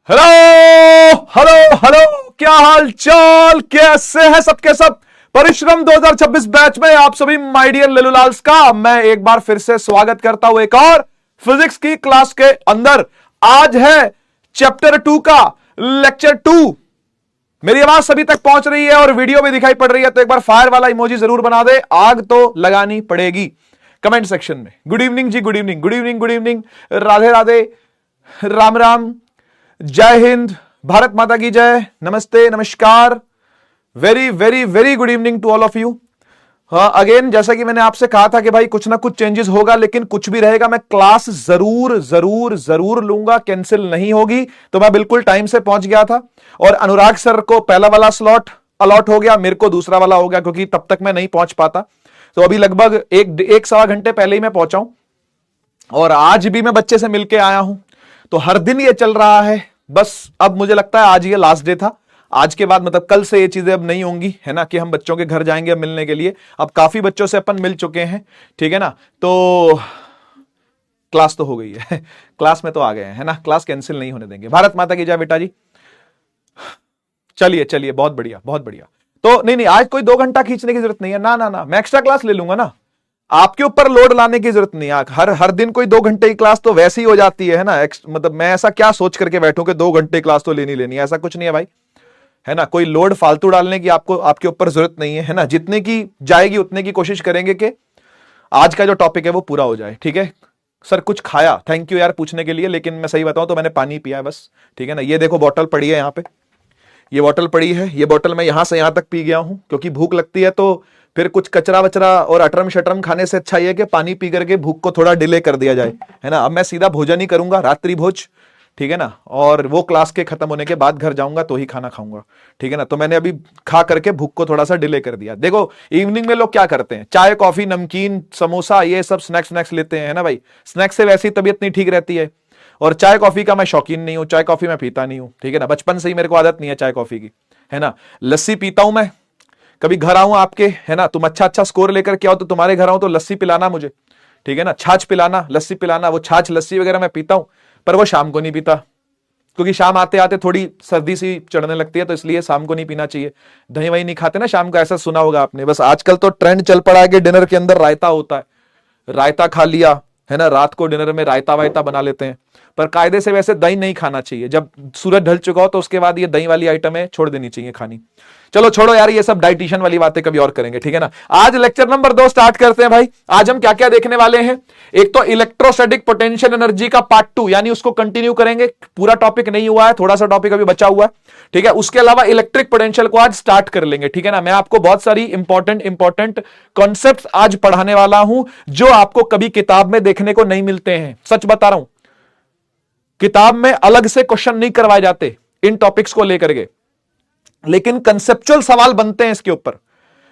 Hello hello hello, क्या हाल चाल, कैसे हैं सबके सब। परिश्रम 2026 बैच में आप सभी माय डियर लल्लूलाल्स का मैं एक बार फिर से स्वागत करता हूं एक और फिजिक्स की क्लास के अंदर। आज है चैप्टर 2 का लेक्चर 2। मेरी आवाज सभी तक पहुंच रही है और वीडियो भी दिखाई पड़ रही है तो एक बार फायर वाला इमोजी जरूर बना दे, आग तो लगानी पड़ेगी कमेंट सेक्शन में। Good evening ji, good evening, good evening, good evening, Radhe Radhe, Ram Ram, जय हिंद, भारत माता की जय, नमस्ते, नमस्कार, very very very good evening to all of you. हाँ, अगेन जैसा कि मैंने आपसे कहा था कि भाई कुछ ना कुछ चेंजेस होगा, लेकिन कुछ भी रहेगा मैं क्लास जरूर जरूर जरूर लूंगा, कैंसिल नहीं होगी। तो मैं बिल्कुल टाइम से पहुंच गया था और अनुराग सर को पहला वाला स्लॉट अलॉट हो गया, मेरे को दूसरा वाला हो गया क्योंकि तब तक मैं नहीं पहुंच पाता। तो अभी लगभग एक सवा घंटे पहले ही मैं पहुंचा हूं और आज भी मैं बच्चे से मिलके आया हूं। तो हर दिन ये चल रहा है, बस अब मुझे लगता है आज ये लास्ट डे था। आज के बाद मतलब कल से ये चीजें अब नहीं होंगी, है ना, कि हम बच्चों के घर जाएंगे मिलने के लिए। अब काफी बच्चों से अपन मिल चुके हैं, ठीक है ना। तो क्लास तो हो गई है क्लास में तो आ गए हैं, है ना, क्लास कैंसिल नहीं होने देंगे। भारत माता की जय बेटा जी। चलिए चलिए, बहुत बढ़िया बहुत बढ़िया। तो नहीं, आज कोई 2 घंटा खींचने की जरूरत नहीं है, ना ना ना, मैं एक्स्ट्रा क्लास ले लूंगा ना। आपके ऊपर लोड लाने की जरूरत नहीं है। हर दिन कोई 2 घंटे की क्लास तो वैसे ही हो जाती है ना। मतलब मैं ऐसा क्या सोच करके बैठूं कि 2 घंटे क्लास तो लेनी है, ऐसा कुछ नहीं है भाई, है ना। कोई लोड फालतू डालने की आपके ऊपर जरूरत नहीं है ना। जितने की जाएगी उतने की कोशिश करेंगे कि आज का जो टॉपिक है वो पूरा हो जाए, ठीक है। सर कुछ खाया, थैंक यू यार पूछने के लिए, लेकिन मैं सही बताऊं तो मैंने पानी पिया है बस, ठीक है ना। ये देखो बॉटल पड़ी है यहाँ पे, ये बॉटल पड़ी है, ये बॉटल मैं यहां से यहां तक पी गया हूं क्योंकि भूख लगती है। तो फिर कुछ कचरा वचरा और अटरम शटरम खाने से अच्छा है कि पानी पी करके भूख को थोड़ा डिले कर दिया जाए, है ना। अब मैं सीधा भोजन ही करूंगा, रात्रि भोज, ठीक है ना। और वो क्लास के खत्म होने के बाद घर जाऊंगा तो ही खाना खाऊंगा, ठीक है ना। तो मैंने अभी खा करके भूख को थोड़ा सा डिले कर दिया। देखो इवनिंग में लोग क्या करते हैं, चाय कॉफी नमकीन समोसा ये सब स्नैक्स लेते हैं, है ना भाई। स्नैक्स से वैसी तबीयत नहीं ठीक रहती है। और चाय कॉफी का मैं शौकीन नहीं हूं, चाय कॉफी मैं पीता नहीं हूं, ठीक है ना। बचपन से ही मेरे को आदत नहीं है चाय कॉफी की, है ना। लस्सी पीता हूं मैं, कभी घर आऊं आपके, है ना, तुम अच्छा स्कोर लेकर के आओ तो तुम्हारे घर आऊं तो लस्सी पिलाना मुझे, ठीक है ना। छाछ पिलाना, लस्सी पिलाना। वो छाछ लस्सी वगैरह मैं पीता हूं, पर वो शाम को नहीं पीता क्योंकि शाम आते आते थोड़ी सर्दी सी चढ़ने लगती है, तो इसलिए शाम को नहीं पीना चाहिए। दही वही नहीं खाते ना शाम को, ऐसा सुना होगा आपने। बस आजकल तो ट्रेंड चल पड़ा है कि डिनर के अंदर रायता होता है, रायता खा लिया, है ना। रात को डिनर में रायता वायता बना लेते हैं, पर कायदे से वैसे दही नहीं खाना चाहिए। जब सूरज ढल चुका हो तो उसके बाद ये दही वाली आइटमें छोड़ देनी चाहिए खानी। चलो छोड़ो यार, ये सब डाइटिशियन वाली बातें कभी और करेंगे, ठीक है ना। आज लेक्चर नंबर 2 स्टार्ट करते हैं भाई। आज हम क्या क्या देखने वाले हैं। एक तो इलेक्ट्रोस्टैटिक पोटेंशियल एनर्जी का पार्ट 2, यानी उसको कंटिन्यू करेंगे। पूरा टॉपिक नहीं हुआ है, थोड़ा सा टॉपिक अभी बचा हुआ है, ठीक है। उसके अलावा इलेक्ट्रिक पोटेंशियल को आज स्टार्ट कर लेंगे, ठीक है ना। मैं आपको बहुत सारी इंपॉर्टेंट कॉन्सेप्ट आज पढ़ाने वाला हूं जो आपको कभी किताब में देखने को नहीं मिलते हैं। सच बता रहा हूं, किताब में अलग से क्वेश्चन नहीं करवाए जाते इन टॉपिक्स को लेकर के, लेकिन कंसेप्चुअल सवाल बनते हैं इसके ऊपर।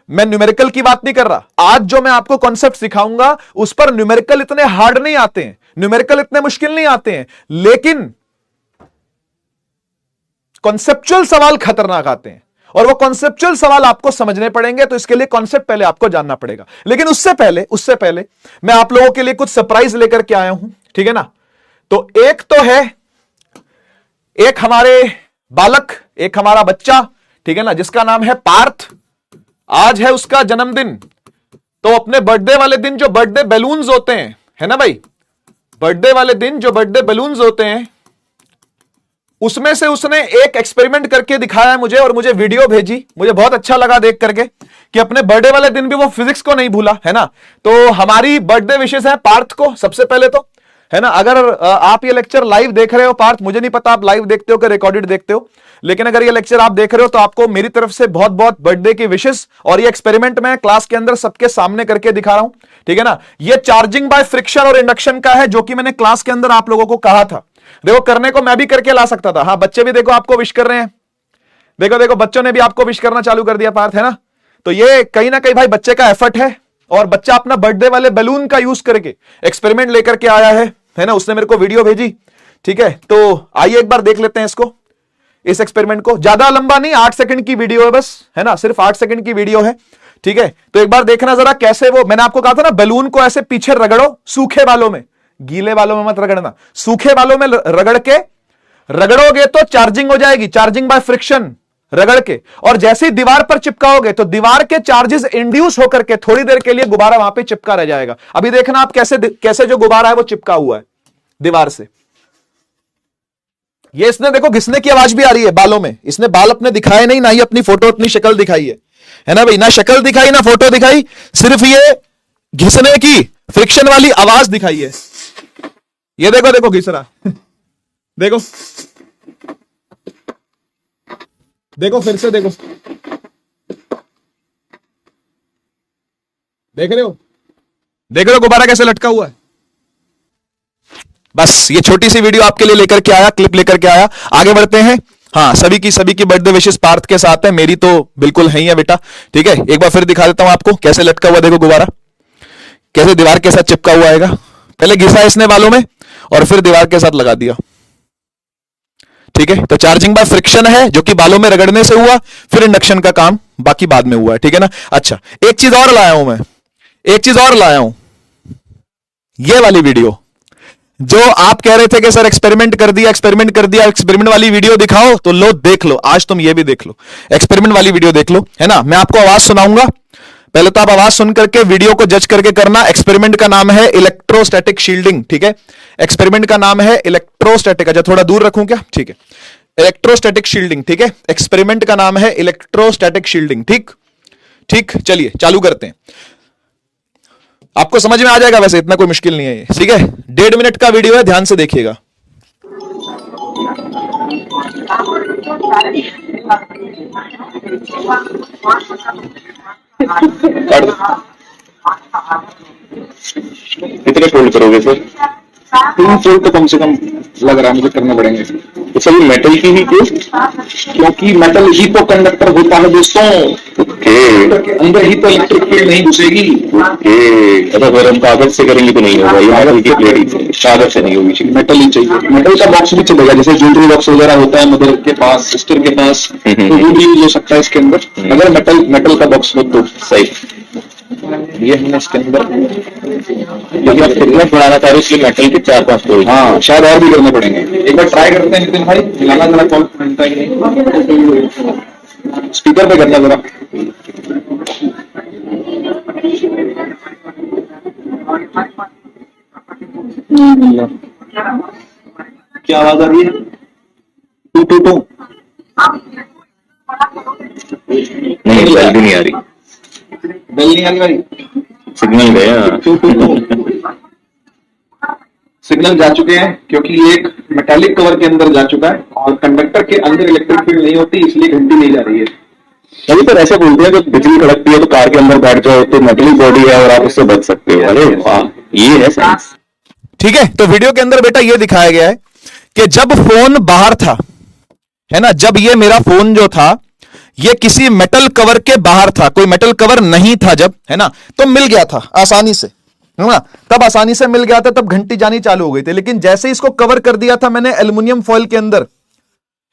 मैं न्यूमेरिकल की बात नहीं कर रहा। आज जो मैं आपको कॉन्सेप्ट सिखाऊंगा उस पर न्यूमेरिकल इतने हार्ड नहीं आते हैं, न्यूमेरिकल इतने मुश्किल नहीं आते हैं, लेकिन कॉन्सेप्चुअल सवाल खतरनाक आते हैं और वो कॉन्सेप्चुअल सवाल आपको समझने पड़ेंगे। तो इसके लिए कॉन्सेप्ट पहले आपको जानना पड़ेगा। लेकिन उससे पहले मैं आप लोगों के लिए कुछ सरप्राइज लेकर के आया हूं, ठीक है ना। तो एक तो है, एक हमारे बालक, एक हमारा बच्चा, ठीक है ना, जिसका नाम है पार्थ। आज है उसका जन्मदिन। तो अपने बर्थडे वाले दिन जो बर्थडे बैलून्स होते हैं, है ना भाई, बर्थडे वाले दिन जो बर्थडे बैलून्स होते हैं उसमें से उसने एक एक्सपेरिमेंट करके दिखाया मुझे और मुझे वीडियो भेजी। मुझे बहुत अच्छा लगा देख करके कि अपने बर्थडे वाले दिन भी वो फिजिक्स को नहीं भूला, है ना। तो हमारी बर्थडे विशेष है पार्थ को सबसे पहले तो, है ना। अगर आप ये लेक्चर लाइव देख रहे हो पार्थ, मुझे नहीं पता आप लाइव देखते हो कि रिकॉर्डेड देखते हो, लेकिन अगर ये लेक्चर आप देख रहे हो तो आपको मेरी तरफ से बहुत बहुत बर्थडे की विशेष। और ये एक्सपेरिमेंट मैं क्लास के अंदर सबके सामने करके दिखा रहा हूं, ठीक है ना। ये चार्जिंग बाय फ्रिक्शन और इंडक्शन का है, जो कि मैंने क्लास के अंदर आप लोगों को कहा था। देखो करने को मैं भी करके ला सकता था। हाँ, बच्चे भी देखो आपको विश कर रहे हैं, देखो देखो बच्चों ने भी आपको विश करना चालू कर दिया पार्थ, है ना। तो ये कहीं ना कहीं भाई बच्चे का एफर्ट है और बच्चा अपना बर्थडे वाले बैलून का यूज करके एक्सपेरिमेंट लेकर के आया है ना। उसने मेरे को वीडियो भेजी, ठीक है। तो आइए एक बार देख लेते हैं इसको, इस एक्सपेरिमेंट को। ज्यादा लंबा नहीं, 8 सेकंड की वीडियो है बस, है ना, सिर्फ 8 सेकंड की वीडियो है, ठीक है। तो एक बार देखना जरा कैसे वो, मैंने आपको कहा था ना बैलून को ऐसे पीछे रगड़ो, सूखे बालों में, गीले बालों में मत रगड़ना, सूखे बालों में रगड़ के रगड़ोगे तो चार्जिंग हो जाएगी, चार्जिंग बाय फ्रिक्शन, रगड़ के। और जैसे ही दीवार पर चिपकाओगे तो दीवार के चार्जेस इंड्यूस होकर के थोड़ी देर के लिए गुब्बारा वहां पे चिपका रह जाएगा। अभी देखना आप कैसे कैसे जो गुब्बारा है वो चिपका हुआ है दीवार से। ये इसने देखो घिसने की आवाज भी आ रही है बालों में, इसने बाल अपने दिखाए नहीं, ना ही अपनी फोटो अपनी शक्ल दिखाई है ना भाई, ना शक्ल दिखाई ना फोटो दिखाई, सिर्फ ये घिसने की फ्रिक्शन वाली आवाज दिखाई है। ये देखो देखो घिस रहा देखो देखो फिर से देखो, देख रहे हो, देख रहे हो गुब्बारा कैसे लटका हुआ है। बस ये छोटी सी वीडियो आपके लिए लेकर के आया, क्लिप लेकर के आया। आगे बढ़ते हैं। हाँ, सभी की बर्थडे विशेष पार्थ के साथ है, मेरी तो बिल्कुल है ही है बेटा। ठीक है, एक बार फिर दिखा देता हूं आपको कैसे लटका हुआ, देखो गुब्बारा कैसे दीवार के साथ चिपका हुआ आएगा। पहले घिसा इसने बालों में और फिर दीवार के साथ लगा दिया। ठीक है, तो चार्जिंग बाय फ्रिक्शन है जो कि बालों में रगड़ने से हुआ, फिर इंडक्शन का काम बाकी बाद में हुआ है। ठीक है ना। अच्छा, एक चीज और लाया हूं मैं, एक चीज और लाया हूं, ये वाली वीडियो जो आप कह रहे थे कि सर एक्सपेरिमेंट कर दिया, एक्सपेरिमेंट कर दिया, एक्सपेरिमेंट वाली वीडियो दिखाओ, तो लो देख लो, आज तुम ये भी देख लो, एक्सपेरिमेंट वाली वीडियो देख लो, है ना। मैं आपको आवाज सुनाऊंगा, पहले तो आप आवाज सुन करके वीडियो को जज करके करना। एक्सपेरिमेंट का नाम है इलेक्ट्रोस्टैटिक शील्डिंग। ठीक है, एक्सपेरिमेंट का नाम है इलेक्ट्रोस्टैटिक। अच्छा थोड़ा दूर रखूं क्या? ठीक है, इलेक्ट्रोस्टैटिक शील्डिंग। ठीक है, एक्सपेरिमेंट का नाम है इलेक्ट्रोस्टैटिक शील्डिंग। ठीक ठीक, चलिए चालू करते हैं। आपको समझ में आ जाएगा, वैसे इतना कोई मुश्किल नहीं है ये। ठीक है, 1.5 मिनट का वीडियो है, ध्यान से देखिएगा। कितने फोल्ड करोगे सर? 3 फोल्ड तो कम से कम लग रहा है मुझे करने पड़ेंगे। तो सभी मेटल की ही क्यों? क्योंकि मेटल ही तो कंडक्टर होता है दोस्तों। ओके, अंदर ही तो इलेक्ट्रिक फील्ड नहीं घुसेगी। ओके, अच्छा फिर हम कागज से करेंगे तो नहीं होगा, ये मेटल की प्लेट ही, कागज से नहीं होगी, मेटल ही चाहिए। मेटल का बॉक्स भी चलेगा, जैसे ज्वेलरी बॉक्स वगैरह होता है मदर के पास, सिस्टर के पास, तो वो भी यूज हो सकता है इसके अंदर, अगर मेटल का बॉक्स हो तो। सही। ये हमने इसके अंदर लेकिन आप थिकनेस बढ़ाना चाह रहे हो इसलिए मेटल के 4-5 फोल्ड। हाँ, शायद और भी करने पड़ेंगे। एक बार ट्राई करते हैं नितिन भाई, मिलाना जरा, कॉल मिलता है कि नहीं, स्पीकर पे करना जरा। क्या आवाज आ रही है? टू टू टू नहीं, बेल भी नहीं आ रही, बेल नहीं आ रही भाई, सिग्नल गया। टू टू टू सिग्नल जा चुके हैं, क्योंकि ये एक मेटालिक कवर के अंदर जा चुका है और कंडक्टर के अंदर इलेक्ट्रिक फील्ड नहीं होती, इसलिए घंटी नहीं जा रही है। अभी तो ऐसे बोलते हैं कि बिजली कड़कती है तो कार के अंदर बैठ जाओ तो मेटलिक बॉडी है और आप उससे बच सकते हो। अरे वाह, ये है साइंस। ठीक है, तो वीडियो के अंदर बेटा ये दिखाया गया है कि जब फोन बाहर था, है ना, जब ये मेरा फोन जो था ये किसी मेटल कवर के बाहर था, कोई मेटल कवर नहीं था जब, है ना, तो मिल गया था आसानी से, है ना, तब आसानी से मिल गया था, तब घंटी जानी चालू हो गई थी। लेकिन जैसे ही इसको कवर कर दिया था मैंने एल्युमिनियम फॉइल के अंदर,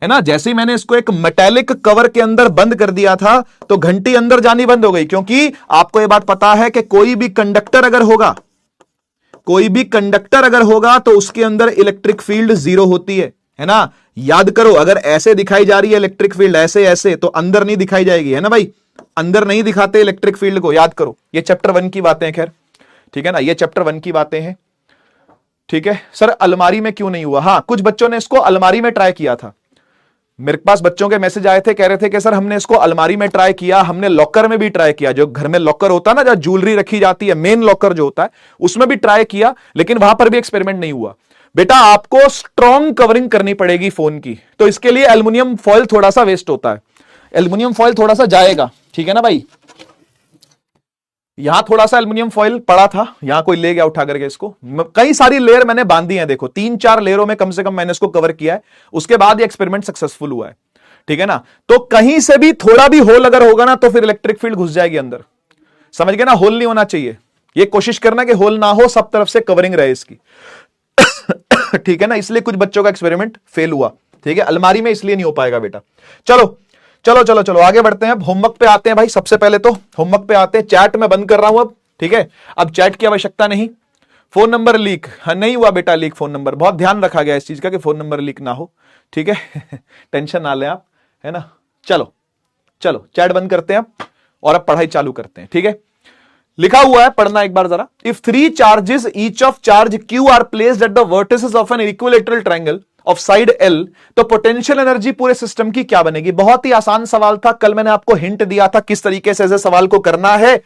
है ना, जैसे ही मैंने इसको एक मेटालिक कवर के अंदर बंद कर दिया था तो घंटी अंदर जानी बंद हो गई। क्योंकि आपको यह बात पता है कि कोई भी कंडक्टर अगर होगा, कोई भी कंडक्टर अगर होगा तो उसके अंदर इलेक्ट्रिक फील्ड 0 होती है ना। याद करो, अगर ऐसे दिखाई जा रही है इलेक्ट्रिक फील्ड, ऐसे ऐसे, तो अंदर नहीं दिखाई जाएगी, है ना भाई, अंदर नहीं दिखाते इलेक्ट्रिक फील्ड को, याद करो। ये चैप्टर 1 की बातें हैं, खैर ठीक है ना, ये चैप्टर 1 की बातें हैं। ठीक है सर, अलमारी में क्यों नहीं हुआ? हाँ, कुछ बच्चों ने इसको अलमारी में ट्राई किया था, मेरे पास बच्चों के मैसेज आए थे, कह रहे थे कि सर हमने इसको अलमारी में ट्राई किया, हमने लॉकर में भी ट्राई किया, जो घर में लॉकर होता है ना, जहां ज्वेलरी रखी जाती है, मेन लॉकर जो होता है, उसमें भी ट्राई किया, लेकिन वहां पर भी एक्सपेरिमेंट नहीं हुआ। बेटा आपको स्ट्रॉन्ग कवरिंग करनी पड़ेगी फोन की, तो इसके लिए एल्युमिनियम फॉइल थोड़ा सा वेस्ट होता है, एल्युमिनियम फॉइल थोड़ा सा जाएगा। ठीक है ना भाई, यहां थोड़ा सा एल्युमिनियम फॉइल पड़ा था, यहां कोई ले गया उठा करके इसको, कई सारी लेयर मैंने बांधी है, देखो 3-4 लेयरों में कम से कम मैंने इसको कवर किया है, उसके बाद ये एक्सपेरिमेंट सक्सेसफुल हुआ है। ठीक है ना, तो कहीं से भी थोड़ा भी होल अगर होगा ना तो फिर इलेक्ट्रिक फील्ड घुस जाएगी अंदर, समझ गए ना, होल नहीं होना चाहिए, ये कोशिश करना कि होल ना हो, सब तरफ से कवरिंग रहे इसकी। ठीक है ना, इसलिए कुछ बच्चों का एक्सपेरिमेंट फेल हुआ। ठीक है, अलमारी में इसलिए नहीं हो पाएगा बेटा। चलो चलो चलो चलो आगे बढ़ते हैं, अब होमवर्क पे आते हैं भाई। सबसे पहले तो होमवर्क पे आते हैं, चैट में बंद कर रहा हूं अब, ठीक है, अब चैट की आवश्यकता नहीं, फोन नंबर लीक, हाँ नहीं हुआ बेटा लीक फोन नंबर, बहुत ध्यान रखा गया इस चीज का कि फोन नंबर लीक ना हो, ठीक है। टेंशन ना लें आप, है ना। चलो चलो चैट बंद करते हैं आप और अब पढ़ाई चालू करते हैं, ठीक है। लिखा हुआ है, पढ़ना एक बार जरा। If 3 charges each of charge Q R placed at the vertices of an equilateral triangle of side L, तो पोटेंशियल एनर्जी पूरे सिस्टम की क्या बनेगी। बहुत ही आसान सवाल था, कल मैंने आपको हिंट दिया था किस तरीके से ऐसे सवाल को करना है।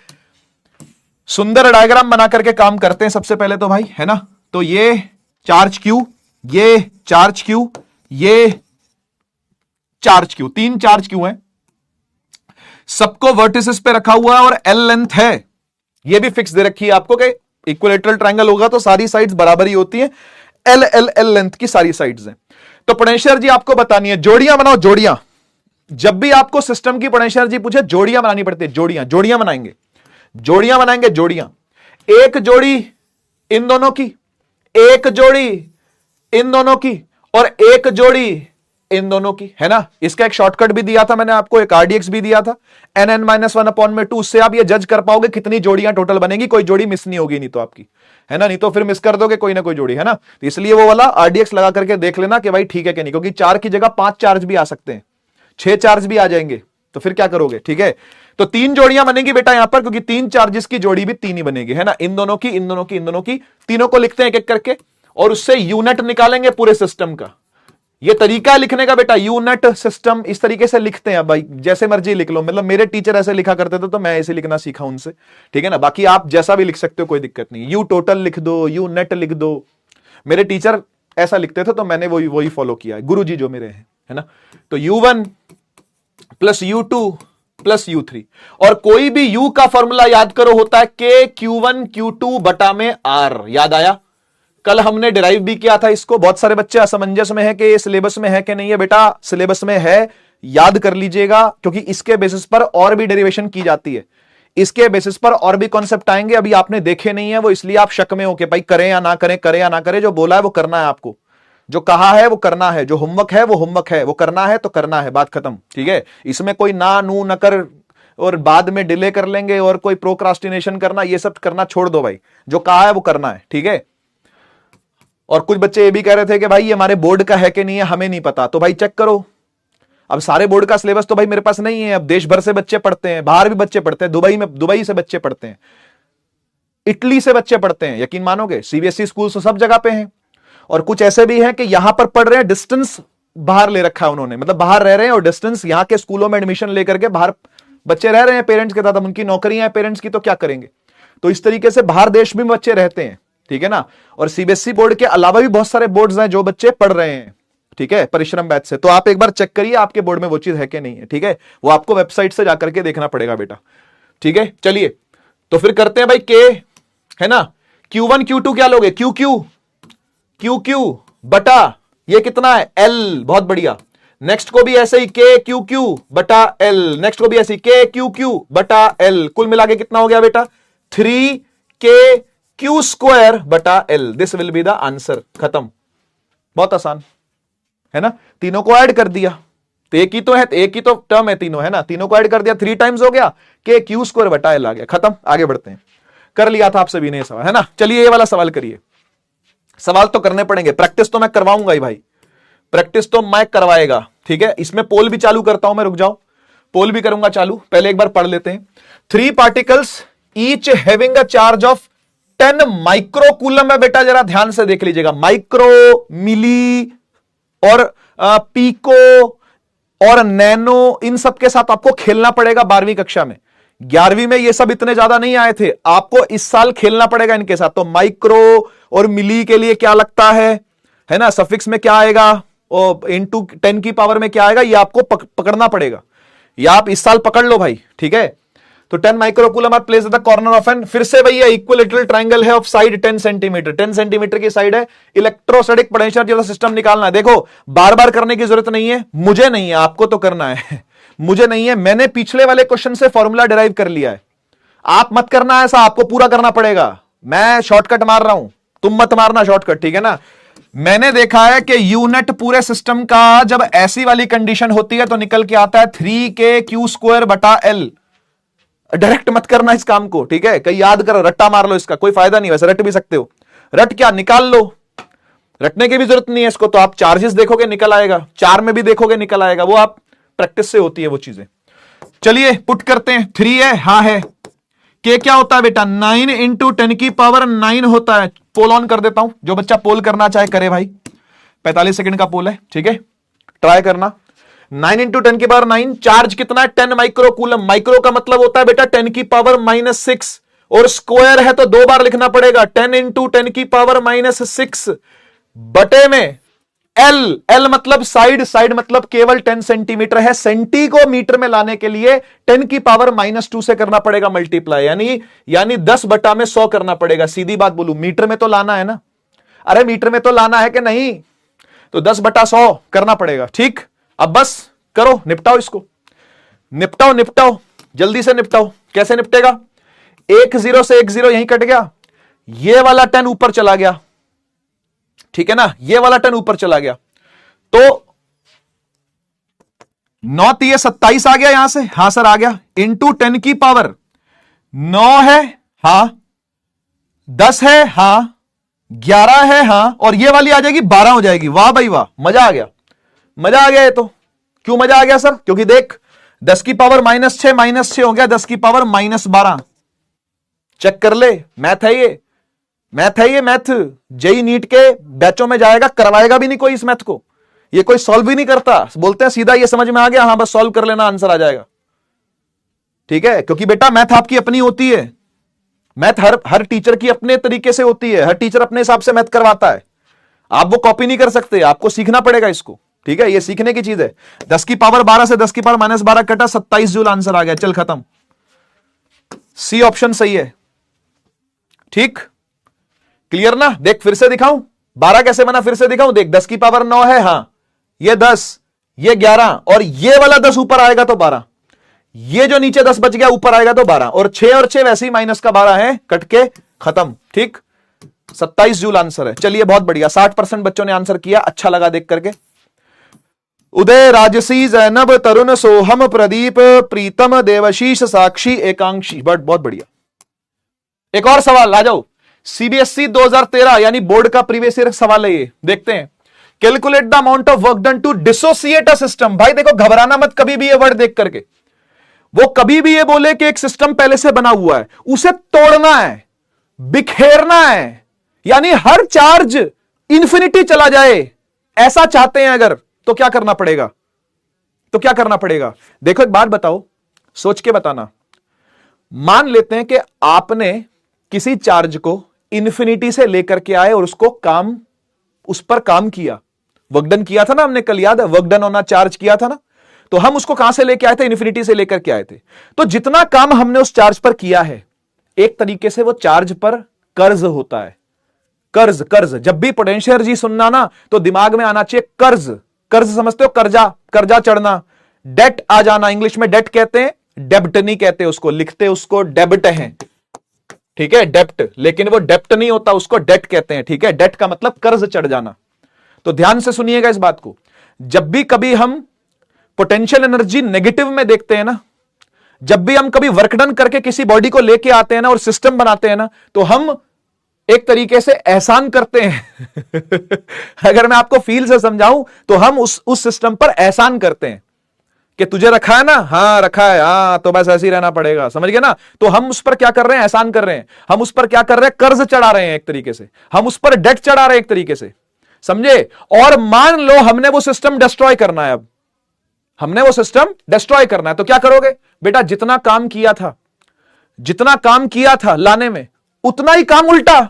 सुंदर डायग्राम बना करके काम करते हैं सबसे पहले तो भाई, है ना। तो ये चार्ज क्यू, ये चार्ज क्यू, ये चार्ज क्यू, 3 चार्ज क्यू हैं, सबको वर्टिसेस पे रखा हुआ है और एल लेंथ है, ये भी फिक्स दे रखी है आपको कि इक्विलेटरल ट्रायंगल होगा तो सारी साइड्स बराबर ही होती हैं, एल एल एल लेंथ की सारी साइड्स हैं। तो पोटेंशियल एनर्जी आपको बतानी है, जोड़ियां बनाओ जोड़ियां। जब भी आपको सिस्टम की पोटेंशियल एनर्जी पूछे जोड़ियां बनानी पड़ती है, जोड़ियां जोड़ियां बनाएंगे, जोड़ियां बनाएंगे, जोड़ियां। एक जोड़ी इन दोनों की, एक जोड़ी इन दोनों की और एक जोड़ी इन दोनों की, है ना। इसका एक शॉर्टकट भी दिया था मैंने आपको, एक आरडीएक्स भी दिया था, nn-1/2, उससे आप ये जज कर पाओगे कितनी जोड़ियां टोटल बनेगी, कोई जोड़ी मिस नहीं होगी नहीं तो आपकी, है ना। नहीं तो फिर मिस कर दोगे कोई ना कोई जोड़ी, है ना। तो इसलिए वो वाला आरडीएक्स लगा करके देख लेना कि भाई ठीक है कि नहीं, क्योंकि 4 की जगह 5 चार्ज भी आ सकते हैं, 6 चार्ज भी आ जाएंगे, तो फिर क्या करोगे, ठीक है। तो 3 जोड़ियां बनेगी बेटा यहां पर, क्योंकि 3 चार्जेस की जोड़ी भी 3 ही बनेगी, है ना। इन दोनों की, इन दोनों की, इन दोनों की, तीनों को लिखते हैं एक एक करके और उससे यूनिट निकालेंगे पूरे सिस्टम का। ये तरीका लिखने का बेटा, यूनिट सिस्टम इस तरीके से लिखते हैं भाई, जैसे मर्जी लिख लो। मतलब मेरे टीचर ऐसे लिखा करते थे तो मैं ऐसे लिखना सीखा उनसे, ठीक है ना। बाकी आप जैसा भी लिख सकते हो, कोई दिक्कत नहीं। यू टोटल लिख दो, यू नेट लिख दो, मेरे टीचर ऐसा लिखते थे तो मैंने वही फॉलो किया है, गुरुजी जो मेरे हैं, है ना। तो U1 plus U2 plus U3, और कोई भी U का फॉर्मूला याद करो होता है K Q1 Q2 बटा में R, याद आया। कल हमने डिराइव भी किया था इसको, बहुत सारे बच्चे असमंजस में है कि ये सिलेबस में है कि नहीं है। बेटा सिलेबस में है, याद कर लीजिएगा, क्योंकि इसके बेसिस पर और भी डेरिवेशन की जाती है, इसके बेसिस पर और भी कॉन्सेप्ट आएंगे, अभी आपने देखे नहीं है वो, इसलिए आप शक में हो कि भाई करें या ना करें, करें या ना करें। जो बोला है वो करना है आपको, जो कहा है वो करना है, जो होमवर्क है वो होमवर्क है, वो करना है तो करना है, बात खत्म, ठीक है। इसमें कोई ना नू न कर और बाद में डिले कर लेंगे और कोई प्रोक्रास्टिनेशन करना, ये सब करना छोड़ दो भाई, जो कहा है वो करना है, ठीक है। और कुछ बच्चे ये भी कह रहे थे कि भाई ये हमारे बोर्ड का है कि नहीं है, हमें नहीं पता, तो भाई चेक करो। अब सारे बोर्ड का सिलेबस तो भाई मेरे पास नहीं है, अब देश भर से बच्चे पढ़ते हैं, बाहर भी बच्चे पढ़ते हैं, दुबई से बच्चे पढ़ते हैं, इटली से बच्चे पढ़ते हैं, यकीन मानोगे सीबीएसई स्कूल तो सब जगह पे हैं। और कुछ ऐसे भी हैं कि यहां पर पढ़ रहे हैं, डिस्टेंस बाहर ले रखा है उन्होंने, मतलब बाहर रह रहे हैं और डिस्टेंस यहां के स्कूलों में एडमिशन लेकर के बाहर बच्चे रह रहे हैं पेरेंट्स के साथ। अब उनकी नौकरियां हैं पेरेंट्स की, तो क्या करेंगे। तो इस तरीके से बाहर देश में बच्चे रहते हैं, ठीक है ना। और सीबीएसई बोर्ड के अलावा भी बहुत सारे बोर्ड्स हैं जो बच्चे पढ़ रहे हैं, ठीक है, परिश्रम बैच से। तो आप एक बार चेक करिए आपके बोर्ड में वो चीज है कि नहीं है, ठीक है। वो आपको वेबसाइट से जाकर के देखना पड़ेगा बेटा, ठीक है। चलिए तो फिर करते हैं भाई, के है ना, Q1 Q2 क्या लोगे, QQ बटा ये कितना है L, बहुत बढ़िया। नेक्स्ट को भी ऐसे ही KQQ बटा L, नेक्स्ट को भी ऐसे ही KQQ बटा L, कुल मिला के कितना हो गया बेटा 3KQ² बटा L। This will be the answer, खत्म, बहुत आसान है ना। तीनों को ऐड कर दिया तो एक ही तो है, एक ही तो टर्म है तीनों, है ना। तीनों को ऐड कर दिया, 3 टाइम्स हो गया, KQ² बटा L आ गया, खत्म। आगे बढ़ते हैं, कर लिया था आपसे भी नहीं सवाल, है ना। चलिए ये वाला सवाल करिए, सवाल तो करने पड़ेंगे, प्रैक्टिस तो मैं करवाऊंगा ही भाई, प्रैक्टिस तो मैं करवाएगा, ठीक है। इसमें पोल भी चालू करता हूं मैं, रुक जाओ, पोल भी करूंगा चालू, पहले एक बार पढ़ लेते हैं। 3 particles each having a charge of 10 microcoulomb है बेटा, जरा ध्यान से देख लीजिएगा, माइक्रो, मिली और पीको और नैनो, इन सब के साथ आपको खेलना पड़ेगा 12वीं कक्षा में। 11वीं में ये सब इतने ज्यादा नहीं आए थे, आपको इस साल खेलना पड़ेगा इनके साथ। तो माइक्रो और मिली के लिए क्या लगता है ना, सफिक्स में क्या आएगा और इंटू 10 की पावर में क्या आएगा, ये आपको पकड़ना पड़ेगा, ये आप इस साल पकड़ लो भाई, ठीक है। तो 10 microcoulomb are placed at the corner of an, फिर से भैया इक्विलेटरल ट्रायंगल है ऑफ साइड 10 सेंटीमीटर, 10 सेंटीमीटर की साइड है, इलेक्ट्रोस्टैटिक पोटेंशियल जो सिस्टम निकालना है। देखो बार बार करने की जरूरत नहीं है, मुझे नहीं है, आपको तो करना है मुझे नहीं है, मैंने पिछले वाले क्वेश्चन से फॉर्मूला डिराइव कर लिया है, आप मत करना ऐसा, आपको पूरा करना पड़ेगा। मैं शॉर्टकट मार रहा हूं, तुम मत मारना शॉर्टकट, ठीक है ना। मैंने देखा है कि यूनिट पूरे सिस्टम का जब ऐसी वाली कंडीशन होती है तो निकल के आता है 3KQ² बटा L। डायरेक्ट मत करना इस काम को, ठीक है, कहीं याद करो, रट्टा मार लो, इसका कोई फायदा नहीं, वैसे रट भी सकते हो। रट क्या, निकाल लो, रटने की भी जरूरत नहीं है इसको, तो आप चार्जेस देखोगे निकल आएगा, 4 में भी देखोगे निकल आएगा, वो आप प्रैक्टिस से होती है वो चीजें। चलिए पुट करते हैं, 3 है, हाँ है, के क्या होता है बेटा, 9 इंटू 10 की पावर 9 होता है। पोल ऑन कर देता हूं, जो बच्चा पोल करना चाहे करे भाई, 45 सेकंड का पोल है, ठीक है, ट्राई करना। 9 इंटू 10 की पावर 9, चार्ज कितना है, 10 माइक्रो कूलम। माइक्रो का मतलब होता है बेटा 10 की पावर -6, और स्क्वायर है तो 2 बार लिखना पड़ेगा, 10 इंटू 10 की पावर -6 बटे में एल, एल मतलब साइड, साइड मतलब केवल 10 सेंटीमीटर है। सेंटी को मीटर में लाने के लिए 10 की पावर -2 से करना पड़ेगा मल्टीप्लाई, यानी 10 बटा में 100 करना पड़ेगा। सीधी बात बोलूं, मीटर में तो लाना है ना, अरे मीटर में तो लाना है कि नहीं, तो 10 बटा 100 करना पड़ेगा। ठीक, अब बस करो, निपटाओ इसको, निपटाओ निपटाओ, जल्दी से निपटाओ। कैसे निपटेगा, 1 0 से 1 0 यहीं कट गया, ये वाला 10 ऊपर चला गया, ठीक है ना, ये वाला 10 ऊपर चला गया, तो 9 3 27 आ गया यहां से, हां सर आ गया, इंटू 10 की पावर 9 है, हां 10 है, हां 11 है, हां, और ये वाली आ जाएगी 12 हो जाएगी। वाह भाई वाह, मजा आ गया, मजा आ गया। ये तो क्यों मजा आ गया सर, क्योंकि देख 10 की पावर -6 हो गया, 10 की पावर -12, चेक कर ले, मैथ है ये, मैथ है ये, मैथ जेई नीट के बैचों में जाएगा, करवाएगा भी नहीं कोई इस मैथ को, ये कोई सॉल्व भी नहीं करता, बोलते हैं सीधा ये समझ में आ गया, हां बस सॉल्व कर लेना, आंसर आ जाएगा। ठीक है, क्योंकि बेटा मैथ आपकी अपनी होती है, मैथ हर टीचर की अपने तरीके से होती है, हर टीचर अपने हिसाब से मैथ करवाता है, आप वो कॉपी नहीं कर सकते, आपको सीखना पड़ेगा इसको। ठीक है, ये सीखने की चीज है। 10 की पावर 12 से 10 की पावर -12 कटा, 27 जूल आंसर आ गया, चल खत्म। सी ऑप्शन सही है। ठीक, क्लियर ना, देख फिर से दिखाऊं, 12 कैसे बना, फिर से दिखाऊं, देख 10 की पावर 9 है, हां ये 10, ये 11, और ये वाला 10 ऊपर आएगा तो 12, ये जो नीचे 10 बच गया ऊपर आएगा तो 12, और 6 और 6 वैसे ही माइनस का 12 है, कट के खत्म। ठीक, 27 जूल आंसर है। चलिए बहुत बढ़िया, 60% बच्चों ने आंसर किया, अच्छा लगा देख करके। उदय, राजसी, जैनब, तरुण, सोहम, प्रदीप, प्रीतम, देवशीष, साक्षी, एकांक्षी, बट बहुत बढ़िया। एक और सवाल आ जाओ, सीबीएसई 2013 यानी बोर्ड का प्रीवियस ईयर सवाल है ये, देखते हैं। Calculate the amount of work done to dissociate a system. भाई देखो, घबराना मत कभी भी ये वर्ड देख करके, वो कभी भी ये बोले कि एक सिस्टम पहले से बना हुआ है, उसे तोड़ना है, बिखेरना है, यानी हर चार्ज इंफिनिटी चला जाए, ऐसा चाहते हैं अगर, तो क्या करना पड़ेगा, तो क्या करना पड़ेगा। देखो एक बात बताओ, सोच के बताना, मान लेते हैं कि आपने किसी चार्ज को इंफिनिटी से लेकर के आए और उसको काम, उस पर काम किया, वर्क डन किया था ना हमने कल, याद है, work done on a charge किया था ना, तो हम उसको कहां से लेके आए थे, इन्फिनिटी से लेकर के आए थे। तो जितना काम हमने उस चार्ज पर किया है, एक तरीके से वो चार्ज पर कर्ज होता है। कर्ज, कर्ज, जब भी पोटेंशियल एनर्जी सुनना ना तो दिमाग में आना चाहिए कर्ज। कर्ज समझते हो, कर्जा, कर्जा चढ़ना, डेट आ जाना, इंग्लिश में डेट कहते हैं, डेब्ट नहीं कहते उसको, लिखते उसको डेब्ट है, ठीक है, डेप्ट, लेकिन वो डेप्ट नहीं होता, उसको डेट कहते हैं। ठीक है, डेट का मतलब कर्ज चढ़ जाना। तो ध्यान से सुनिएगा इस बात को, जब भी कभी हम पोटेंशियल एनर्जी नेगेटिव में देखते हैं ना, जब भी हम कभी वर्क डन करके किसी बॉडी को लेके आते हैं ना और सिस्टम बनाते हैं ना, तो हम एक तरीके से एहसान करते हैं अगर मैं आपको फील से समझाऊं तो हम उस सिस्टम पर एहसान करते हैं कि तुझे रखा है ना, हाँ रखा है, हाँ तो बस ऐसे ही रहना पड़ेगा, समझ गए ना। तो हम उस पर क्या कर रहे हैं, एहसान कर रहे हैं, हम उस पर क्या कर रहे हैं, कर्ज चढ़ा रहे हैं एक तरीके से, हम उस पर डेट चढ़ा रहे हैं एक तरीके से, समझे। और मान लो हमने वो सिस्टम डिस्ट्रॉय करना है, अब हमने वो सिस्टम डिस्ट्रॉय करना है, तो क्या करोगे बेटा, जितना काम किया था, जितना काम किया था लाने में, उतना ही काम उल्टा।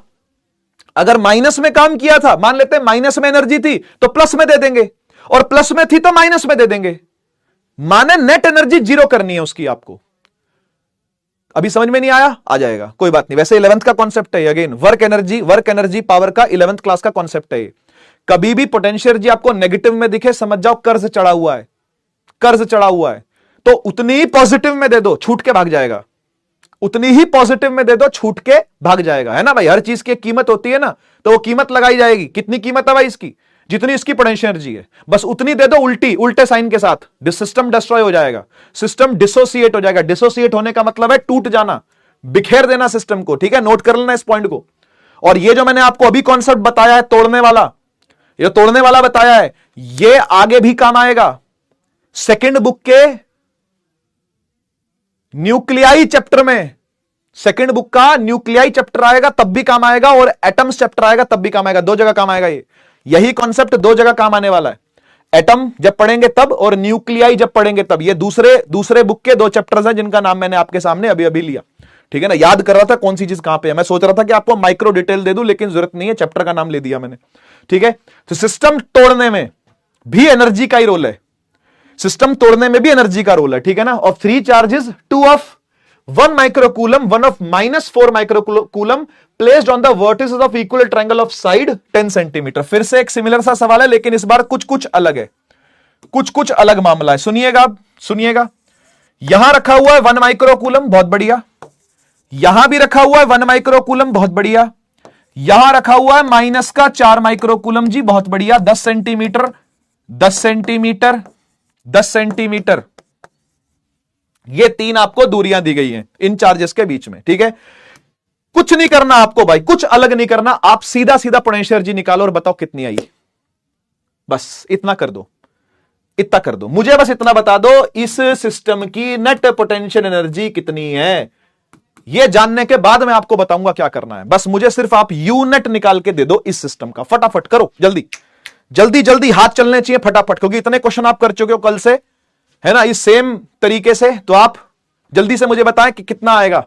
अगर माइनस में काम किया था, मान लेते हैं माइनस में एनर्जी थी तो प्लस में दे देंगे, और प्लस में थी तो माइनस में दे देंगे, माने नेट एनर्जी जीरो करनी है उसकी आपको। अभी समझ में नहीं आया, आ जाएगा, कोई बात नहीं। वैसे 11th का कॉन्सेप्ट है, अगेन वर्क एनर्जी पावर का 11th क्लास का कॉन्सेप्ट है। कभी भी पोटेंशियल एनर्जी आपको नेगेटिव में दिखे, समझ जाओ कर्ज चढ़ा हुआ है, कर्ज चढ़ा हुआ है। तो उतनी ही पॉजिटिव में दे दो, छूट के भाग जाएगा, उतनी ही पॉजिटिव में दे दो, छूट के भाग जाएगा, है ना भाई। हर चीज की एक कीमत होती है ना, तो वो कीमत लगाई जाएगी। कितनी कीमत है भाई इसकी, जितनी इसकी पोटेंशियल एनर्जी है, बस उतनी दे दो, उल्टे साइन के साथ, सिस्टम डिस्ट्रॉय हो जाएगा, सिस्टम डिसोसिएट हो जाएगा। डिसोसिएट होने का मतलब है टूट जाना, बिखेर देना सिस्टम को, ठीक है, नोट कर लेना इस पॉइंट को। और ये जो मैंने आपको अभी कॉन्सेप्ट बताया है तोड़ने वाला, ये तोड़ने वाला बताया है, ये आगे भी काम आएगा। सेकंड बुक के न्यूक्लियाई चैप्टर में, सेकंड बुक का न्यूक्लियाई चैप्टर आएगा तब भी काम आएगा, और एटम्स चैप्टर आएगा तब भी काम आएगा। दो जगह काम आएगा। ये यही कॉन्सेप्ट दो जगह काम आने वाला है। एटम जब पढ़ेंगे तब, और न्यूक्लियाई जब पढ़ेंगे तब। ये दूसरे बुक के दो चैप्टर्स हैं जिनका नाम मैंने आपके सामने अभी अभी लिया। ठीक है ना, याद कर रहा था कौन सी चीज कहां पे है। मैं सोच रहा था कि आपको माइक्रो डिटेल दे दूं, लेकिन जरूरत नहीं है, चैप्टर का नाम ले दिया मैंने। ठीक है, तो सिस्टम तोड़ने में भी एनर्जी का ही रोल है। सिस्टम तोड़ने में भी एनर्जी का रोल है। ठीक है ना, of 3 charges 2 of 1 microcoulomb 1 of -4 microcoulomb placed on the vertices of equal triangle of side 10 centimetre. फिर से एक सिमिलर सा सवाल है, लेकिन इस बार कुछ अलग है, कुछ अलग मामला है। सुनिएगा, सुनिएगा। यहां रखा हुआ है 1 माइक्रोकूलम, बहुत बढ़िया। यहां भी रखा हुआ है 1 माइक्रोकूलम, बहुत बढ़िया। यहां रखा हुआ है -4 माइक्रोकूलम, जी बहुत बढ़िया। 10 सेंटीमीटर 10 सेंटीमीटर 10 सेंटीमीटर, ये 3 आपको दूरियां दी गई हैं इन चार्जेस के बीच में। ठीक है, कुछ नहीं करना आपको भाई, कुछ अलग नहीं करना। आप सीधा सीधा पोटेंशियल एनर्जी निकालो और बताओ कितनी आई। बस इतना कर दो, इतना कर दो। मुझे बस इतना बता दो, इस सिस्टम की नेट पोटेंशियल एनर्जी कितनी है। यह जानने के बाद मैं आपको बताऊंगा क्या करना है। बस मुझे सिर्फ आप यू नेट निकाल के दे दो इस सिस्टम का। फटाफट करो, जल्दी जल्दी जल्दी, हाथ चलने चाहिए फटाफट, क्योंकि इतने क्वेश्चन आप कर चुके हो कल से, है ना, इस सेम तरीके से। तो आप जल्दी से मुझे बताएं कि कितना आएगा,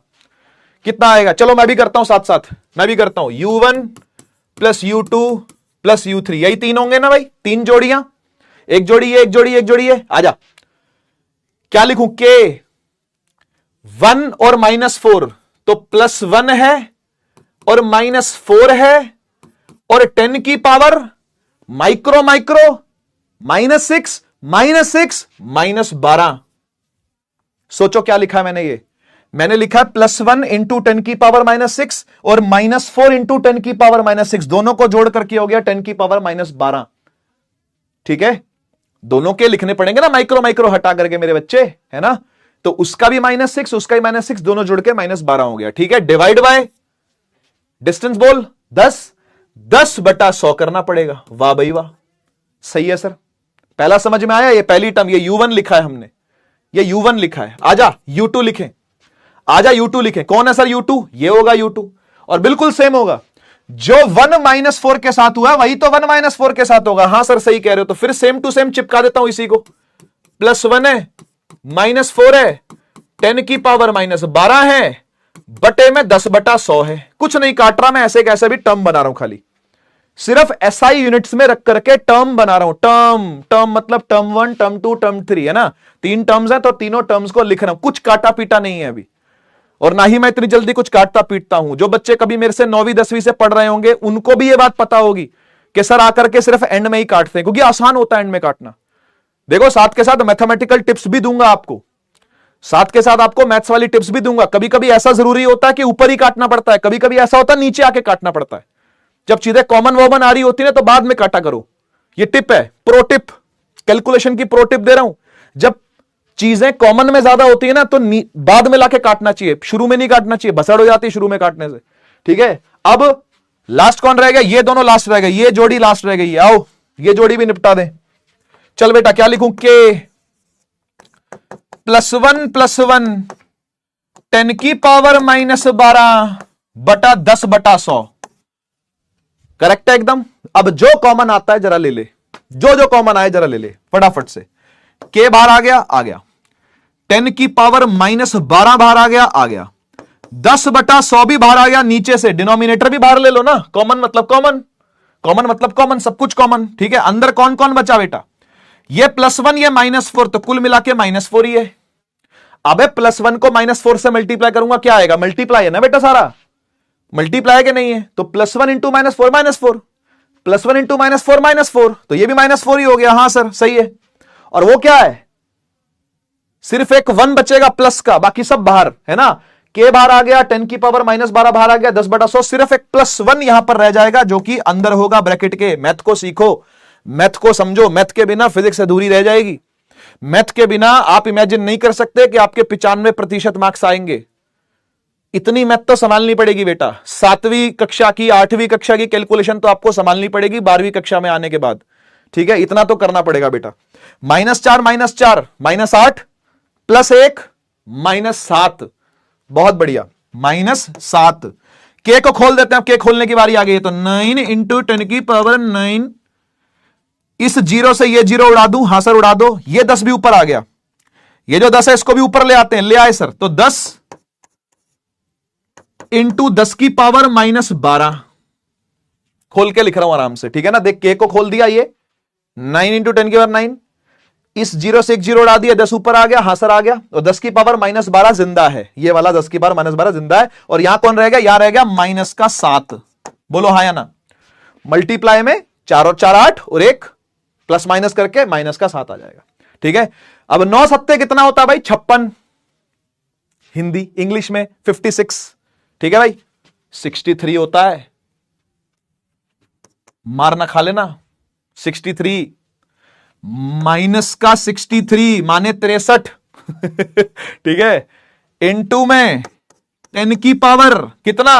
कितना आएगा। चलो मैं भी करता हूं, साथ साथ मैं भी करता हूं। U1 plus U2 plus U3, यही 3 होंगे ना भाई, 3 जोड़ियां, एक जोड़ी है, एक जोड़ी, एक जोड़ी है। आजा, क्या लिखूं? के 1 और -4, तो +1 है और -4 है, और 10 की पावर माइक्रो -6 -12। सोचो क्या लिखा है मैंने। ये मैंने लिखा है +1 इंटू 10 की पावर -6 और -4 इंटू 10 की पावर -6, दोनों को जोड़ करके हो गया 10 की पावर -12। ठीक है, दोनों के लिखने पड़ेंगे ना, माइक्रो हटा करके मेरे बच्चे, है ना। तो उसका भी -6, उसका भी -6, दोनों जुड़ के -12 हो गया। ठीक है, डिवाइड बाय डिस्टेंस बोल 10/100 करना पड़ेगा। वाह भाई वाह, सही है सर। पहला समझ में आया। ये पहली टर्म, ये U1 लिखा है हमने, ये U1 लिखा है। आजा U2 लिखें, आजा U2 लिखें। कौन है सर U2? ये होगा U2, और बिल्कुल सेम होगा। जो 1 -4 के साथ हुआ वही तो 1 -4 के साथ होगा। हां सर सही कह रहे हो। तो फिर सेम टू सेम चिपका देता हूं इसी को। +1 है, -4 है, 10 की पावर -12 है, बटे में 10/100 है। कुछ नहीं काट रहा मैं, ऐसे कैसे भी टर्म बना रहा हूं, खाली सिर्फ SI यूनिट्स में रख करके टर्म बना रहा हूं। टर्म मतलब टर्म 1, टर्म 2, टर्म 3, है ना। 3 टर्म्स हैं, तो तीनों टर्म्स को लिख रहा हूं। कुछ काटा पीटा नहीं है अभी, और ना ही मैं इतनी जल्दी कुछ काटता पीटता हूं। जो बच्चे कभी मेरे से 9वीं 10वीं से पढ़ रहे होंगे उनको भी यह बात पता होगी कि सर आकर के सिर्फ एंड में ही काटते हैं, क्योंकि आसान होता है एंड में काटना। देखो, साथ के साथ मैथमेटिकल टिप्स भी दूंगा आपको, साथ के साथ आपको मैथ्स वाली टिप्स भी दूंगा। कभी कभी ऐसा जरूरी होता है कि ऊपर ही काटना पड़ता है, कभी कभी ऐसा होता है नीचे आके काटना पड़ता है। जब चीजें कॉमन वॉमन आ रही होती है ना, तो बाद में काटा करो। ये टिप है, प्रो टिप, कैलकुलेशन की प्रो टिप दे रहा हूं। जब चीजें कॉमन में ज्यादा होती है ना, तो बाद में लाके काटना चाहिए, शुरू में नहीं काटना चाहिए, भसड़ हो जाती है शुरू में काटने से। ठीक है, अब लास्ट कौन रह गया? ये दोनों लास्ट रह गए, ये जोड़ी लास्ट रह गई है। आओ ये जोड़ी भी निपटा दें। चल बेटा, क्या लिखूं? के +1 +1 10 की पावर -12 बटा 10/100। करेक्ट है एकदम। अब जो कॉमन आता है जरा ले ले, जो कॉमन आए जरा ले ले फटाफट से। के बाहर आ गया 10 की पावर -12 बाहर आ गया 10/100 भी बाहर आ गया। नीचे से डिनोमिनेटर भी बाहर ले लो ना, कॉमन मतलब कॉमन, सब कुछ कॉमन। ठीक है, अंदर कौन कौन बचा बेटा? ये +1, ये -4, तो कुल मिला के -4 ही है। अबे +1 को -4 से मल्टीप्लाई करूंगा, क्या आएगा? मल्टीप्लाई है ना बेटा, सारा मल्टीप्लाई के नहीं है, तो +1 इंटू -4 -4, +1 इंटू -4 -4, तो ये भी -4 ही हो गया। हां सर सही है। और वो क्या है? सिर्फ एक 1 बचेगा प्लस का, बाकी सब बाहर, है ना। के बाहर आ गया, 10 की पावर -12 बाहर आ गया, 10/100, सिर्फ एक +1 यहां पर रह जाएगा, जो कि अंदर होगा ब्रैकेट के। मैथ को सीखो, मैथ को समझो, मैथ के बिना फिजिक्स अधूरी रह जाएगी। मैथ के बिना आप इमेजिन नहीं कर सकते कि आपके 95% मार्क्स आएंगे। इतनी मैथ तो संभालनी पड़ेगी बेटा। 7वीं कक्षा की 8वीं कक्षा की कैलकुलेशन तो आपको संभालनी पड़ेगी 12वीं कक्षा में आने के बाद, ठीक है। इतना तो करना पड़ेगा बेटा। -4 -8 +1 -7, बहुत बढ़िया, -7। के को खोल देते हैं, के खोलने की बारी आ गई है। तो 9 × 10⁹ इस 0 से ये 0 उड़ा दूं, हां सर उड़ा दो। ये 10 भी ऊपर आ गया, ये जो 10 है इसको भी ऊपर ले आते हैं, ले आए सर। तो 10 × 10⁻12 खोल के लिख रहा हूं आराम से, ठीक है ना। देख के को खोल दिया, ये 9 × 10⁹, इस 0 से एक 0 उड़ा दिया, 10 ऊपर आ गया, हां सर आ गया। और 10⁻12 जिंदा है, ये वाला 10⁻12 जिंदा है। और यहां कौन रह गया, यहां रह गया -7। बोलो हाँ या ना। मल्टीप्लाई में 4 और 4 8 और एक प्लस माइनस करके -7 आ जाएगा, ठीक है। अब 9 सत्ते कितना होता है भाई, 56। हिंदी इंग्लिश में 56, ठीक है भाई। 63 होता है, मार ना खा लेना। 63 -63 माने 63 ठीक है। इनटू में 10 की पावर कितना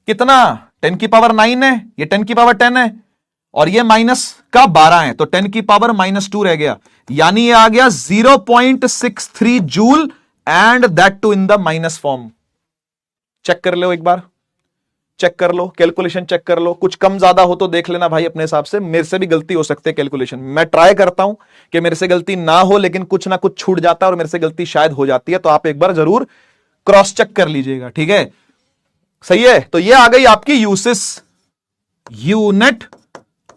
10 की पावर 9 है, ये 10 की पावर 10 है, और ये -12 है, तो 10 की पावर -2 रह गया। यानी ये आ गया 0.63 joule, and that too in the minus form. Check कर लो एक बार, चेक कर लो, कैलकुलेशन चेक कर लो। कुछ कम ज्यादा हो तो देख लेना भाई अपने हिसाब से, मेरे से भी गलती हो सकती है कैलकुलेशन। मैं ट्राई करता हूं कि मेरे से गलती ना हो, लेकिन कुछ ना कुछ छूट जाता है और मेरे से गलती शायद हो जाती है, तो आप एक बार जरूर क्रॉस चेक कर लीजिएगा, ठीक है। सही है। तो ये आ गई आपकी यूसिस, यूनिट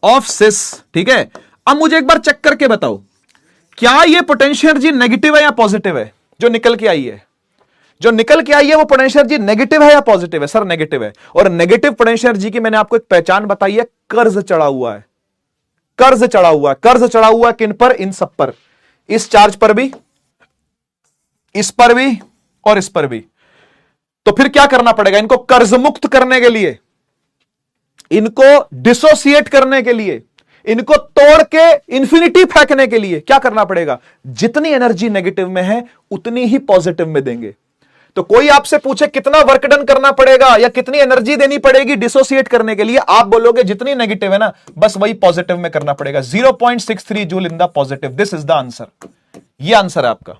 ऑफ सिस, ठीक है। अब मुझे एक बार चेक करके बताओ, क्या ये पोटेंशियल एनर्जी नेगेटिव है या पॉजिटिव है? जो निकल के आई है, जो निकल के आई है वो पोटेंशियल एनर्जी नेगेटिव है या पॉजिटिव है? सर नेगेटिव है। और नेगेटिव पोटेंशियल एनर्जी की मैंने आपको एक पहचान बताई है, कर्ज चढ़ा हुआ है। कर्ज चढ़ा हुआ है, कर्ज चढ़ा हुआ है किन पर? इन सब पर, इस चार्ज पर भी, इस पर भी और इस पर भी। तो फिर क्या करना पड़ेगा इनको कर्ज मुक्त करने के लिए, इनको डिसोसिएट करने के लिए, इनको तोड़ के इंफिनिटी फेंकने के लिए क्या करना पड़ेगा? जितनी एनर्जी नेगेटिव में है उतनी ही पॉजिटिव में देंगे। तो कोई आपसे पूछे कितना वर्क डन करना पड़ेगा या कितनी एनर्जी देनी पड़ेगी डिसोसिएट करने के लिए, आप बोलोगे जितनी नेगेटिव है ना बस वही पॉजिटिव में करना पड़ेगा। 0.63 joule in the positive, this is the answer. ये आंसर है आपका,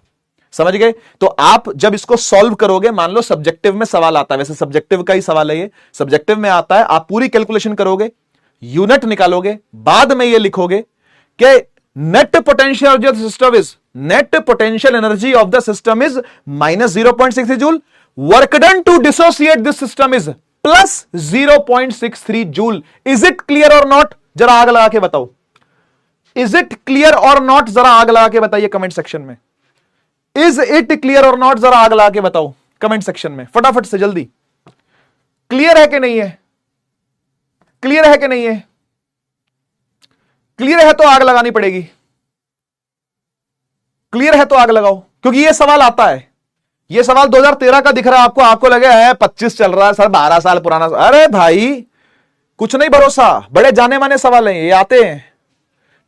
समझ गए। तो आप जब इसको सॉल्व करोगे, मान लो सब्जेक्टिव में सवाल आता है, वैसे सब्जेक्टिव का ही सवाल है ये, सब्जेक्टिव में आता है, आप पूरी कैलकुलेशन करोगे, यूनिट निकालोगे, बाद में ये लिखोगे कि net potential of the system is, net potential energy of the system is -0.63 joule, work done to dissociate this system is +0.63 joule. Is it clear or not? जरा आग लगा के बताओ, is it clear or not? जरा आग लगा के बताइए कमेंट सेक्शन में। Is it clear or not? जरा आग लगा के बताओ कमेंट सेक्शन में, फटाफट से जल्दी। क्लियर है कि नहीं है? क्लियर है कि नहीं है? क्लियर है तो आग लगानी पड़ेगी, क्लियर है तो आग लगाओ, क्योंकि ये सवाल आता है। ये सवाल 2013 का दिख रहा है आपको, आपको लगे है 25 चल रहा है सर, 12 साल पुराना। अरे भाई कुछ नहीं भरोसा, बड़े जाने माने सवाल हैं ये, आते हैं,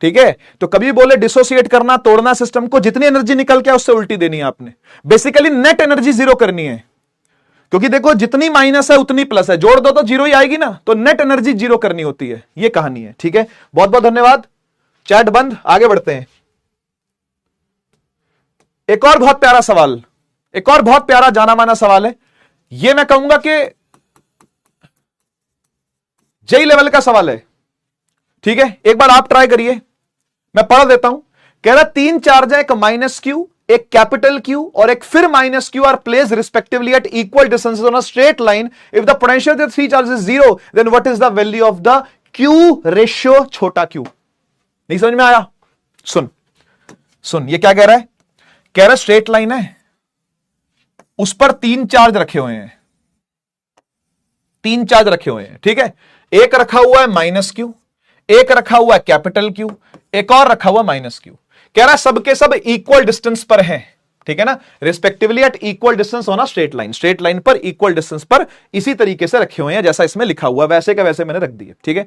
ठीक है। तो कभी बोले डिसोसिएट करना, तोड़ना सिस्टम को, जितनी एनर्जी निकल के उससे उल्टी देनी है आपने। बेसिकली नेट एनर्जी जीरो करनी है, क्योंकि देखो जितनी माइनस है उतनी प्लस है, जोड़ दो तो जीरो ही आएगी ना, तो नेट एनर्जी जीरो करनी होती है, ये कहानी है, ठीक है। बहुत बहुत धन्यवाद, चैट बंद, आगे बढ़ते हैं। एक और बहुत प्यारा सवाल, एक और बहुत प्यारा जाना माना सवाल है, ये मैं कहूंगा कि जेई लेवल का सवाल है, ठीक है। एक बार आप ट्राई करिए, मैं पढ़ देता हूं। कह रहा 3 चार्ज है, एक -q, एक कैपिटल Q और एक फिर -q are placed respectively at equal distance on a straight line. If the potential of 3 charges is 0, then what is the value of the Q ratio छोटा q? नहीं समझ में आया? सुन सुन, ये क्या कह रहा है? कह रहा स्ट्रेट लाइन है, उस पर 3 चार्ज रखे हुए हैं, 3 चार्ज रखे हुए हैं, ठीक है। एक रखा हुआ है -q, एक रखा हुआ है कैपिटल Q, एक और रखा हुआ -q। कह रहा सबके सब इक्वल डिस्टेंस पर हैं, ठीक है ना, respectively at equal distance on a straight line, straight line पर इक्वल डिस्टेंस पर इसी तरीके से रखे हुए हैं जैसा इसमें लिखा हुआ, वैसे का वैसे मैंने रख दिए, ठीक है।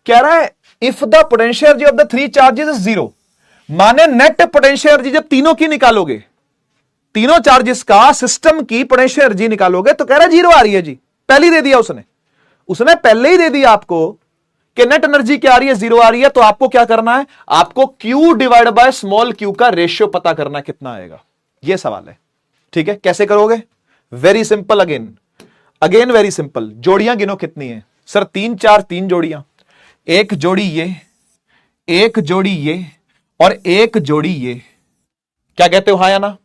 कह रहा है if the potential energy of the 3 charges is 0, माने नेट पोटेंशियल एनर्जी जब तीनों की निकालोगे, तीनों चार्जेस का सिस्टम की पोटेंशियल एनर्जी निकालोगे तो कह रहा है 0 आ रही है जी, पहले ही दे दिया उसने पहले ही दे दिया आपको कि नेट एनर्जी क्या आ रही है, 0 आ रही है। तो आपको क्या करना है, आपको Q divide by small q का रेशियो पता करना है कितना आएगा, यह सवाल है। ठीक है, कैसे करोगे? Very simple, again very simple. जोड़ियां गिनो कितनी है सर? 3 4 3 जोड़ियां, एक जोड़ी ये, एक जोड़ी ये और एक जोड़ी ये। क्या कहते हो, हाँ या ना?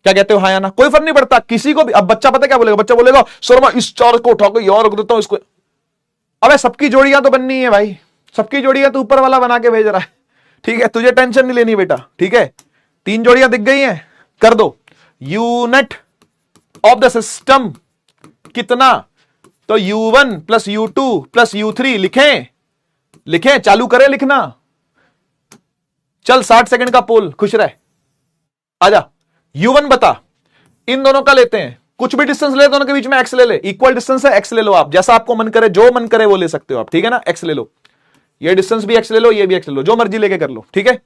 क्या कहते हो, हाँ या ना? कोई फर्क नहीं पड़ता किसी को भी। अब बच्चा पता क्या बोलेगा? बच्चा बोलेगा सर मैं इस चार को उठा के यहां रख देता हूं इसको। अबे सबकी जोड़ियां तो बननी है भाई, सबकी जोड़ियां तो ऊपर वाला बना के भेज रहा है। ठीक है, तुझे टेंशन नहीं लेनी बेटा। ठीक है, 3 जोड़ियां दिख गई हैं, कर दो। यूनिट ऑफ द सिस्टम कितना? तो U1 plus U2 plus U3 लिखें, चालू करें लिखना। चल 60 सेकंड का पोल, खुश रह, आजा। U1 बता, इन दोनों का लेते हैं, कुछ भी डिस्टेंस ले, दोनों के बीच में x ले ले, इक्वल डिस्टेंस है, x ले लो आप, जैसा आपको मन करे, जो मन करे वो ले सकते हो आप। ठीक है ना, x ले लो, ये डिस्टेंस भी x ले लो, ये भी x ले लो, जो मर्जी लेके कर लो। ठीक है,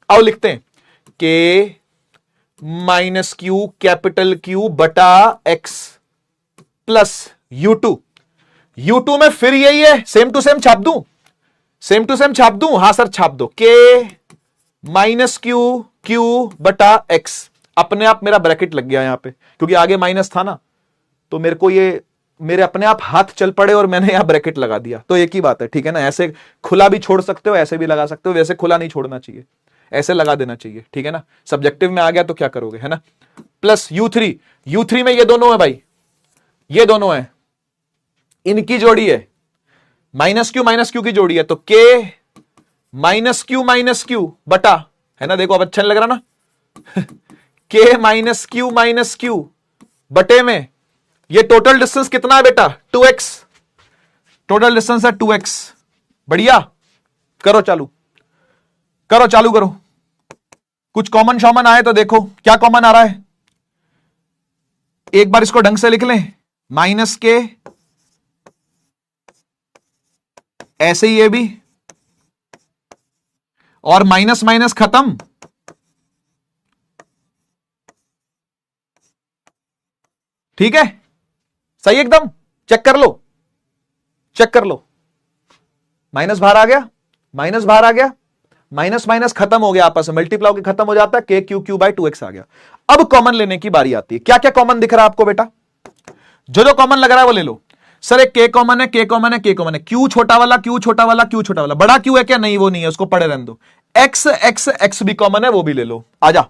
आओ लिखते हैं k minus q capital Q बटा x प्लस U2 में फिर यही है, सेम टू सेम छाप दूं, सेम टू सेम छाप दूं? हां सर छाप दो। k माइनस Q बटा x, अपने आप मेरा ब्रैकेट लग गया यहां पे, क्योंकि आगे माइनस था ना, तो मेरे को ये मेरे अपने आप हाथ चल पड़े और मैंने यहां ब्रैकेट लगा दिया। तो एक ही बात है, ठीक है ना? ऐसे खुला भी छोड़ सकते हो, ऐसे भी लगा सकते हो, वैसे खुला नहीं छोड़ना चाहिए, ऐसे लगा देना चाहिए। ठीक है ना, सब्जेक्टिव में आ गया तो क्या करोगे, है ना? प्लस U3 में ये दोनों है भाई, ये दोनों है, इनकी जोड़ी है, माइनस क्यू की जोड़ी है। तो k माइनस क्यू बटा, है ना? देखो अब अच्छा नहीं लग रहा ना? k माइनस क्यू बटे में ये टोटल डिस्टेंस कितना है बेटा? 2x, टोटल डिस्टेंस है 2x। बढ़िया, करो चालू, करो। कुछ कॉमन शॉमन आए तो देखो क्या कॉमन आ रहा है। एक बार इसको ढंग से लिख लें, माइनस के, ऐसे ही ये भी, और माइनस माइनस खत्म। ठीक है, सही एकदम। चेक कर लो, माइनस बाहर आ गया, माइनस माइनस खत्म हो गया, आपस में मल्टीप्लाई होकर खत्म हो जाता है, k क्यू बाई 2x आ गया। अब कॉमन लेने की बारी आती है। क्या क्या कॉमन दिख रहा है आपको बेटा? जो कॉमन लग रहा है वो ले लो। सर एक k कॉमन है, q छोटा वाला, बड़ा q है क्या? नहीं, वो नहीं है, उसको पड़े रहने दो। x भी कॉमन है, वो भी ले लो, आजा।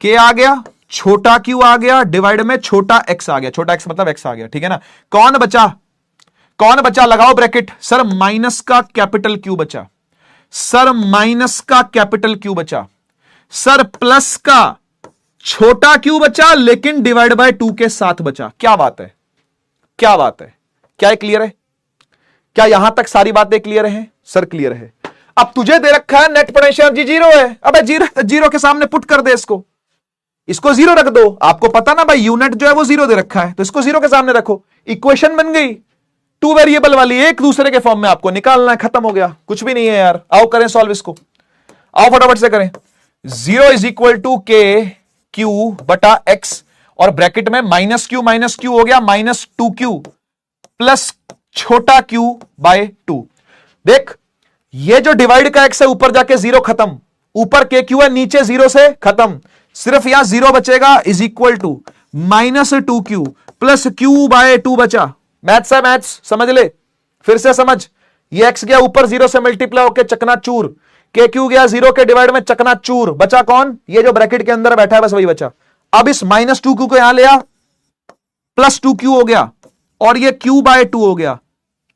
k आ गया, छोटा q आ गया, डिवाइड में छोटा x आ गया, छोटा x मतलब x आ गया। ठीक है ना? कौन बचा? लगाओ ब्रैकेट। सर माइनस का कैपिटल Q बचा, सर माइनस का कैपिटल Q बचा, सर प्लस का छोटा q बचा, लेकिन डिवाइड बाय 2 के साथ बचा। क्या बात है? क्या क्लियर है? क्या यहां तक सारी बातें क्लियर हैं? सर क्लियर है। अब तुझे दे रखा है नेट पोटेंशियल एनर्जी 0 है। अबे जीरो के सामने पुट कर दे, इसको 0 रख दो। आपको पता ना भाई, यूनिट जो है वो 0 दे रखा है, तो इसको 0 के सामने रखो, इक्वेशन बन गई। 2 वेरिएबल वाली एक दूसरे के फॉर्म में आपको निकालना है, खत्म हो गया, कुछ भी नहीं है यार। आओ करें सॉल्व इसको, आओ फटाफट से करें। 0 is equal to k q बटा x, और ब्रैकेट में माइनस क्यू हो गया, माइनस 2q प्लस छोटा q बाय 2। देख, ये जो डिवाइड का x है ऊपर जाके 0 खत्म, ऊपर k q है, नीचे 0 से खत्म, सिर्फ यहां 0 बचेगा, is equal to minus 2q plus q by 2 बचा। मैथ्स है, मैथ्स समझ ले, फिर से समझ। ये x गया ऊपर 0 से मल्टीप्लाई होकर चकनाचूर, के क्यू गया 0 के डिवाइड में चकनाचूर, बचा कौन? ये जो ब्रैकेट के अंदर बैठा है, बस वही बचा। अब इस माइनस 2q को यहां ले आ, प्लस 2q हो गया, और ये q बाय 2 हो गया।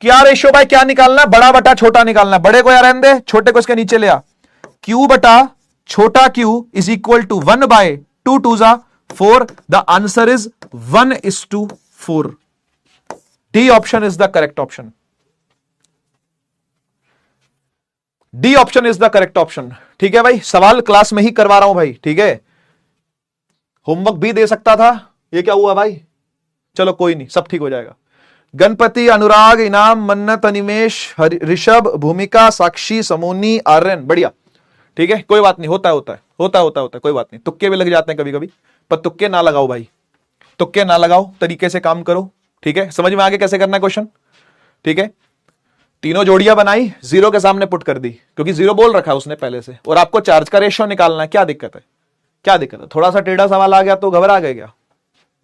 क्या रेशियो बाय क्या निकालना? बड़ा बटा छोटा निकालना। बड़े को यहां रहने दे, छोटे को इसके नीचे ले आ। q बटा छोटा q is equal to 1 by 2 2 जा 4। The answer is 1:4। D option is the correct option. D option is the correct option. ठीक है भाई, सवाल क्लास में ही करवा रहा हूं भाई, ठीक है? होमवर्क भी दे सकता था, ये क्या हुआ भाई? चलो कोई नहीं, सब ठीक हो जाएगा। गणपति, अनुराग, इनाम, मन्नत, अनिमेश, ऋषभ, भूमिका, साक्षी, समोनी, आर्यन, बढ़िया। ठीक है, कोई बात नहीं, होता है, कोई बात नहीं, तुक्के भी लग जाते हैं कभी कभी, पर तुक्के ना लगाओ भाई, तुक्के ना लगाओ, तरीके से काम करो। ठीक है, समझ में आगे कैसे करना है क्वेश्चन। ठीक है, तीनों जोड़ियां बनाई, जीरो के सामने पुट कर दी, क्योंकि जीरो बोल रखा है उसने पहले से, और आपको चार्ज का रेशियो निकालना है। क्या दिक्कत है, क्या दिक्कत है? थोड़ा सा टेढ़ा सवाल आ गया तो घबरा गए क्या?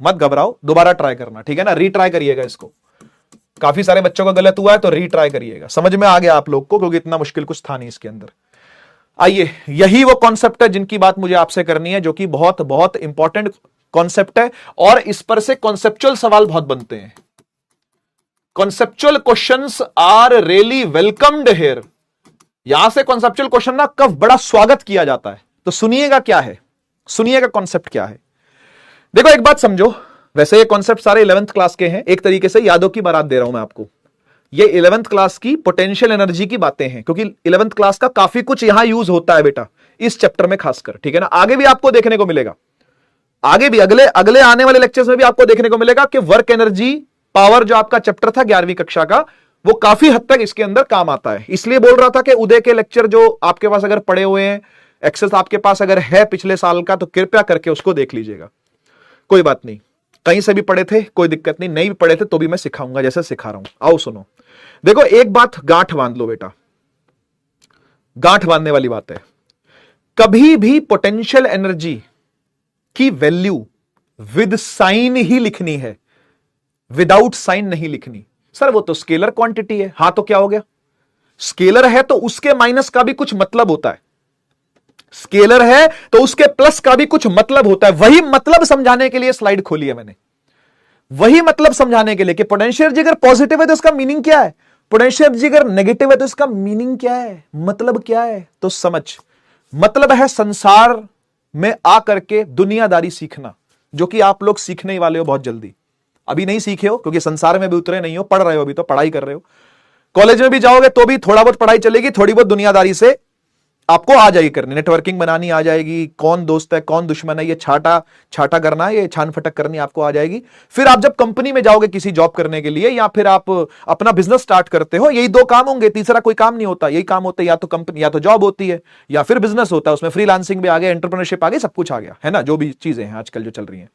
मत घबराओ, दोबारा ट्राई करना, ठीक है ना, रीट्राई करिएगा इसको। काफी सारे बच्चों का गलत हुआ है तो रीट्राई करिएगा, समझ में आ गया आप लोग को, क्योंकि इतना मुश्किल कुछ था नहीं इसके अंदर। आइए, यही वो कॉन्सेप्ट है जिनकी बात मुझे आपसे करनी है, जो कि बहुत बहुत इंपॉर्टेंट कॉन्सेप्ट है, और इस पर से कॉन्सेप्चुअल सवाल बहुत बनते हैं। Conceptual questions are really welcomed here. यहां से कॉन्सेप्चुअल क्वेश्चन ना का बड़ा स्वागत किया जाता है। तो सुनिएगा क्या है, सुनिएगा कॉन्सेप्ट क्या है। देखो एक बात समझो, वैसे ये कॉन्सेप्ट सारे 11th क्लास के हैं, एक तरीके से यादों की बारात दे रहा हूं मैं आपको। ये 11th क्लास की पोटेंशियल एनर्जी की बातें हैं, क्योंकि 11th क्लास का काफी कुछ यहां यूज होता है बेटा, इस चैप्टर में खासकर। ठीक है ना, आगे भी आपको देखने को मिलेगा, आगे भी अगले अगले आने वाले लेक्चर्स में भी आपको देखने को मिलेगा कि वर्क एनर्जी पावर जो आपका चैप्टर था 11वीं कक्षा का, वो काफी हद तक इसके अंदर काम आता है। इसलिए बोल रहा था कि उदय के लेक्चर जो आपके पास अगर पड़े हुए हैं, एक्सेस आपके पास अगर है पिछले साल का, तो कृपया करके उसको देख लीजिएगा। कोई बात नहीं, कहीं से भी पढ़े थे कोई दिक्कत नहीं, नहीं भी पढ़े थे तो भी मैं सिखाऊंगा जैसे सिखा रहा हूं। आओ सुनो, देखो एक बात गांठ बांध लो बेटा, गांठ बांधने वाली बात है। कभी भी पोटेंशियल एनर्जी की वैल्यू विद साइन ही लिखनी है, विदाउट साइन नहीं लिखनी। सर वो तो स्केलर क्वांटिटी है। हां तो क्या हो गया, स्केलर है तो उसके माइनस का भी कुछ मतलब होता है, स्केलर है तो उसके प्लस का भी कुछ मतलब होता है। वही मतलब समझाने के लिए स्लाइड खोली है मैंने, वही मतलब समझाने के लिए कि पोटेंशियल एनर्जी अगर पॉजिटिव है तो इसका मीनिंग क्या है, पोटेंशियल एनर्जी अगर नेगेटिव है तो इसका मीनिंग क्या है, मतलब क्या है। तो समझ, मतलब है संसार में आकर के दुनियादारी सीखना, जो कि आप लोग सीखने ही वाले हो बहुत जल्दी। अभी नहीं सीखे हो क्योंकि संसार में भी उतरे नहीं हो, पढ़ रहे हो, अभी तो पढ़ाई कर रहे हो। कॉलेज में भी जाओगे तो भी थोड़ा बहुत पढ़ाई चलेगी, थोड़ी बहुत दुनियादारी से आपको आ जाएगी करनी, नेटवर्किंग बनानी आ जाएगी, कौन दोस्त है कौन दुश्मन है ये छाटा छाटा करना है, ये छान फटक करनी आपको आ जाएगी। फिर आप जब कंपनी में जाओगे किसी जॉब करने के लिए, या फिर आप अपना बिजनेस स्टार्ट करते हो, यही दो काम होंगे, तीसरा कोई काम नहीं होता। यही काम होते हैं, या तो कंपनी, या तो जॉब होती है, या फिर बिजनेस होता है। उसमें फ्रीलांसिंग भी आ गया, एंटरप्रेन्योरशिप आ गई, सब कुछ आ गया है ना, जो भी चीजें हैं आजकल जो चल रही हैं।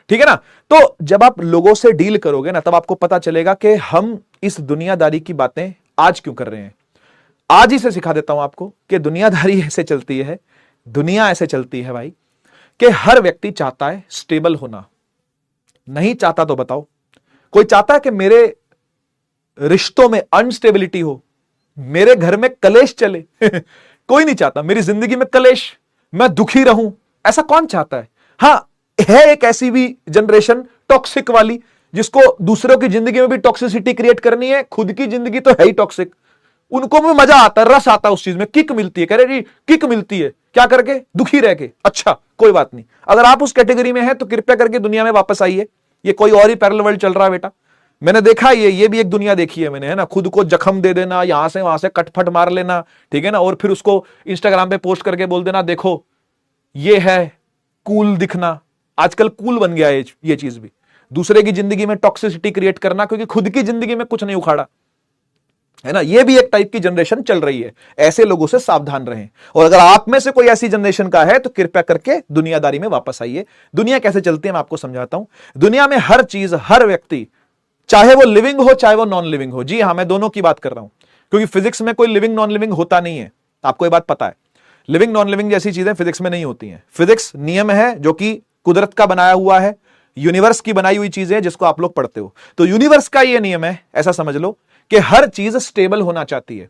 ठीक है ना, तो जब आप लोगों से डील करोगे ना, तब आपको पता चलेगा कि हम इस दुनियादारी की बातें आज क्यों कर रहे हैं। आज ही से सिखा देता हूं आपको कि दुनियादारी ऐसे चलती है, दुनिया ऐसे चलती है भाई, कि हर व्यक्ति चाहता है स्टेबल होना। नहीं चाहता तो बताओ, कोई चाहता है कि मेरे रिश्तों में अनस्टेबिलिटी हो, मेरे घर में कलेश चले? कोई नहीं चाहता मेरी जिंदगी में कलेश, मैं दुखी रहूं, ऐसा कौन चाहता है। हां, है एक ऐसी भी जनरेशन टॉक्सिक वाली, जिसको दूसरों की जिंदगी में भी टॉक्सिसिटी क्रिएट करनी है, खुद की जिंदगी तो है ही टॉक्सिक। उनको भी मजा आता है, रस आता है उस चीज में, किक मिलती है, कह रहे जी किक मिलती है, क्या करके, दुखी रह के। अच्छा कोई बात नहीं, अगर आप उस कैटेगरी में हैं तो कृपया करके दुनिया में वापस आइए। ये कोई और ही पैरेलल वर्ल्ड चल रहा है बेटा, मैंने देखा ये भी एक दुनिया देखी है मैंने, है ना। खुद को जख्म दे देना, यहां से वहां से कटफट मार लेना, ठीक है ना, और फिर उसको इंस्टाग्राम पे पोस्ट करके बोल देना देखो ये है कूल दिखना। आजकल कूल बन गया है ये चीज भी, दूसरे की जिंदगी में टॉक्सिसिटी क्रिएट करना, क्योंकि खुद की जिंदगी में कुछ नहीं उखाड़ा, है ना। ये भी एक टाइप की जनरेशन चल रही है, ऐसे लोगों से सावधान रहें। और अगर आप में से कोई ऐसी जनरेशन का है तो कृपया करके दुनियादारी में वापस आइए। दुनिया कैसे चलती है मैं आपको समझाता हूं। दुनिया में हर चीज, हर व्यक्ति, चाहे वो लिविंग हो चाहे वो नॉन लिविंग हो, जी हां मैं दोनों की बात कर रहा हूं, क्योंकि फिजिक्स में कोई लिविंग नॉन लिविंग होता नहीं है, आपको ये बात पता है। लिविंग नॉन लिविंग जैसी चीजें फिजिक्स में नहीं होती हैं। फिजिक्स नियम है जो कि कुदरत का बनाया हुआ है, यूनिवर्स की बनाई हुई चीजें जिसको आप लोग पढ़ते हो। तो यूनिवर्स का ये नियम है, ऐसा समझ लो कि हर चीज स्टेबल होना चाहती है।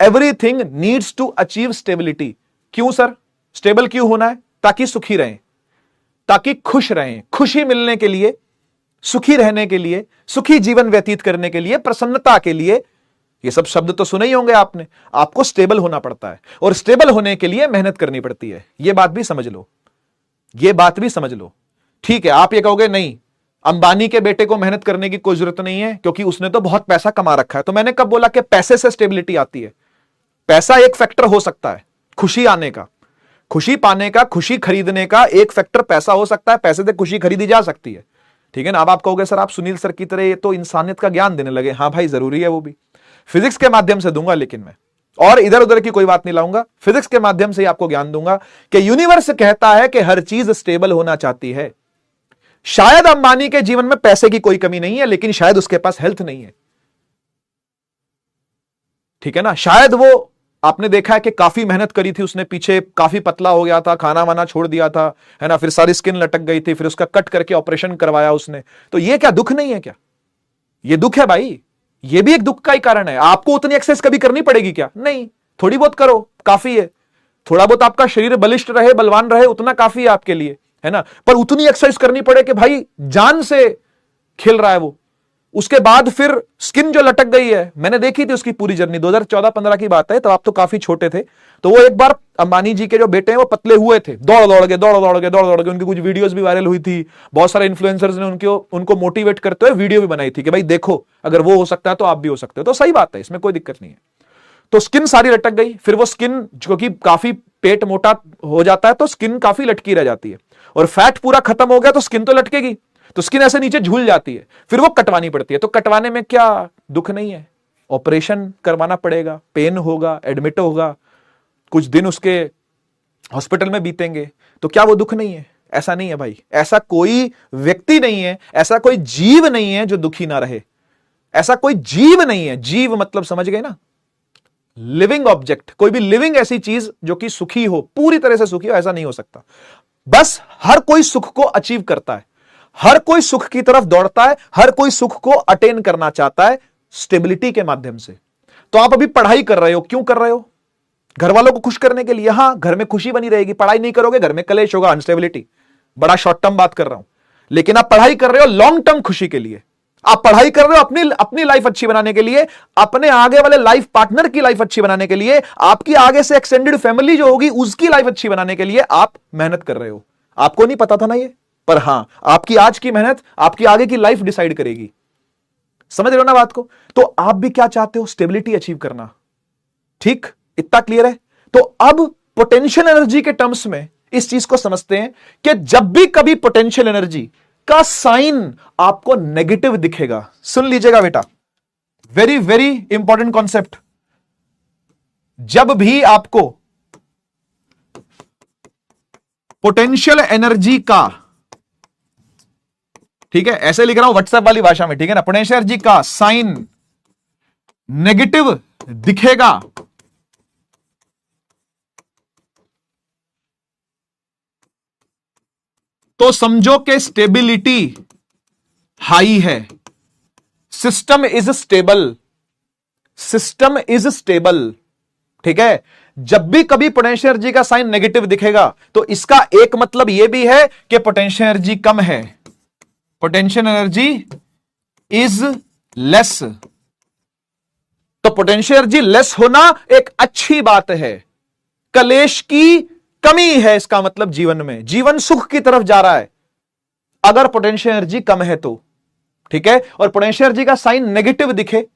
Everything needs to achieve stability. क्यों सर, स्टेबल क्यों होना है? ताकि सुखी रहें, ताकि खुश रहें, खुशी मिलने के लिए, सुखी रहने के लिए, सुखी जीवन व्यतीत करने के लिए, प्रसन्नता के लिए। ये सब शब्द तो सुने ही होंगे आपने। आपको स्टेबल होना पड़ता है, और स्टेबल होने के लिए मेहनत करनी पड़ती है। यह बात भी समझ लो, यह बात भी समझ लो। ठीक है, आप ये कहोगे नहीं अंबानी के बेटे को मेहनत करने की कोई जरूरत नहीं है, क्योंकि उसने तो बहुत पैसा कमा रखा है। तो मैंने कब बोला कि पैसे से स्टेबिलिटी आती है? पैसा एक फैक्टर हो सकता है खुशी आने का, खुशी पाने का, खुशी खरीदने का एक फैक्टर पैसा हो सकता है। पैसे से खुशी खरीदी जा सकती है, ठीक है ना। अब आप कहोगे सर आप सुनील सर की तरह ये तो इंसानियत का ज्ञान देने लगे। हाँ भाई जरूरी है, वो भी फिजिक्स के माध्यम से दूंगा, लेकिन मैं और इधर उधर की कोई बात नहीं लाऊंगा, फिजिक्स के माध्यम से ही आपको ज्ञान दूंगा कि यूनिवर्स कहता है कि हर चीज स्टेबल होना चाहती है। शायद अंबानी के जीवन में पैसे की कोई कमी नहीं है, लेकिन शायद उसके पास हेल्थ नहीं है, ठीक है ना। शायद वो, आपने देखा है कि काफी मेहनत करी थी उसने, पीछे काफी पतला हो गया था, खाना वाना छोड़ दिया था, है ना, फिर सारी स्किन लटक गई थी, फिर उसका कट करके ऑपरेशन करवाया उसने। तो ये क्या दुख नहीं है क्या? ये दुख है भाई, ये भी एक दुख का ही कारण है। आपको उतनी एक्सरसाइज कभी करनी पड़ेगी क्या? नहीं, थोड़ी बहुत करो, काफी है। थोड़ा बहुत आपका शरीर बलिष्ठ रहे, बलवान रहे, उतना काफी है आपके लिए, है ना। पर उतनी एक्सरसाइज करनी पड़े कि भाई जान से खेल रहा है वो। उसके बाद फिर स्किन जो लटक गई है, मैंने देखी थी उसकी पूरी जर्नी, 2014-15 की बात है, तो आप तो काफी छोटे थे। तो वो एक बार अंबानी जी के जो बेटे हैं वो पतले हुए थे, दौड़ दौड़ के उनकी कुछ वीडियोस भी वायरल हुई थी। बहुत सारे इन्फ्लुएंसर्स ने उनको मोटिवेट करते हुए वीडियो भी बनाई थी कि भाई देखो, अगर वो हो सकता है तो आप भी हो सकते हो। तो सही बात है, इसमें कोई दिक्कत नहीं है। तो स्किन सारी लटक गई, फिर वो स्किन, जो कि काफी पेट मोटा हो जाता है तो स्किन काफी लटकी रह जाती है, और फैट पूरा खत्म हो गया तो स्किन तो लटकेगी, तो स्किन ऐसे नीचे झूल जाती है, फिर वो कटवानी पड़ती है। तो कटवाने में क्या दुख नहीं है? ऑपरेशन करवाना पड़ेगा, पेन होगा, एडमिट होगा, कुछ दिन उसके हॉस्पिटल में बीतेंगे, तो क्या वो दुख नहीं है? ऐसा नहीं है भाई, ऐसा कोई व्यक्ति नहीं है, ऐसा कोई जीव नहीं है जो दुखी ना रहे। ऐसा कोई जीव नहीं है, जीव मतलब समझ गए ना, लिविंग ऑब्जेक्ट, कोई भी लिविंग ऐसी चीज जो कि सुखी हो, पूरी तरह से सुखी हो, ऐसा नहीं हो सकता। बस हर कोई सुख को अचीव करता है, हर कोई सुख की तरफ दौड़ता है, हर कोई सुख को अटेन करना चाहता है स्टेबिलिटी के माध्यम से। तो आप अभी पढ़ाई कर रहे हो, क्यों कर रहे हो? घर वालों को खुश करने के लिए। हां, घर में खुशी बनी रहेगी, पढ़ाई नहीं करोगे घर में कलेश होगा, अनस्टेबिलिटी। बड़ा शॉर्ट टर्म बात कर रहा हूं, लेकिन आप पढ़ाई कर रहे हो लॉन्ग टर्म खुशी के लिए। आप पढ़ाई कर रहे हो अपनी लाइफ अच्छी बनाने के लिए, अपने आगे वाले लाइफ पार्टनर की लाइफ अच्छी बनाने के लिए, आपकी आगे से एक्सटेंडेड फैमिली जो होगी उसकी लाइफ अच्छी बनाने के लिए आप मेहनत कर रहे हो। आपको नहीं पता था ना ये, पर हां, आपकी आज की मेहनत आपकी आगे की लाइफ डिसाइड करेगी। समझ रहे हो ना बात को? तो आप भी क्या चाहते हो? स्टेबिलिटी अचीव करना। ठीक, इतना क्लियर है? तो अब पोटेंशियल एनर्जी के टर्म्स में इस चीज को समझते हैं कि जब भी कभी पोटेंशियल एनर्जी का साइन आपको नेगेटिव दिखेगा, सुन लीजिएगा बेटा, वेरी वेरी इंपॉर्टेंट कॉन्सेप्ट। जब भी आपको पोटेंशियल एनर्जी का, ठीक है, ऐसे लिख रहा हूं व्हाट्सएप वाली भाषा में, ठीक है ना, पोटेंशियल एनर्जी का साइन नेगेटिव दिखेगा तो समझो कि स्टेबिलिटी हाई है, system is stable, system is stable. ठीक है, जब भी कभी पोटेंशियल एनर्जी का साइन नेगेटिव दिखेगा तो इसका एक मतलब यह भी है कि पोटेंशियल एनर्जी कम है, पोटेंशियल एनर्जी इज लेस। तो पोटेंशियल एनर्जी लेस होना एक अच्छी बात है, कलेश की कमी है, इसका मतलब जीवन में, जीवन सुख की तरफ जा रहा है अगर पोटेंशियल एनर्जी कम है तो। ठीक है, और पोटेंशियल एनर्जी का साइन नेगेटिव दिखे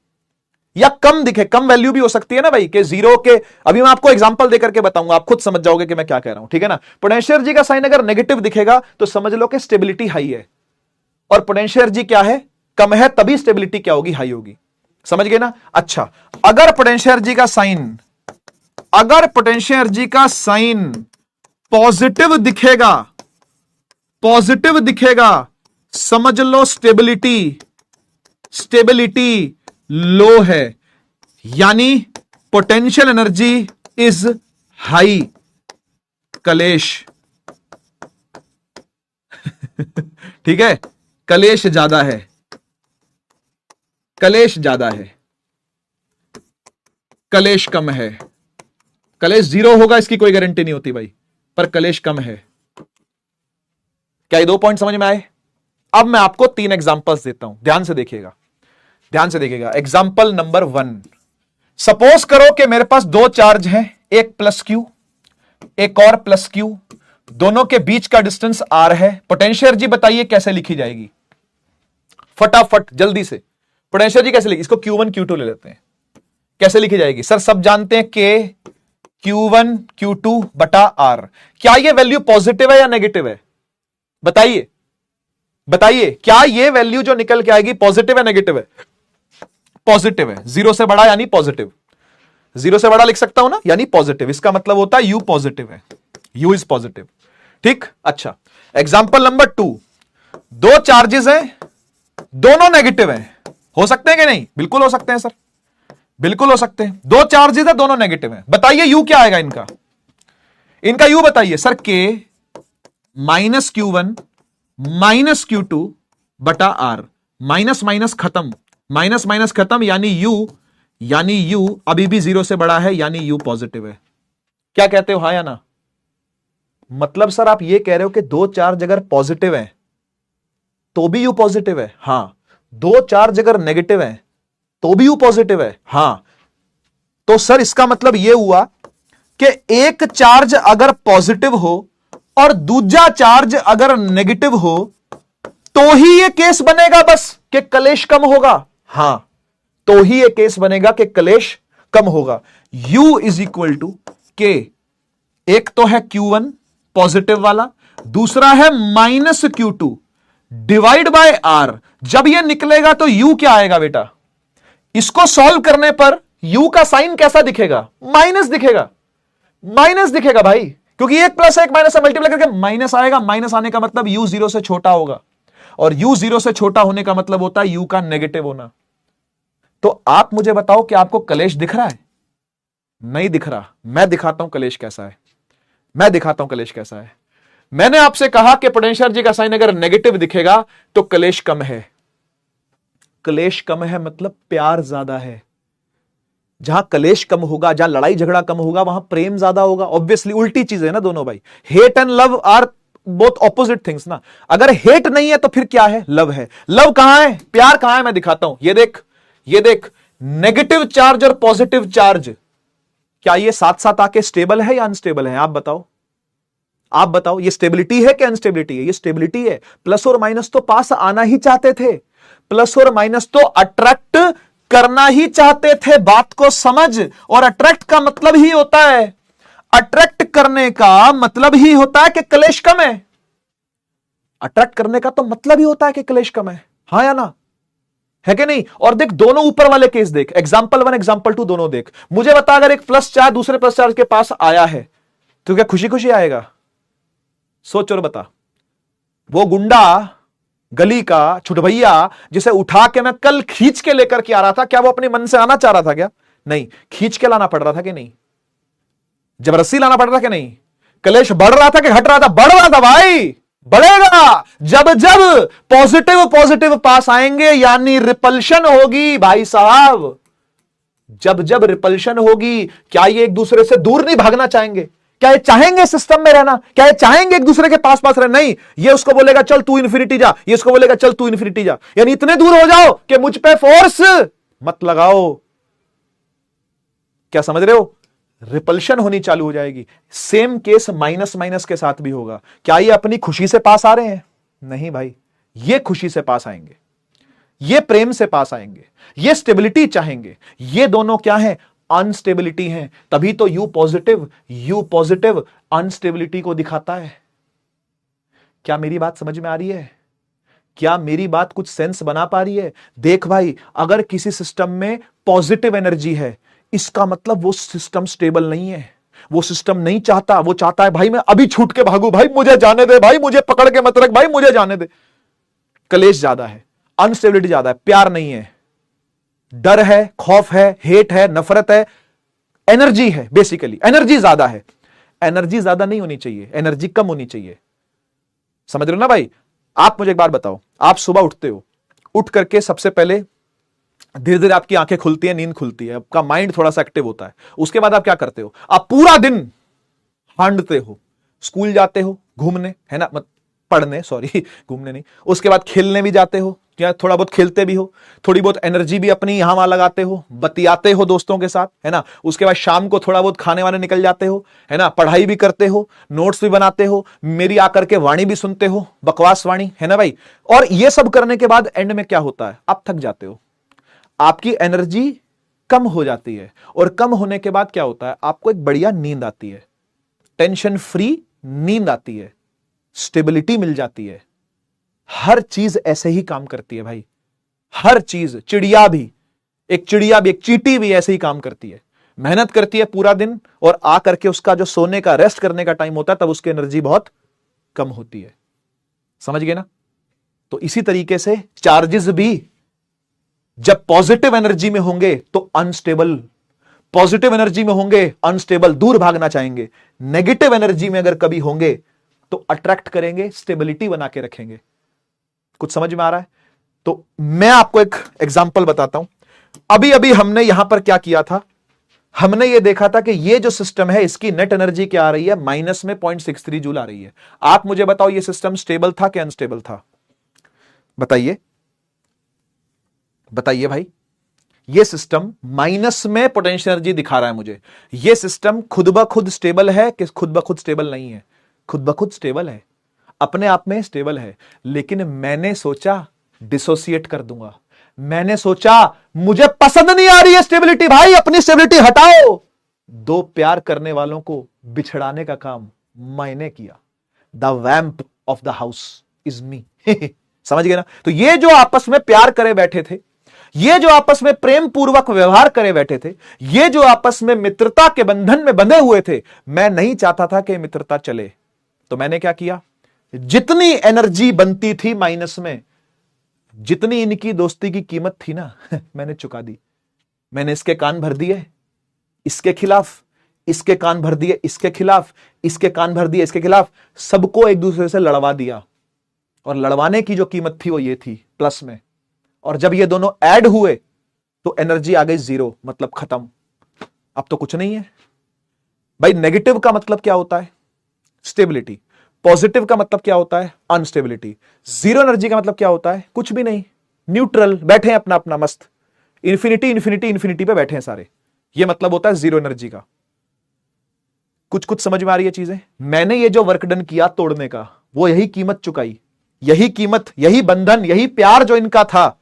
या कम दिखे, कम वैल्यू भी हो सकती है ना भाई, कि जीरो के, अभी मैं आपको एग्जांपल देकर के बताऊंगा, आप खुद समझ जाओगे कि मैं क्या कह रहा हूं। ठीक है ना, पोटेंशियल एनर्जी का साइन अगर नेगेटिव दिखेगा तो समझ लो कि स्टेबिलिटी हाई है, और पोटेंशियल एनर्जी क्या है, कम है, तभी स्टेबिलिटी क्या होगी, हाई होगी। समझ गए ना? अच्छा, अगर पोटेंशियल एनर्जी का साइन, अगर पोटेंशियल एनर्जी का साइन पॉजिटिव दिखेगा, पॉजिटिव दिखेगा, समझ लो स्टेबिलिटी, स्टेबिलिटी लो है, यानी पोटेंशियल एनर्जी इज हाई, कलेश ठीक है, कलेश ज्यादा है, कलेश ज्यादा है, कलेश कम है। कलेश जीरो होगा इसकी कोई गारंटी नहीं होती भाई, पर कलेश कम है। क्या ये दो पॉइंट समझ में आए? अब मैं आपको 3 एग्जांपल्स देता हूं, ध्यान से देखिएगा, ध्यान से देखिएगा। एग्जांपल नंबर 1, सपोज करो कि मेरे पास 2 चार्ज हैं, एक प्लस क्यू, एक और प्लस क्यू, दोनों के बीच का डिस्टेंस आर है। पोटेंशियल एनर्जी बताइए कैसे लिखी जाएगी, फटाफट जल्दी से। पोटेंशियल एनर्जी कैसे लिखी, इसको Q1 Q2 ले लेते हैं, कैसे लिखी जाएगी? सर सब जानते हैं कि Q1 Q2 बटा आर। क्या यह वैल्यू पॉजिटिव है या नेगेटिव है? बताइए, बताइए, क्या यह वैल्यू जो निकल के आएगी पॉजिटिव है नेगेटिव है? पॉजिटिव है, 0 से बड़ा यानी पॉजिटिव। 0 से बड़ा लिख सकता हूं ना, यानी पॉजिटिव, इसका मतलब होता है यू पॉजिटिव है, यू इज पॉजिटिव। ठीक, अच्छा एग्जांपल नंबर 2, दो चार्जेस हैं, दोनों नेगेटिव हैं, हो सकते हैं कि नहीं? बिल्कुल हो सकते हैं सर, बिल्कुल हो सकते हैं। दो चार्जेस हैं, दोनों नेगेटिव हैं, बताइए यू क्या आएगा इनका? इनका यू बताइए सर। के माइनस Q1 माइनस Q2 बटा आर, माइनस माइनस खत्म, माइनस माइनस खत्म, यानी यू अभी भी 0 से बड़ा है, यानी यू पॉजिटिव है। क्या कहते हो, हाँ या ना? मतलब सर आप ये कह रहे हो कि दो चार्ज अगर पॉजिटिव है तो भी यू पॉजिटिव है? हां। दो चार्ज अगर नेगेटिव है तो भी यू पॉजिटिव है? हां। तो सर इसका मतलब यह हुआ कि एक चार्ज अगर पॉजिटिव हो और दूसरा चार्ज अगर नेगेटिव हो तो ही यह केस बनेगा बस कि कलेश कम होगा। हां, तो ही यह केस बनेगा कि कलेश कम होगा। U इज इक्वल टू के, एक तो है Q1 पॉजिटिव वाला, दूसरा है minus Q2 divide by are. जब यह निकलेगा तो U क्या आएगा बेटा? इसको सॉल्व करने पर U का साइन कैसा दिखेगा? माइनस दिखेगा, माइनस दिखेगा भाई, क्योंकि एक प्लस एक माइनस से मल्टीप्लाई करके माइनस आएगा। माइनस आने का मतलब U 0 से छोटा होगा, और U 0 से छोटा होने का मतलब होता है U का नेगेटिव होना। तो आप मुझे बताओ कि आपको कलेश दिख रहा है? नहीं दिख रहा। मैं दिखाता हूं कलेश कैसा है, मैं दिखाता हूं कलेश कैसा है। मैंने आपसे कहा कि पोटेंशियल एनर्जी का साइन अगर नेगेटिव दिखेगा तो कलेश कम है। कलेश कम है मतलब प्यार ज्यादा है। जहां कलेश कम होगा, जहां लड़ाई झगड़ा कम होगा, वहां प्रेम ज्यादा होगा। ऑब्वियसली उल्टी चीज है ना दोनों भाई। Hate and love are both opposite things ना। अगर हेट नहीं है तो फिर क्या है? लव है। लव कहां है? प्यार कहां है? मैं दिखाता हूं। ये देख, ये देख, नेगेटिव चार्ज और पॉजिटिव चार्ज, क्या ये साथ साथ आके स्टेबल है या अनस्टेबल है? आप बताओ, आप बताओ। ये स्टेबिलिटी है कि अनस्टेबिलिटी है? ये स्टेबिलिटी है। प्लस और माइनस तो पास आना ही चाहते थे, प्लस और माइनस तो अट्रैक्ट करना ही चाहते थे। बात को समझ। और अट्रैक्ट का मतलब ही होता है, अट्रैक्ट करने का मतलब ही होता है कि कलेश कम है। अट्रैक्ट करने का तो मतलब ही होता है कि कलेश कम है। हां या ना? है कि नहीं? और देख दोनों ऊपर वाले केस देख, एग्जाम्पल 1 एग्जाम्पल 2 दोनों देख। मुझे बता, अगर एक प्लस चार्ज दूसरे प्लस चार्ज के पास आया है तो क्या खुशी खुशी आएगा? सोच और बता। वो गुंडा गली का छुटभैया जिसे उठा के मैं कल खींच के लेकर के आ रहा था, क्या वो अपने मन से आना चाह रहा था? क्या नहीं, खींच के लाना पड़ रहा था कि नहीं? जबरदस्ती लाना पड़ रहा कि नहीं? कलेश बढ़ रहा था कि घट रहा था? बढ़ रहा था भाई। बढ़ेगा जब जब पॉजिटिव पॉजिटिव पास आएंगे, यानी रिपल्शन होगी भाई साहब। जब जब रिपल्शन होगी, क्या ये एक दूसरे से दूर नहीं भागना चाहेंगे? क्या ये चाहेंगे सिस्टम में रहना? क्या ये चाहेंगे एक दूसरे के पास पास रहना? नहीं, ये उसको बोलेगा चल तू इन्फिनिटी जा, ये उसको बोलेगा चल तू इन्फिनिटी जा। यानी इतने दूर हो जाओ कि मुझ पे फोर्स मत लगाओ। क्या समझ रहे हो? रिपल्शन होनी चालू हो जाएगी। सेम केस माइनस माइनस के साथ भी होगा। क्या ये अपनी खुशी से पास आ रहे हैं? नहीं भाई, ये खुशी से पास आएंगे, ये प्रेम से पास आएंगे, ये स्टेबिलिटी चाहेंगे। ये दोनों क्या है? अनस्टेबिलिटी है। तभी तो यू पॉजिटिव अनस्टेबिलिटी को दिखाता है। क्या मेरी बात समझ में आ रही है? क्या मेरी बात कुछ सेंस बना पा रही है? देख भाई, अगर किसी सिस्टम में पॉजिटिव एनर्जी है, इसका मतलब वो सिस्टम स्टेबल नहीं है। वो सिस्टम नहीं चाहता, वो चाहता है भाई मैं अभी छूट के भागू, भाई मुझे जाने दे, भाई मुझे पकड़ के मत रख, भाई मुझे जाने दे। कलेश ज्यादा है, अनस्टेबिलिटी ज्यादा है, प्यार नहीं है, डर है, खौफ है, हेट है, नफरत है, एनर्जी है। बेसिकली एनर्जी ज्यादा है। एनर्जी ज्यादा नहीं होनी चाहिए, एनर्जी कम होनी चाहिए। समझ रहे हो ना भाई? आप मुझे एक बात बताओ, आप सुबह उठते हो, उठ करके सबसे पहले धीरे धीरे आपकी आंखें खुलती है, नींद खुलती है, आपका माइंड थोड़ा सा एक्टिव होता है। उसके बाद आप क्या करते हो? आप पूरा दिन हांडते हो, स्कूल जाते हो घूमने, है ना, पढ़ने, सॉरी घूमने नहीं, उसके बाद खेलने भी जाते हो, या थोड़ा बहुत खेलते भी हो, थोड़ी बहुत एनर्जी भी अपनी यहां वहां लगाते हो, बतियाते हो दोस्तों के साथ, है ना। उसके बाद शाम को थोड़ा बहुत खाने वाने निकल जाते हो, है ना, पढ़ाई भी करते हो, नोट्स भी बनाते हो, मेरी आकर के वाणी भी सुनते हो, बकवास वाणी, है ना भाई। और ये सब करने के बाद एंड में क्या होता है? आप थक जाते हो, आपकी एनर्जी कम हो जाती है, और कम होने के बाद क्या होता है? आपको एक बढ़िया नींद आती है, टेंशन फ्री नींद आती है, स्टेबिलिटी मिल जाती है। हर चीज ऐसे ही काम करती है भाई, हर चीज। चिड़िया भी, एक चींटी भी ऐसे ही काम करती है। मेहनत करती है पूरा दिन और आ करके उसका जो सोने का रेस्ट करने का टाइम होता है तब उसकी एनर्जी बहुत कम होती है। समझ गए ना? तो इसी तरीके से चार्जेस भी जब पॉजिटिव एनर्जी में होंगे तो अनस्टेबल, पॉजिटिव एनर्जी में होंगे अनस्टेबल, दूर भागना चाहेंगे। नेगेटिव एनर्जी में अगर कभी होंगे तो अट्रैक्ट करेंगे, स्टेबिलिटी बना के रखेंगे। कुछ समझ में आ रहा है? तो मैं आपको एक एग्जांपल बताता हूं। अभी अभी हमने यहां पर क्या किया था, हमने ये देखा था कि ये जो सिस्टम है इसकी नेट एनर्जी क्या आ रही है, माइनस में 0.63 जूल आ रही है। आप मुझे बताओ ये सिस्टम स्टेबल था कि अनस्टेबल था? बताइए बताइए भाई। ये सिस्टम माइनस में पोटेंशियल एनर्जी दिखा रहा है मुझे। ये सिस्टम खुद ब खुद स्टेबल है कि खुद ब खुद स्टेबल नहीं है? खुद ब खुद स्टेबल है, अपने आप में स्टेबल है। लेकिन मैंने सोचा डिसोसिएट कर दूंगा। मैंने सोचा मुझे पसंद नहीं आ रही है स्टेबिलिटी, भाई अपनी स्टेबिलिटी हटाओ। दो प्यार करने वालों को बिछड़ाने का काम मैंने किया। The vamp of the house is me. समझ गए ना? तो ये जो आपस में प्यार करे बैठे थे, ये जो आपस में प्रेम पूर्वक व्यवहार करे बैठे थे, ये जो आपस में मित्रता के बंधन में बंधे हुए थे, मैं नहीं चाहता था कि मित्रता चले। तो मैंने क्या किया, जितनी एनर्जी बनती थी माइनस में, जितनी इनकी दोस्ती की कीमत थी ना, मैंने चुका दी। मैंने इसके कान भर दिए इसके खिलाफ, इसके कान भर दिए इसके खिलाफ, इसके कान भर दिए इसके खिलाफ, सबको एक दूसरे से लड़वा दिया। और लड़वाने की जो कीमत थी वो ये थी प्लस में। और जब ये दोनों ऐड हुए तो एनर्जी आ गई 0, मतलब खत्म। अब तो कुछ नहीं है भाई। नेगेटिव का मतलब क्या होता है? स्टेबिलिटी। पॉजिटिव का मतलब क्या होता है? अनस्टेबिलिटी। जीरो एनर्जी का मतलब क्या होता है? कुछ भी नहीं, न्यूट्रल, बैठे हैं अपना अपना मस्त, इंफिनिटी इंफिनिटी इंफिनिटी पे बैठे हैं सारे। ये मतलब होता है जीरो एनर्जी का। कुछ कुछ समझ में आ रही है चीजें? मैंने ये जो वर्क डन किया तोड़ने का, वो यही कीमत चुकाई। यही कीमत, यही बंधन, यही प्यार जो इनका था,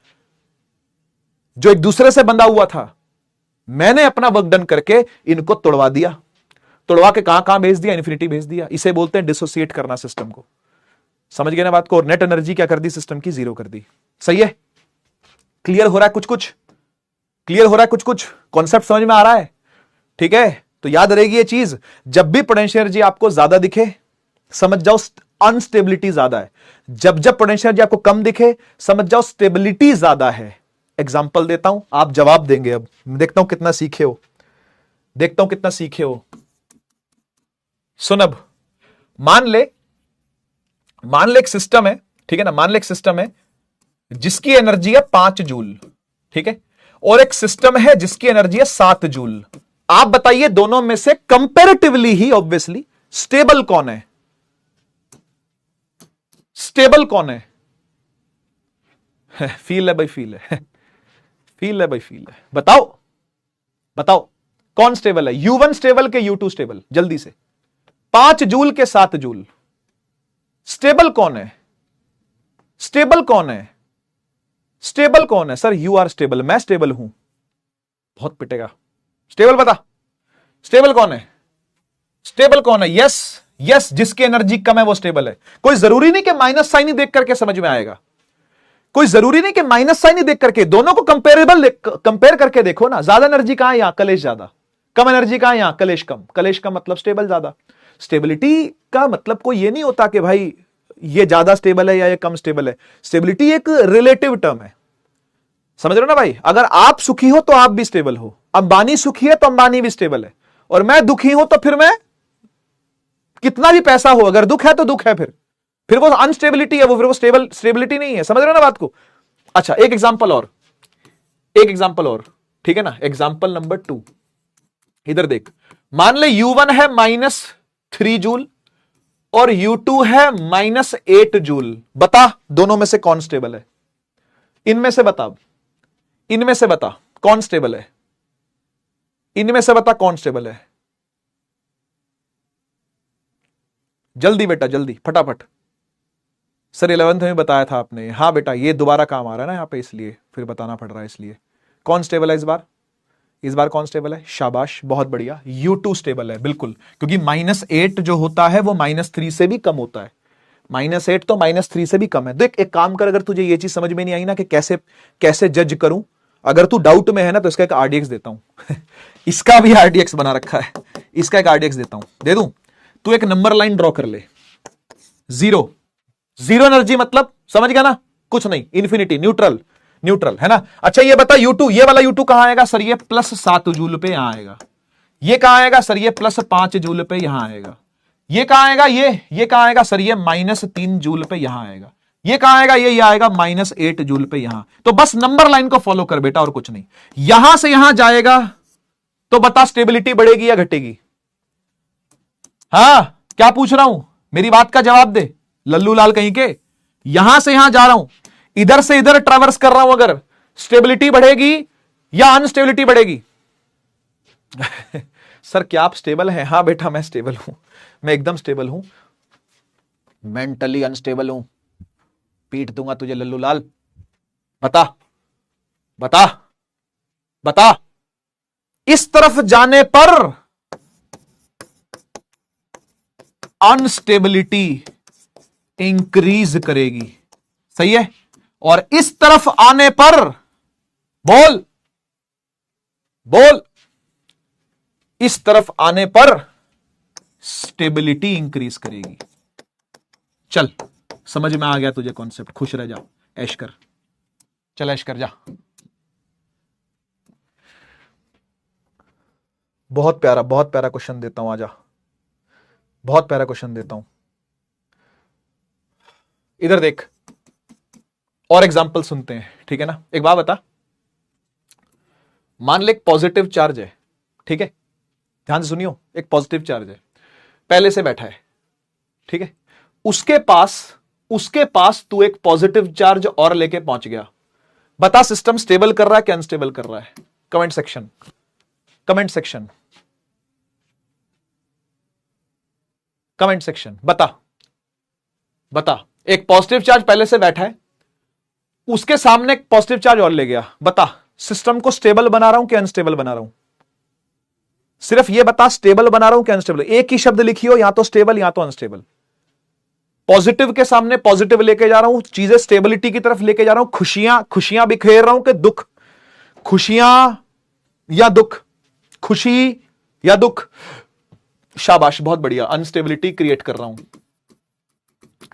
जो एक दूसरे से बंधा हुआ था, मैंने अपना वर्क डन करके इनको तोड़वा दिया। तोड़वा के कहां कहां भेज दिया? इन्फिनिटी भेज दिया। इसे बोलते हैं डिसोसिएट करना सिस्टम को। समझ गए ना बात को? और नेट एनर्जी क्या कर दी सिस्टम की? 0 कर दी। सही है? क्लियर हो रहा है कुछ कुछ? क्लियर हो रहा है कुछ कुछ? कॉन्सेप्ट समझ में आ रहा है? ठीक है, तो याद रहेगी ये चीज। जब भी पोटेंशियल एनर्जी आपको ज्यादा दिखे, समझ जाओ अनस्टेबिलिटी ज्यादा है। जब जब पोटेंशियल एनर्जी आपको कम दिखे, समझ जाओ स्टेबिलिटी ज्यादा है। एग्जाम्पल देता हूं, आप जवाब देंगे। अब देखता हूं कितना सीखे हो, देखता हूं कितना सीखे हो। सुन, अब मान ले एक सिस्टम है, ठीक है ना? मान ले एक सिस्टम है जिसकी एनर्जी है 5 जूल, ठीक है, और एक सिस्टम है जिसकी एनर्जी है 7 जूल। आप बताइए दोनों में से कंपैरेटिवली ही ऑब्वियसली स्टेबल कौन है? स्टेबल कौन है? फील है भाई, फील है, फील है भाई, फील है। बताओ बताओ कौन स्टेबल है? U1 स्टेबल के U2 स्टेबल? जल्दी से। 5 जूल के 7 जूल, स्टेबल कौन है? स्टेबल कौन है? स्टेबल कौन है? सर यू आर स्टेबल, मैं स्टेबल हूं। बहुत पिटेगा। स्टेबल बता, स्टेबल कौन है? स्टेबल कौन है? यस यस, जिसकी एनर्जी कम है वो स्टेबल है। कोई जरूरी नहीं कि माइनस साइन ही देख करके समझ में आएगा। कोई जरूरी नहीं कि माइनस साइन ही देख करके, दोनों को कंपेयर करके देखो ना। ज्यादा एनर्जी कहां है? यहां कलेश ज्यादा। कम एनर्जी कहां है? यहां कलेश कम। कलेश कम मतलब स्टेबल ज्यादा। स्टेबिलिटी का मतलब कोई ये नहीं होता कि भाई ये ज्यादा स्टेबल है या ये कम स्टेबल है। स्टेबिलिटी एक रिलेटिव टर्म है, समझ रहे हो ना भाई? अगर आप सुखी हो तो आप भी स्टेबल हो, अंबानी सुखी है तो अंबानी भी स्टेबल है, और मैं दुखी हूं तो फिर मैं, कितना भी पैसा हो, अगर दुख है तो दुख है, फिर वो अनस्टेबिलिटी है, वो फिर वो स्टेबिलिटी नहीं है। समझ रहे हो ना बात को? अच्छा, एक एग्जांपल और, ठीक है ना? एग्जांपल नंबर 2, इधर देख। मान ले U1 है -3 जूल और U2 है -8 जूल। बता दोनों में से कौन स्टेबल है? इनमें से बता, इनमें से बता कौन स्टेबल है? इनमें से बता कौन स्टेबल है? जल्दी बेटा, जल्दी, फटाफट। सर 11th में बताया था आपने। हाँ बेटा, ये दोबारा काम आ रहा है ना यहाँ पे, इसलिए फिर बताना पड़ रहा है। इसलिए कौन स्टेबल है इस बार? इस बार कौन स्टेबल है? शाबाश, बहुत बढ़िया, U2 स्टेबल है, बिल्कुल। क्योंकि -8 जो होता है वो -3 से भी कम होता है। -8 तो -3 से भी कम है। देख, एक काम कर, अगर तुझे ये चीज समझ में नहीं आई ना कि कैसे जज करूं, अगर तू डाउट में है ना तो इसका एक आरडीएक्स देता हूं इसका भी आरडीएक्स बना रखा है, इसका एक आरडीएक्स देता हूं, दे दूं? तू एक नंबर लाइन ड्रॉ कर ले, जीरो, जीरो एनर्जी मतलब समझ गया ना, कुछ नहीं, इंफिनिटी, न्यूट्रल, न्यूट्रल है ना। अच्छा ये बता U2, ये वाला U2 कहां आएगा सर? ये +7 जूल पे यहां आएगा। ये कहां आएगा सर? ये +5 जूल पे यहां आएगा। ये कहां आएगा? ये कहां आएगा सर? ये -3 जूल पे यहां आएगा। ये कहां आएगा? ये आएगा -8 जूल पे यहां। तो बस नंबर लाइन को फॉलो कर बेटा, और कुछ नहीं। यहां से यहां जाएगा तो बता स्टेबिलिटी बढ़ेगी या घटेगी? हां, क्या पूछ रहा हूं, मेरी बात का जवाब दे लल्लू लाल कहीं के। यहां से यहां जा रहा हूं, इधर से इधर ट्रैवर्स कर रहा हूं, अगर स्टेबिलिटी बढ़ेगी या अनस्टेबिलिटी बढ़ेगी? सर क्या आप स्टेबल हैं? हां बेटा मैं स्टेबल हूं, मैं एकदम स्टेबल हूं, मेंटली अनस्टेबल हूं, पीट दूंगा तुझे लल्लू लाल। बता बता बता। इस तरफ जाने पर अनस्टेबिलिटी इंक्रीज करेगी, सही है, और इस तरफ आने पर बोल बोल, इस तरफ आने पर स्टेबिलिटी इंक्रीज करेगी। चल समझ में आ गया तुझे कॉन्सेप्ट, खुश रह जा, ऐश कर, चल ऐश कर जा। बहुत प्यारा क्वेश्चन देता हूं, आजा, बहुत प्यारा क्वेश्चन देता हूं, इधर देख, और एग्जाम्पल सुनते हैं, ठीक है ना। एक बात बता, मान ले एक पॉजिटिव चार्ज है, ठीक है, ध्यान से सुनियो, एक पॉजिटिव चार्ज है, पहले से बैठा है, ठीक है, उसके पास तू एक पॉजिटिव चार्ज और लेके पहुंच गया, बता सिस्टम स्टेबल कर रहा है कि अनस्टेबल कर रहा है? Comment section, comment section, comment section, बता बता। एक पॉजिटिव चार्ज पहले से बैठा है, उसके सामने एक पॉजिटिव चार्ज और ले गया, बता सिस्टम को स्टेबल बना रहा हूं कि अनस्टेबल बना रहा हूं? सिर्फ ये बता, स्टेबल बना रहा हूं कि अनस्टेबल? एक ही शब्द लिखियो, या तो स्टेबल या तो अनस्टेबल। पॉजिटिव के सामने पॉजिटिव लेके जा रहा हूं, चीजें स्टेबिलिटी की तरफ लेके जा रहा हूं, खुशियां बिखेर रहा हूं कि दुख? खुशियां या दुख? खुशी या दुख? शाबाश, बहुत बढ़िया, अनस्टेबिलिटी क्रिएट कर रहा हूं,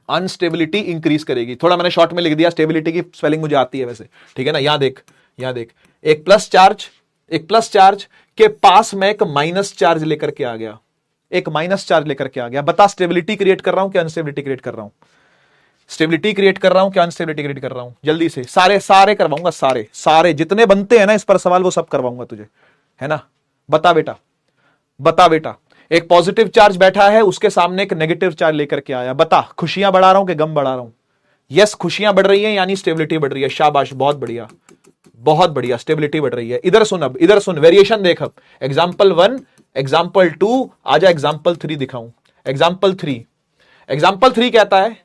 अनस्टेबिलिटी इंक्रीज करेगी। थोड़ा मैंने शॉर्ट में लिख दिया, स्टेबिलिटी की स्पेलिंग मुझे आती है वैसे, ठीक है ना। यहां देख, यहां देख, एक प्लस चार्ज के पास में एक माइनस चार्ज लेकर के आ गया, एक माइनस चार्ज लेकर के आ गया, बता स्टेबिलिटी क्रिएट कर रहा हूं कि अनस्टेबिलिटी क्रिएट कर रहा हूं? स्टेबिलिटी क्रिएट कर रहा हूं कि अनस्टेबिलिटी क्रिएट कर रहा हूं? जल्दी से सारे करवाऊंगा, सारे जितने बनते हैं ना इस पर सवाल, वो सब करवाऊंगा तुझे, है ना। बता बेटा, बता बेटा। एक पॉजिटिव चार्ज बैठा है, उसके सामने एक नेगेटिव चार्ज लेकर के आया, बता खुशियां बढ़ा रहा हूं कि गम बढ़ा रहा हूं? यस, खुशियां बढ़ रही है, यानी स्टेबिलिटी बढ़ रही है। शाबाश, बहुत बढ़िया, बहुत बढ़िया, स्टेबिलिटी बढ़ रही है। इधर सुन, अब इधर सुन, वेरिएशन देख। अब एग्जाम्पल 1, एग्जाम्पल 2, आजा एग्जाम्पल 3 दिखाऊं। एग्जाम्पल 3 कहता है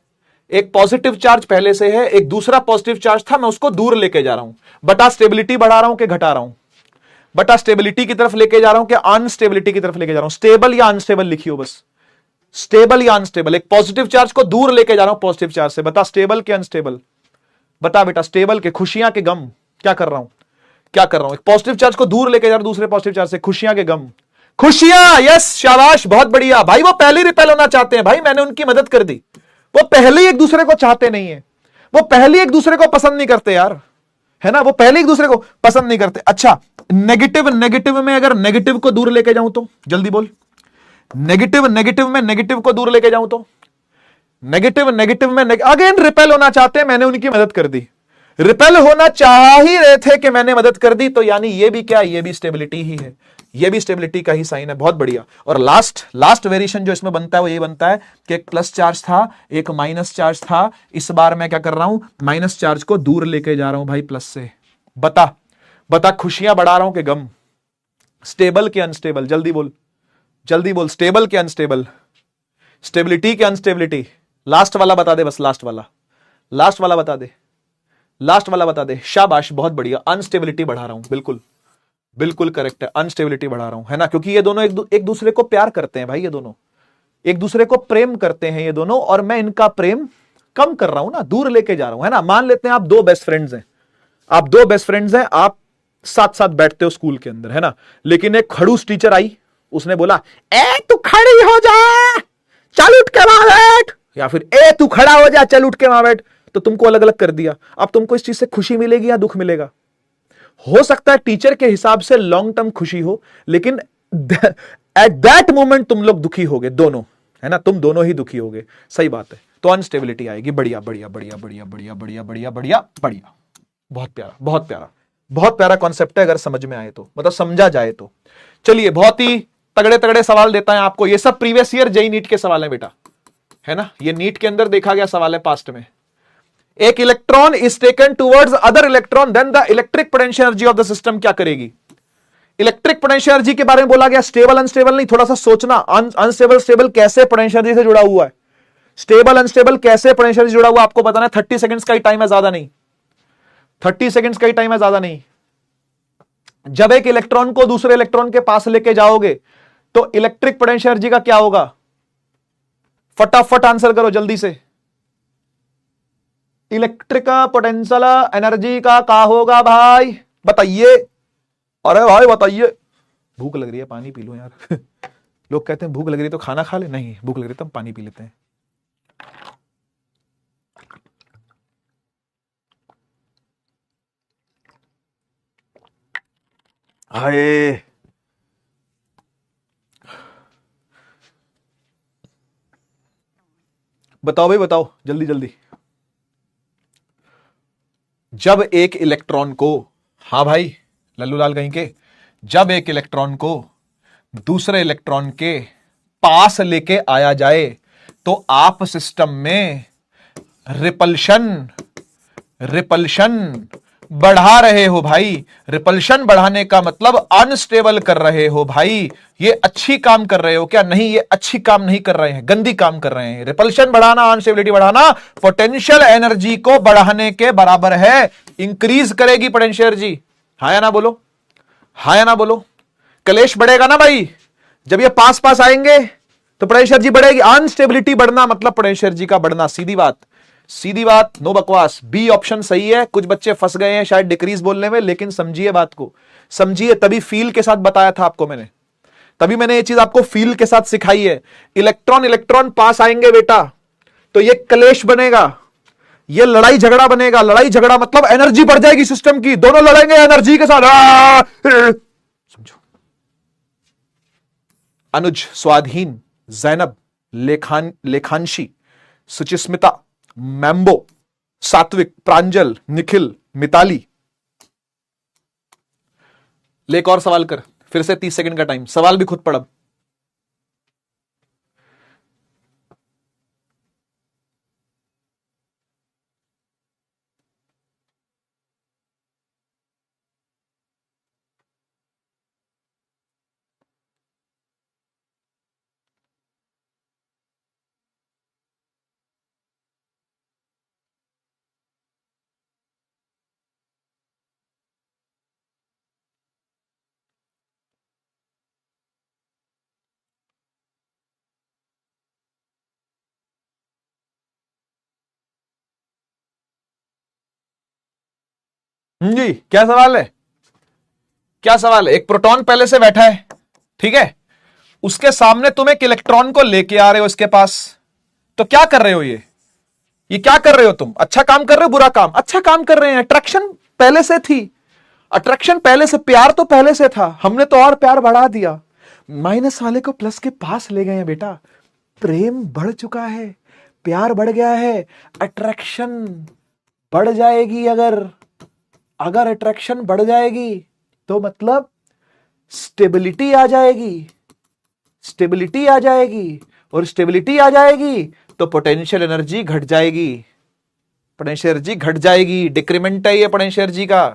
एक पॉजिटिव चार्ज पहले से है, एक दूसरा पॉजिटिव चार्ज था, मैं उसको दूर लेके जा रहा हूं, बता स्टेबिलिटी बढ़ा रहा हूं कि घटा रहा हूं? बटा स्टेबिलिटी की तरफ लेके जा रहा हूं कि अनस्टेबिलिटी की तरफ लेके जा रहा हूं? स्टेबल या अनस्टेबल लिखियो बस, स्टेबल या अनस्टेबल। एक पॉजिटिव चार्ज को दूर लेके जा रहा हूं पॉजिटिव चार्ज से, बता स्टेबल के अनस्टेबल? बता बेटा, स्टेबल के, खुशियां के गम? क्या कर रहा हूं, क्या कर रहा हूं? एक पॉजिटिव चार्ज को दूर लेके जा रहा हूं दूसरे पॉजिटिव चार्ज से, खुशियां के गम? खुशियां, यस, शाबाश, बहुत बढ़िया भाई। वो पहले रिपेल होना चाहते हैं भाई, मैंने उनकी मदद कर दी। वो पहले ही एक दूसरे को चाहते नहीं है, वो पहले एक दूसरे को पसंद नहीं करते यार, है ना, वो पहले एक दूसरे को पसंद नहीं करते। अच्छा, नेगेटिव में अगर नेगेटिव को दूर लेके जाऊं तो? जल्दी बोल, नेगेटिव में नेगेटिव को दूर लेके जाऊं तो? नेगेटिव में अगेन रिपेल होना चाहते हैं, मैंने उनकी मदद कर दी। रिपेल होना चाह ही रहे थे कि मैंने मदद कर दी, तो यानी ये भी क्या, ये भी स्टेबिलिटी ही है, ये भी स्टेबिलिटी का ही साइन है। बहुत बढ़िया। और लास्ट वेरिएशन जो इसमें बनता है वो ये बनता है कि एक प्लस चार्ज था, एक माइनस चार्ज था, इस बार मैं क्या कर रहा हूं, माइनस चार्ज को दूर लेके जा रहा हूं भाई प्लस से। बता खुशियां बढ़ा रहा हूं कि गम? स्टेबल के अनस्टेबल? जल्दी बोल, जल्दी बोल, स्टेबल के अनस्टेबल? स्टेबिलिटी के अनस्टेबिलिटी? लास्ट वाला बता दे, बस लास्ट वाला बता दे, लास्ट वाला बता दे। शाबाश, बहुत बढ़िया, अनस्टेबिलिटी बढ़ा रहा हूं, बिल्कुल करेक्ट है, अनस्टेबिलिटी बढ़ा रहा हूं, है ना, क्योंकि ये दोनों एक दूसरे को प्यार करते हैं भाई, ये दोनों एक दूसरे को प्रेम करते हैं ये दोनों, और मैं इनका प्रेम कम कर रहा हूं ना, दूर लेके जा रहा हूं, है ना। मान लेते हैं आप दो बेस्ट फ्रेंड्स हैं, आप साथ साथ बैठते हो स्कूल के अंदर, है ना, लेकिन एक खड़ूस टीचर आई, उसने बोला ए तू खड़ी हो जा, चल उठ के वहां बैठ, या फिर ए तू खड़ा हो जा, चल उठ के वहां बैठ, तो तुमको अलग अलग कर दिया। अब तुमको इस चीज से खुशी मिलेगी या दुख मिलेगा? हो सकता है टीचर के हिसाब से लॉन्ग टर्म खुशी हो, लेकिन एट दैट मोमेंट तुम लोग दुखी होगे दोनों, है ना, तुम दोनों ही दुखी होगे। सही बात है। तो अनस्टेबिलिटी आएगी। बढ़िया बढ़िया बढ़िया बढ़िया बढ़िया बढ़िया बढ़िया बढ़िया बढ़िया, बहुत प्यारा बहुत प्यारा बहुत प्यारा कॉन्सेप्ट है, अगर समझ में आए तो, मतलब समझा जाए तो। चलिए, बहुत ही तगड़े तगड़े सवाल देता है आपको। ये सब प्रीवियस ईयर जेई नीट के सवाल है बेटा, है ना, ये नीट के अंदर देखा गया सवाल है पास्ट में। एक electron is taken towards other electron, then the electric potential energy of the system क्या करेगी? इलेक्ट्रिक पोटेंशियल एनर्जी के बारे में बोला गया, स्टेबल अनस्टेबल नहीं, थोड़ा सा सोचना। अनस्टेबल स्टेबल कैसे पोटेंशियल एनर्जी से जुड़ा हुआ है, स्टेबल अनस्टेबल कैसे पोटेंशियल एनर्जी से जुड़ा हुआ, आपको बताना है। 30 सेकंड्स का ही टाइम है, ज्यादा नहीं, 30 सेकंड्स का ही टाइम है, ज्यादा नहीं। जब एक इलेक्ट्रॉन को दूसरे इलेक्ट्रॉन के पास लेके जाओगे तो इलेक्ट्रिक पोटेंशियल एनर्जी का क्या होगा? फटाफट आंसर करो जल्दी से। इलेक्ट्रिक पोटेंशियल एनर्जी का क्या होगा भाई, बताइए। अरे भाई बताइए। भूख लग रही है, पानी पी लो यार। लोग कहते हैं भूख लग रही है तो खाना खा ले, नहीं भूख लग रही है तो हम पानी पी लेते हैं। हाय, बताओ भाई बताओ, जल्दी जल्दी। जब एक इलेक्ट्रॉन को, हाँ भाई लल्लू लाल कहीं के, जब एक इलेक्ट्रॉन को दूसरे इलेक्ट्रॉन के पास लेके आया जाए तो आप सिस्टम में रिपल्शन बढ़ा रहे हो भाई। रिपल्शन बढ़ाने का मतलब अनस्टेबल कर रहे हो भाई। ये अच्छी काम कर रहे हो क्या? नहीं, ये अच्छी काम नहीं कर रहे हैं, गंदी काम कर रहे हैं। रिपल्शन बढ़ाना, अनस्टेबिलिटी बढ़ाना पोटेंशियल एनर्जी को बढ़ाने के बराबर है, इंक्रीज करेगी पोटेंशियल एनर्जी। हाँ या ना बोलो, हाँ या ना बोलो। कलेश बढ़ेगा ना भाई, जब ये पास पास आएंगे तो पोटेंशियल एनर्जी बढ़ेगी। अनस्टेबिलिटी बढ़ना मतलब पोटेंशियल एनर्जी का बढ़ना, सीधी बात, सीधी बात, नो बकवास। बी ऑप्शन सही है। कुछ बच्चे फंस गए हैं शायद डिक्रीज बोलने में, लेकिन समझिए बात को, समझिए। तभी फील के साथ बताया था आपको मैंने, तभी मैंने ये चीज आपको फील के साथ सिखाई है। इलेक्ट्रॉन इलेक्ट्रॉन पास आएंगे बेटा तो ये कलेश बनेगा, ये लड़ाई झगड़ा बनेगा। लड़ाई झगड़ा मतलब एनर्जी बढ़ जाएगी सिस्टम की, दोनों लड़ेंगे एनर्जी के साथ। समझो। अनुज, स्वाधीन, जैनब, लेखांशी, सुचिस्मिता, मैम्बो, सात्विक, प्रांजल, निखिल, मिताली। ले एक और सवाल कर, फिर से 30 सेकंड का टाइम, सवाल भी खुद पढ़। जी, क्या सवाल है? क्या सवाल है? एक प्रोटॉन पहले से बैठा है, ठीक है, उसके सामने तुम एक इलेक्ट्रॉन को लेके आ रहे हो इसके पास, तो क्या कर रहे हो? ये क्या कर रहे हो तुम? अच्छा काम कर रहे हो, बुरा काम? अच्छा काम कर रहे हैं। अट्रैक्शन पहले से थी, अट्रैक्शन पहले से, प्यार तो पहले से था, हमने तो और प्यार बढ़ा दिया। माइनस वाले को प्लस के पास ले गए हैं बेटा, प्रेम बढ़ चुका है, प्यार बढ़ गया है, अट्रैक्शन बढ़ जाएगी। अगर अट्रैक्शन बढ़ जाएगी तो मतलब स्टेबिलिटी आ जाएगी, स्टेबिलिटी आ जाएगी, और स्टेबिलिटी आ जाएगी तो पोटेंशियल एनर्जी घट जाएगी, पोटेंशियल एनर्जी घट जाएगी। डिक्रीमेंट है ये पोटेंशियल एनर्जी का,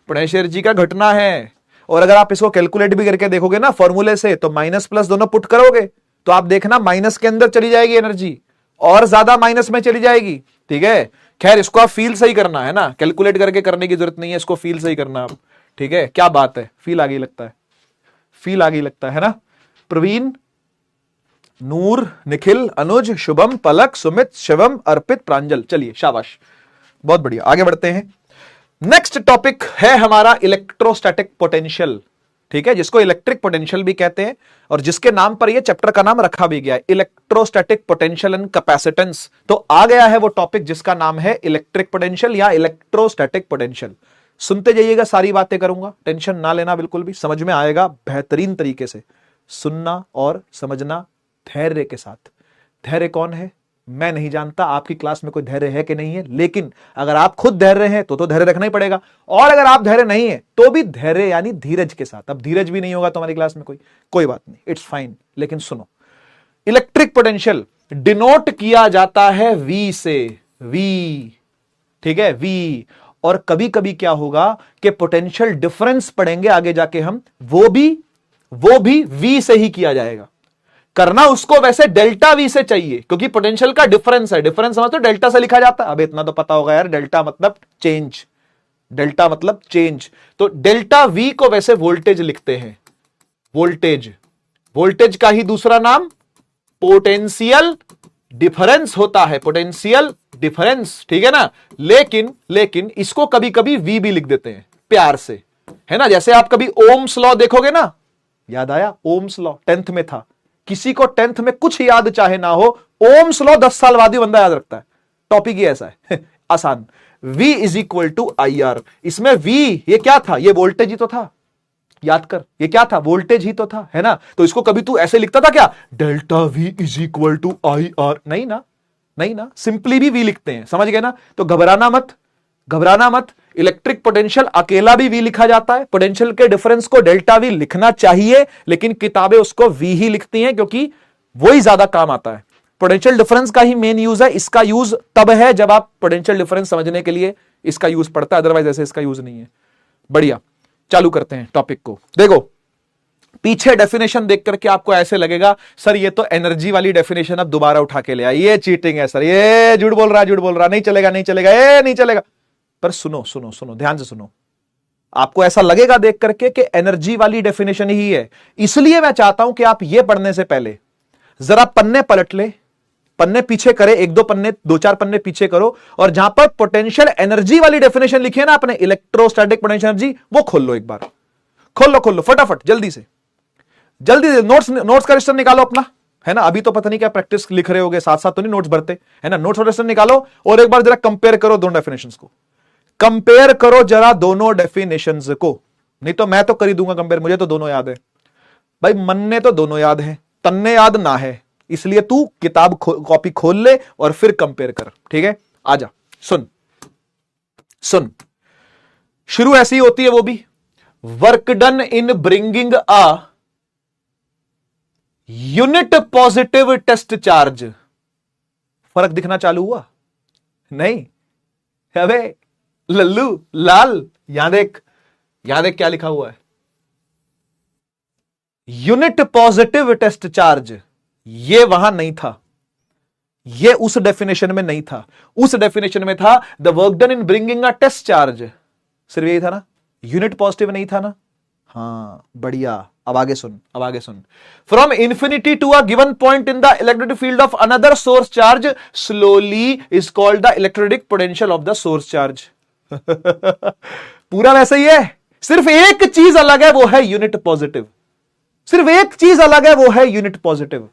पोटेंशियल एनर्जी का घटना है। और अगर आप इसको कैलकुलेट भी करके देखोगे ना फॉर्मूले से, तो माइनस प्लस दोनों पुट करोगे तो आप देखना माइनस के अंदर चली जाएगी एनर्जी, और ज्यादा माइनस में चली जाएगी। ठीक है, खैर इसको आप फील सही करना है ना, कैलकुलेट करके करने की जरूरत नहीं है, इसको फील सही करना आप। ठीक है, क्या बात है, फील आ गई लगता है, फील आ गई लगता है ना। प्रवीण, नूर, निखिल, अनुज, शुभम, पलक, सुमित, शिवम, अर्पित, प्रांजल। चलिए शाबाश, बहुत बढ़िया, आगे बढ़ते हैं। नेक्स्ट टॉपिक है हमारा इलेक्ट्रोस्टैटिक पोटेंशियल, ठीक है, जिसको इलेक्ट्रिक पोटेंशियल भी कहते हैं और जिसके नाम पर यह चैप्टर का नाम रखा भी गया है, इलेक्ट्रोस्टैटिक पोटेंशियल एंड कैपेसिटेंस। तो आ गया है वो टॉपिक जिसका नाम है इलेक्ट्रिक पोटेंशियल या इलेक्ट्रोस्टैटिक पोटेंशियल। सुनते जाइएगा, सारी बातें करूंगा, टेंशन ना लेना, बिल्कुल भी समझ में आएगा बेहतरीन तरीके से। सुनना और समझना धैर्य के साथ। धैर्य कौन है मैं नहीं जानता, आपकी क्लास में कोई धैर्य है कि नहीं है, लेकिन अगर आप खुद धैर्य हैं तो धैर्य रखना ही पड़ेगा, और अगर आप धैर्य नहीं है तो भी धैर्य यानी धीरज के साथ। अब धीरज भी नहीं होगा तो हमारी क्लास में कोई बात नहीं, इट्स फाइन। लेकिन सुनो, इलेक्ट्रिक पोटेंशियल डिनोट किया जाता है V से, V, ठीक है, V। और कभी कभी क्या होगा कि पोटेंशियल डिफरेंस पढ़ेंगे आगे जाके हम, वो भी V से ही किया जाएगा। करना उसको वैसे डेल्टा V से चाहिए, क्योंकि पोटेंशियल का डिफरेंस है, डिफरेंस समझ तो डेल्टा से लिखा जाता है। अब इतना तो पता होगा यार, डेल्टा मतलब चेंज, डेल्टा मतलब चेंज। तो डेल्टा V को वैसे वोल्टेज लिखते हैं, वोल्टेज का ही दूसरा नाम पोटेंशियल डिफरेंस होता है, पोटेंशियल डिफरेंस, ठीक है ना। लेकिन इसको कभी कभी V भी लिख देते हैं प्यार से, है ना। जैसे आप कभी ओम्स लॉ देखोगे ना, याद आया ओम्स लॉ, 10th में था। किसी को 10th में कुछ याद चाहे ना हो, ओम्स लॉ 10 साल बाद ही बंदा याद रखता है। टॉपिक ही ऐसा है आसान। V is equal to IR। इसमें V ये क्या था, ये वोल्टेज ही तो था, याद कर, ये क्या था, वोल्टेज ही तो था, है ना। तो इसको कभी तू ऐसे लिखता था क्या, delta V is equal to IR? नहीं ना, सिंपली भी V लिखते हैं, समझ गए ना। तो घबराना मत। इलेक्ट्रिक पोटेंशियल अकेला भी V लिखा जाता है, पोटेंशियल के डिफरेंस को डेल्टा V लिखना चाहिए, लेकिन किताबें उसको V ही लिखती हैं, क्योंकि वही ज्यादा काम आता है। पोटेंशियल डिफरेंस का ही मेन यूज है। इसका यूज तब है जब आप पोटेंशियल डिफरेंस समझने के लिए इसका यूज पड़ता है, अदरवाइज ऐसे इसका यूज नहीं है। बढ़िया, चालू करते हैं टॉपिक को। देखो, पीछे डेफिनेशन देख करके आपको ऐसे लगेगा सर ये तो एनर्जी वाली डेफिनेशन अब दोबारा उठा के ले आया, ये चीटिंग है सर, ये झूठ बोल रहा, नहीं चलेगा। पर सुनो, ध्यान से सुनो। आपको ऐसा लगेगा देख करके कि एनर्जी वाली डेफिनेशन ही है, इसलिए मैं चाहता हूं कि आप ये पढ़ने से पहले जरा पन्ने पलट ले, पन्ने पीछे करे, 1-2 पन्ने, 2-4 पन्ने पीछे करो, और जहां पर पोटेंशियल एनर्जी वाली डेफिनेशन लिखी है ना अपने, इलेक्ट्रोस्टैटिक पोटेंशियल एनर्जी, वो खोल लो एक बार, खोल लो फटाफट, जल्दी से नोट्स का रजिस्टर निकालो अपना, है ना। अभी तो पता नहीं क्या प्रैक्टिस लिख रहे होगे, साथ साथ तो नहीं नोट्स भरते, है ना। नोट्स रजिस्टर निकालो और एक बार जरा कंपेयर करो दोनों डेफिनेशंस को, कंपेयर करो जरा दोनों डेफिनेशंस को। नहीं तो मैं तो कर ही दूंगा कंपेयर, मुझे तो दोनों याद है भाई, मन ने तो दोनों याद है, तन्ने याद ना है, इसलिए तू किताब कॉपी खोल ले और फिर कंपेयर कर, ठीक है। आजा, सुन, शुरू ऐसी होती है वो भी, work done in bringing a unit positive test charge. फर्क दिखना चालू हुआ? नहीं, अबे लल्लू लाल, यहां देख क्या लिखा हुआ है, यूनिट पॉजिटिव टेस्ट चार्ज। ये वहां नहीं था, ये उस डेफिनेशन में नहीं था। उस डेफिनेशन में था the work done in bringing a test charge, सिर्फ यही था ना, यूनिट पॉजिटिव नहीं था ना। हाँ बढ़िया, अब आगे सुन। From infinity to a given point in the electric field of another source charge slowly is called the electric potential of the source charge. पूरा वैसे ही है, सिर्फ एक चीज अलग है, वो है यूनिट पॉजिटिव। सिर्फ एक चीज अलग है, वो है यूनिट पॉजिटिव।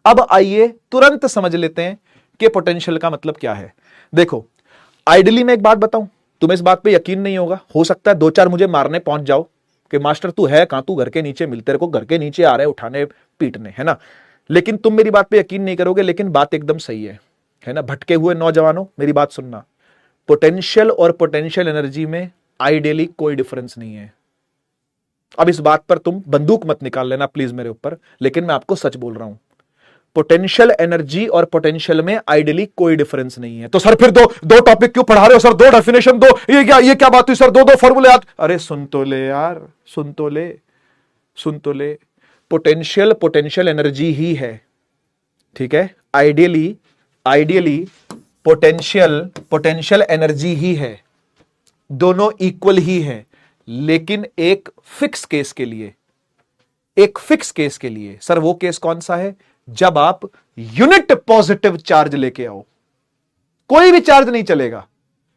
अब आइए तुरंत समझ लेते हैं कि पोटेंशियल का मतलब क्या है। देखो, आइडियली मैं एक बात बताऊं, तुम्हें इस बात पे यकीन नहीं होगा, हो सकता है 2-4 मुझे मारने पहुंच जाओ कि मास्टर तू है कहां, तू घर के नीचे मिलते, तेरे को घर के नीचे आ रहे उठाने पीटने, है ना। लेकिन तुम मेरी बात पे यकीन नहीं करोगे, लेकिन बात एकदम सही है ना। भटके हुए नौजवानों, मेरी बात सुनना, पोटेंशियल और पोटेंशियल एनर्जी में आइडियली कोई डिफरेंस नहीं है। अब इस बात पर तुम बंदूक मत निकाल लेना प्लीज मेरे ऊपर, लेकिन मैं आपको सच बोल रहा हूं, पोटेंशियल एनर्जी और पोटेंशियल में आइडियली कोई डिफरेंस नहीं है। तो सर फिर दो टॉपिक क्यों पढ़ा रहे हो सर, 2 डेफिनेशन दो, ये क्या बात हुई सर, 2 फॉर्मूले याद। अरे सुन तो ले यार, सुन तो ले। पोटेंशियल एनर्जी ही है, ठीक है। आइडियली पोटेंशियल एनर्जी ही है, दोनों इक्वल ही है, लेकिन एक फिक्स केस के लिए। सर वो केस कौन सा है? जब आप यूनिट पॉजिटिव चार्ज लेके आओ, कोई भी चार्ज नहीं चलेगा,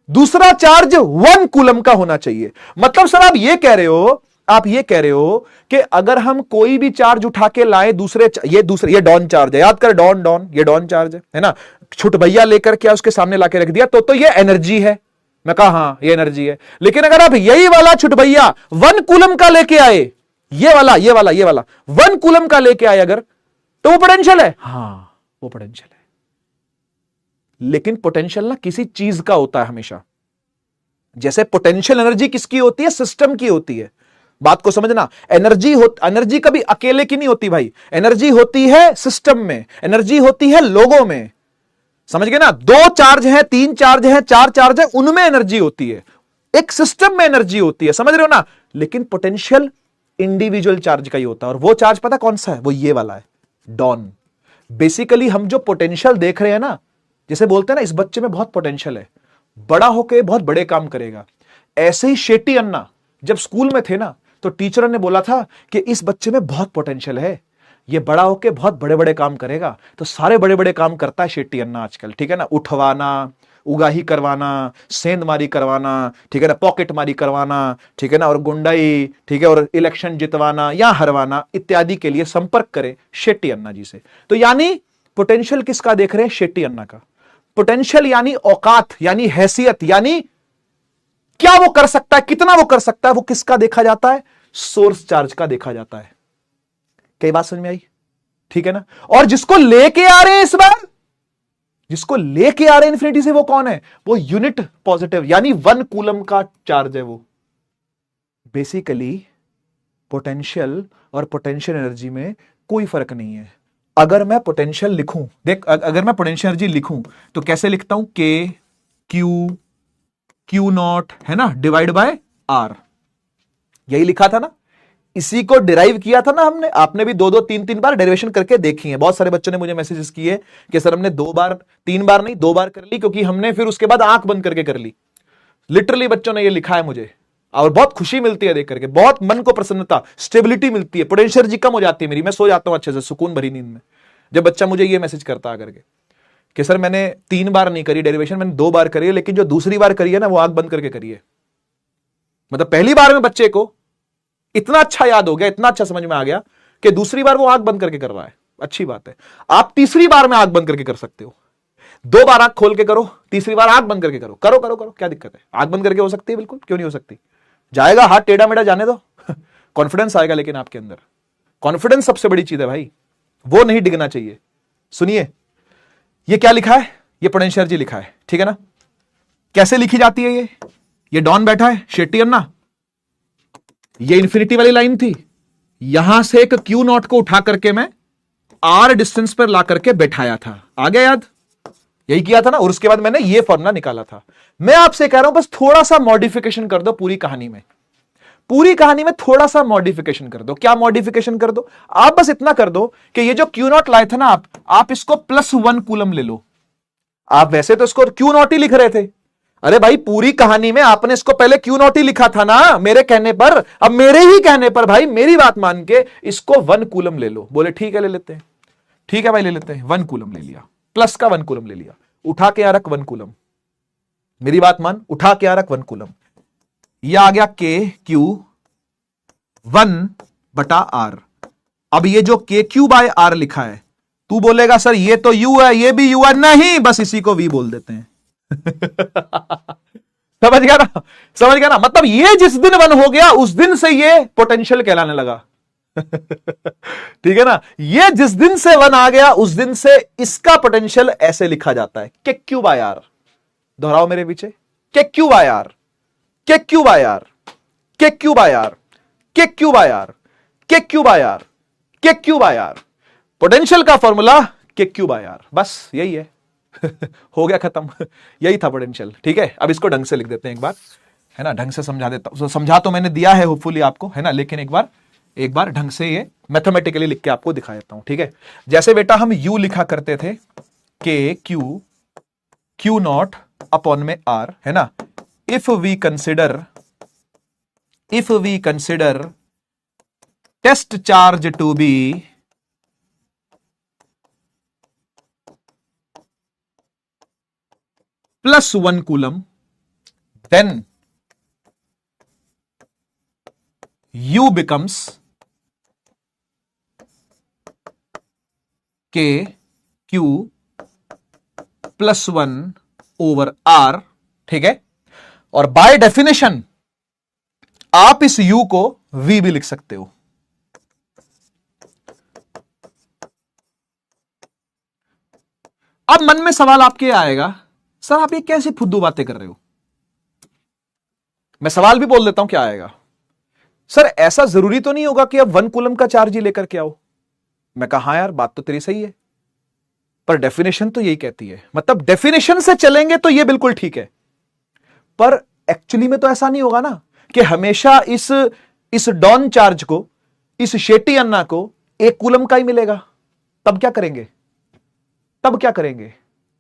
दूसरा चार्ज 1 कूलम का होना चाहिए। मतलब सर आप ये कह रहे हो कि अगर हम कोई भी चार्ज उठा के लाए ये डॉन चार्ज है, याद कर, डॉन ये डॉन चार्ज है ना, छुट भैया लेकर के उसके सामने लाके रख दिया तो ये एनर्जी है। मैं कहा हां ये एनर्जी है। लेकिन अगर आप यही वाला छुट भैया 1 कूलम का लेके आए, ये वाला 1 कूलम का लेके आए अगर, तो वो पोटेंशियल है। हां वो पोटेंशियल है। लेकिन पोटेंशियल ना किसी चीज का होता है हमेशा। जैसे पोटेंशियल एनर्जी किसकी होती है? सिस्टम की होती है। बात को समझना, एनर्जी कभी अकेले की नहीं होती भाई। एनर्जी होती है सिस्टम में, एनर्जी होती है लोगों में। समझ गए ना? 2 चार्ज हैं, 3 चार्ज हैं, 4 चार्ज हैं, उनमें एनर्जी होती है। एक सिस्टम में एनर्जी होती है, समझ रहे हो ना? लेकिन पोटेंशियल इंडिविजुअल चार्ज का ही होता है। और वो चार्ज पता कौन सा है? वो ये वाला है, डॉन। बेसिकली हम जो पोटेंशियल देख रहे हैं ना, जैसे बोलते हैं ना इस बच्चे में बहुत पोटेंशियल है, बड़ा होके बहुत बड़े काम करेगा। ऐसे ही शेट्टी अन्ना जब स्कूल में थे ना, तो टीचर ने बोला था कि इस बच्चे में बहुत पोटेंशियल है, ये बड़ा होके बहुत बड़े बड़े काम करेगा। तो सारे बड़े बड़े काम करता है शेट्टी अन्ना आजकल, ठीक है ना? उठवाना, उगाही करवाना, सेंधमारी करवाना, ठीक है ना, पॉकेट मारी करवाना, ठीक है ना, और गुंडाई, ठीक है, और इलेक्शन जितवाना या हरवाना इत्यादि के लिए संपर्क करें शेट्टी अन्ना जी से। तो यानी पोटेंशियल किसका देख रहे हैं? शेट्टी अन्ना का। पोटेंशियल यानी औकात, यानी हैसियत, यानी क्या वो कर सकता है, कितना वो कर सकता है, वो किसका देखा जाता है? सोर्स चार्ज का देखा जाता है। कई बात समझ में आई? ठीक है ना? और जिसको लेके आ रहे हैं इस बार, जिसको लेके आ रहे हैं इन्फिनिटी से, वो कौन है? वो यूनिट पॉजिटिव, यानी 1 कूलम का चार्ज है वो। बेसिकली पोटेंशियल और पोटेंशियल एनर्जी में कोई फर्क नहीं है। अगर मैं पोटेंशियल लिखूं, देख, अगर मैं पोटेंशियल एनर्जी लिखूं तो कैसे लिखता हूं? के क्यू नॉट, है ना, डिवाइड बाय आर। यही लिखा था ना, इसी को डिराइव किया था ना हमने। आपने भी 2-2 3-3 बार डेरिवेशन करके देखी है। बहुत सारे बच्चों ने मुझे मैसेजेस किए कि सर हमने 2 बार, 3 बार नहीं, 2 बार कर ली, क्योंकि हमने फिर उसके बाद आंख बंद करके कर ली। लिटरली बच्चों ने ये लिखा है मुझे, और बहुत खुशी मिलती है देख करके, बहुत मन को प्रसन्नता, स्टेबिलिटी मिलती है। पोटेंशियल एनर्जी कम हो जाती है मेरी, मैं सो जाता हूं अच्छे से, सुकून भरी नींद में, जब बच्चा मुझे ये मैसेज करता है करके कि सर मैंने 3 बार नहीं करी डेरिवेशन, मैंने 2 बार करी है, लेकिन जो दूसरी बार करी है ना, वो आंख बंद करके करी है। मतलब पहली बार में बच्चे को इतना अच्छा याद हो गया, इतना अच्छा समझ में आ गया कि दूसरी बार वो आंख बंद करके कर रहा है। अच्छी बात है। आप तीसरी बार में आंख बंद करके कर सकते हो। 2 बार आंख खोल के करो, तीसरी बार आंख बंद करके करो, करो करो करो, क्या दिक्कत है? आंख बंद करके हो सकती है, बिल्कुल, क्यों नहीं हो सकती? जाएगा हाथ टेढ़ा मेढ़ा, जाने दो। कॉन्फिडेंस आएगा, लेकिन आपके अंदर कॉन्फिडेंस सबसे बड़ी चीज है भाई, वो नहीं डिगना चाहिए। सुनिए, ये क्या लिखा है? ये पोटेंशियल एनर्जी लिखा है, ठीक है ना? कैसे लिखी जाती है? ये डॉन बैठा है, शेट्टी अन्ना, ये इन्फिनिटी वाली लाइन थी, यहां से एक क्यू नॉट को उठा करके मैं आर डिस्टेंस पर ला करके बैठाया था। आ गया याद? यही किया था ना। और उसके बाद मैंने ये फॉर्मूला निकाला था। मैं आपसे कह रहा हूं बस थोड़ा सा मॉडिफिकेशन कर दो पूरी कहानी में, पूरी कहानी में थोड़ा सा मॉडिफिकेशन कर दो। क्या मॉडिफिकेशन कर दो? आप बस इतना कर दो कि ये जो क्यू नॉट लाए थे ना आप इसको +1 कूलम ले लो। आप वैसे तो इसको क्यू नॉट ही लिख रहे थे। अरे भाई, पूरी कहानी में आपने इसको पहले क्यू नॉट ही लिखा था ना, मेरे कहने पर। अब मेरे ही कहने पर भाई, मेरी बात मान के इसको 1 कूलम ले लो। बोले ठीक है, ले लेते हैं। ठीक है भाई, ले लेते हैं। 1 कूलम ले लिया, प्लस का 1 कूलम ले लिया, उठा के आ रख 1 कूलम। मेरी बात मान, उठा के आ रख 1 कूलम। यह आ गया के क्यू 1/r। अब ये जो के क्यू बाय आर लिखा है, तू बोलेगा सर ये तो यू है, ये भी यू है। नहीं, बस इसी को वी बोल देते हैं। समझ गया ना? समझ गया ना? मतलब ये जिस दिन 1 हो गया, उस दिन से ये पोटेंशियल कहलाने लगा। ठीक है ना? ये जिस दिन से 1 आ गया, उस दिन से इसका पोटेंशियल ऐसे लिखा जाता है, के क्यू बाय आर। दोहराओ मेरे पीछे, के क्यू बाय आर, के क्यू बाय आर, के क्यू बाय आर, के क्यू बाय आर, के क्यू बाय आर, के क्यू बाय आर। पोटेंशियल का फॉर्मूला के क्यू बाय आर, बस यही है। हो गया खत्म। यही था पोटेंशियल। ठीक है, अब इसको ढंग से लिख देते हैं एक बार, है ना? ढंग से समझा देता हूं। समझा तो मैंने दिया है होपफुली आपको, है ना? लेकिन एक बार ढंग से ये मैथमेटिकली लिख के आपको दिखा देता हूं। ठीक है, जैसे बेटा हम यू लिखा करते थे, के क्यू नॉट अपॉन में आर, है ना? If we consider test charge to be +1 coulomb, then U becomes K Q plus 1 over R, ठीक है। और बाय डेफिनेशन आप इस U को V भी लिख सकते हो। अब मन में सवाल आपके आएगा, सर आप ये कैसे फुद्दू बातें कर रहे हो। मैं सवाल भी बोल देता हूं क्या आएगा। सर ऐसा जरूरी तो नहीं होगा कि अब 1 कूलम का चार्ज ही लेकर के आओ। मैं कहा यार बात तो तेरी सही है, पर डेफिनेशन तो यही कहती है, मतलब डेफिनेशन से चलेंगे तो ये बिल्कुल ठीक है, पर एक्चुअली में तो ऐसा नहीं होगा ना कि हमेशा इस डॉन चार्ज को, इस शेटी अन्ना को 1 कूलम का ही मिलेगा। तब क्या करेंगे, तब क्या करेंगे।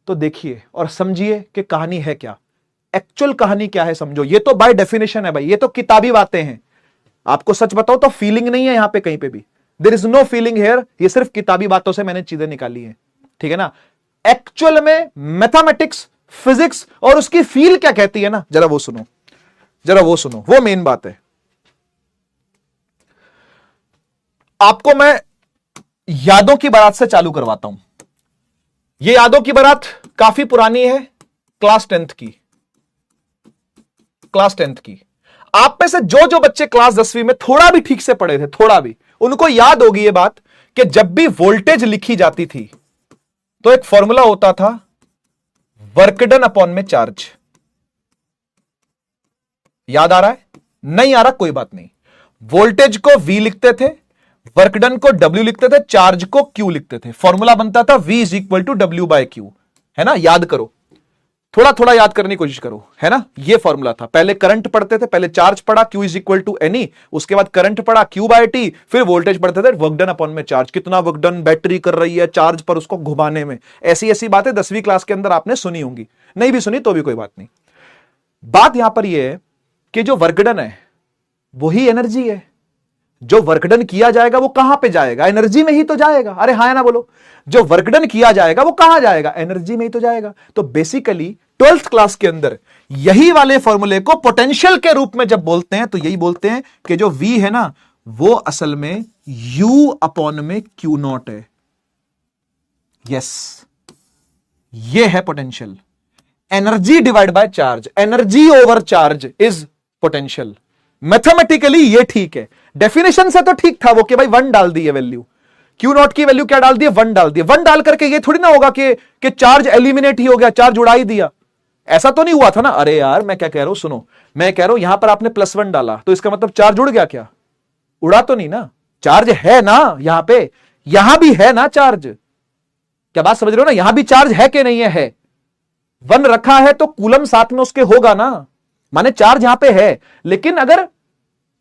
तो देखिए और समझिए कि कहानी है क्या, एक्चुअल कहानी क्या है समझो। ये तो बाय डेफिनेशन है भाई, ये तो किताबी बातें हैं। आपको सच बताओ तो फीलिंग नहीं है यहां पे कहीं पे भी, there is no feeling here. ये सिर्फ किताबी बातों से मैंने चीजें निकाली हैं, ठीक है ना। एक्चुअल में मैथमेटिक्स, फिजिक्स और उसकी फील क्या कहती है ना, जरा वो सुनो, जरा वो सुनो, वो मेन बात है। आपको मैं यादों की बारात से चालू करवाता हूं। ये यादों की बारात काफी पुरानी है, क्लास 10th की, क्लास 10th की। आप में से जो बच्चे क्लास 10वीं में थोड़ा भी ठीक से पढ़े थे, थोड़ा भी, उनको याद होगी ये बात कि जब भी वोल्टेज लिखी जाती थी तो एक फॉर्मूला होता था वर्क डन अपॉन में चार्ज। याद आ रहा है, नहीं आ रहा कोई बात नहीं। वोल्टेज को V लिखते थे, वर्क डन को W लिखते थे, चार्ज को Q लिखते थे। फॉर्मूला बनता था V is equal to W by Q, है ना। याद करो, थोड़ा थोड़ा याद करने की कोशिश करो, है ना। ये फॉर्मूला था। पहले करंट पढ़ते थे, पहले चार्ज पढ़ा Q is equal to n e, उसके बाद करंट पढ़ा Q बाय T, फिर वोल्टेज पढ़ते थे वर्क डन अपॉन में चार्ज। कितना वर्क डन बैटरी कर रही है चार्ज पर उसको घुमाने में। ऐसी ऐसी बातें 10वीं क्लास के अंदर आपने सुनी होंगी, नहीं भी सुनी तो भी कोई बात नहीं। बात यहां पर यह है कि जो वर्क डन है वही एनर्जी है। जो वर्क डन किया जाएगा वो कहां पे जाएगा, एनर्जी में ही तो जाएगा। अरे हाँ ना बोलो, जो वर्क डन किया जाएगा वो कहां जाएगा, एनर्जी में ही तो जाएगा। तो बेसिकली 12th क्लास के अंदर यही वाले फॉर्मूले को पोटेंशियल के रूप में जब बोलते हैं तो यही बोलते हैं कि जो V है ना वो असल में U अपॉन में Q नॉट है। यस, ये है potential. Energy divide by charge, energy over charge is potential. Mathematically ये ठीक है, डेफिनेशन से तो ठीक था वो कि भाई 1 डाल दी है वैल्यू, Q नॉट की वैल्यू क्या डाल दी है, 1 डाल दी है। 1 डाल करके ये थोड़ी ना होगा कि चार्ज एलिमिनेट ही हो गया, चार्ज उड़ा ही दिया, ऐसा तो नहीं हुआ था ना। अरे यार मैं क्या कह रहा हूं सुनो, मैं कह रहा हूं यहां पर आपने +1 डाला तो इसका मतलब चार्ज उड़ गया क्या, उड़ा तो नहीं ना, चार्ज है ना यहां पे, यहां भी है ना चार्ज। क्या बात समझ रहे हो ना, यहां भी चार्ज है कि नहीं है 1 रखा है तो कूलम साथ में उसके होगा ना, माने चार्ज यहां पे है। लेकिन अगर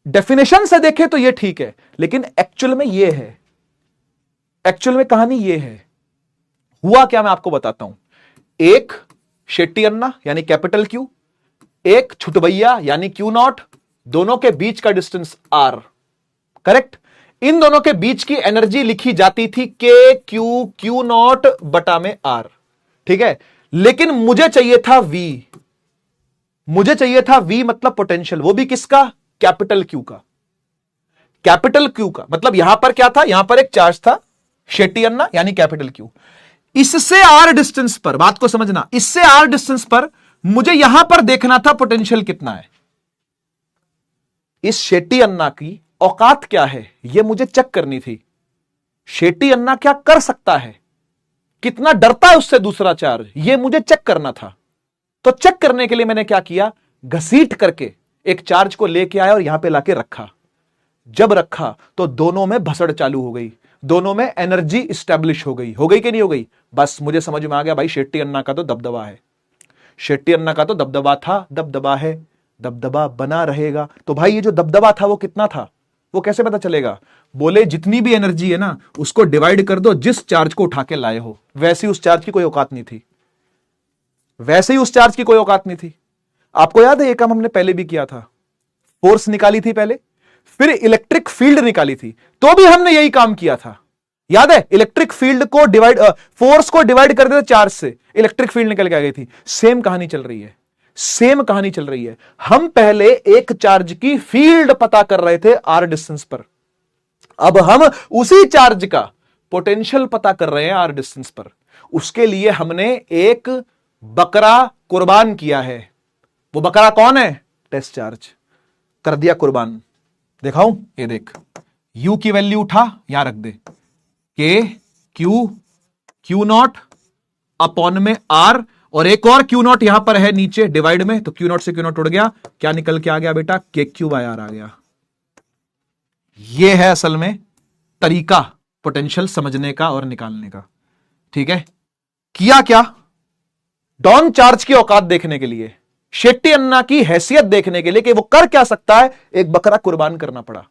डेफिनेशन से देखें तो ये ठीक है, लेकिन एक्चुअल में ये है, एक्चुअल में कहानी ये है। हुआ क्या मैं आपको बताता हूं। एक शेट्टी अन्ना यानी कैपिटल Q, एक छुटभैया यानी Q नॉट, दोनों के बीच का डिस्टेंस R, करेक्ट। इन दोनों के बीच की एनर्जी लिखी जाती थी Q नॉट बटा में R, ठीक है। लेकिन मुझे चाहिए था V, मुझे चाहिए था V मतलब पोटेंशियल, वो भी किसका, कैपिटल Q का, कैपिटल Q का। मतलब यहां पर क्या था, यहां पर एक चार्ज था शेट्टी अन्ना यानी कैपिटल Q। इससे R डिस्टेंस पर, बात को समझना, इससे R डिस्टेंस पर मुझे यहां पर देखना था पोटेंशियल कितना है। इस शेट्टी अन्ना की औकात क्या है यह मुझे चेक करनी थी। शेट्टी अन्ना क्या कर सकता है, कितना डरता है उससे दूसरा चार्ज, यह मुझे चेक करना था। तो चेक करने के लिए मैंने क्या किया, घसीट करके एक चार्ज को लेके आया और यहां पे लाके रखा। जब रखा तो दोनों में भसड़ चालू हो गई, दोनों में एनर्जी स्टैब्लिश हो गई कि नहीं हो गई। बस मुझे समझ में आ गया भाई शेट्टी अन्ना का तो दबदबा है, शेट्टी अन्ना का तो दबदबा था, दबदबा है, दबदबा बना रहेगा। तो भाई ये जो दबदबा था वो कितना था, वो कैसे पता चलेगा। बोले जितनी भी एनर्जी है ना उसको डिवाइड कर दो जिस चार्ज को उठा के लाए हो, वैसे ही उस चार्ज की कोई औकात नहीं थी, वैसे ही उस चार्ज की कोई औकात नहीं थी। आपको याद है ये काम हमने पहले भी किया था, फोर्स निकाली थी पहले, फिर इलेक्ट्रिक फील्ड निकाली थी, तो भी हमने यही काम किया था। याद है, इलेक्ट्रिक फील्ड को डिवाइड, फोर्स को डिवाइड कर देते चार्ज से, इलेक्ट्रिक फील्ड निकल के आ गई थी। सेम कहानी चल रही है, सेम कहानी चल रही है। हम पहले एक चार्ज की फील्ड पता कर रहे थे r डिस्टेंस पर, अब हम उसी चार्ज का पोटेंशियल पता कर रहे हैं r डिस्टेंस पर। उसके लिए हमने एक बकरा कुर्बान किया है। वो बकरा कौन है? Test charge. कर दिया कुर्बान। दिखाऊं? ये देख, u की वैल्यू उठा, यहां रख दे, के क्यू नॉट अपॉन में r, और एक और क्यू नॉट यहां पर है नीचे डिवाइड में, तो क्यू नॉट से क्यू नॉट उड़ गया, क्या निकल के आ गया बेटा? के क्यू बाय आर आ गया। यह है असल में तरीका पोटेंशियल समझने का और निकालने का। ठीक है, किया क्या? डॉन चार्ज की औकात देखने के लिए, शेट्टी अन्ना की हैसियत देखने के लिए कि वो कर क्या सकता है, एक बकरा कुर्बान करना पड़ा।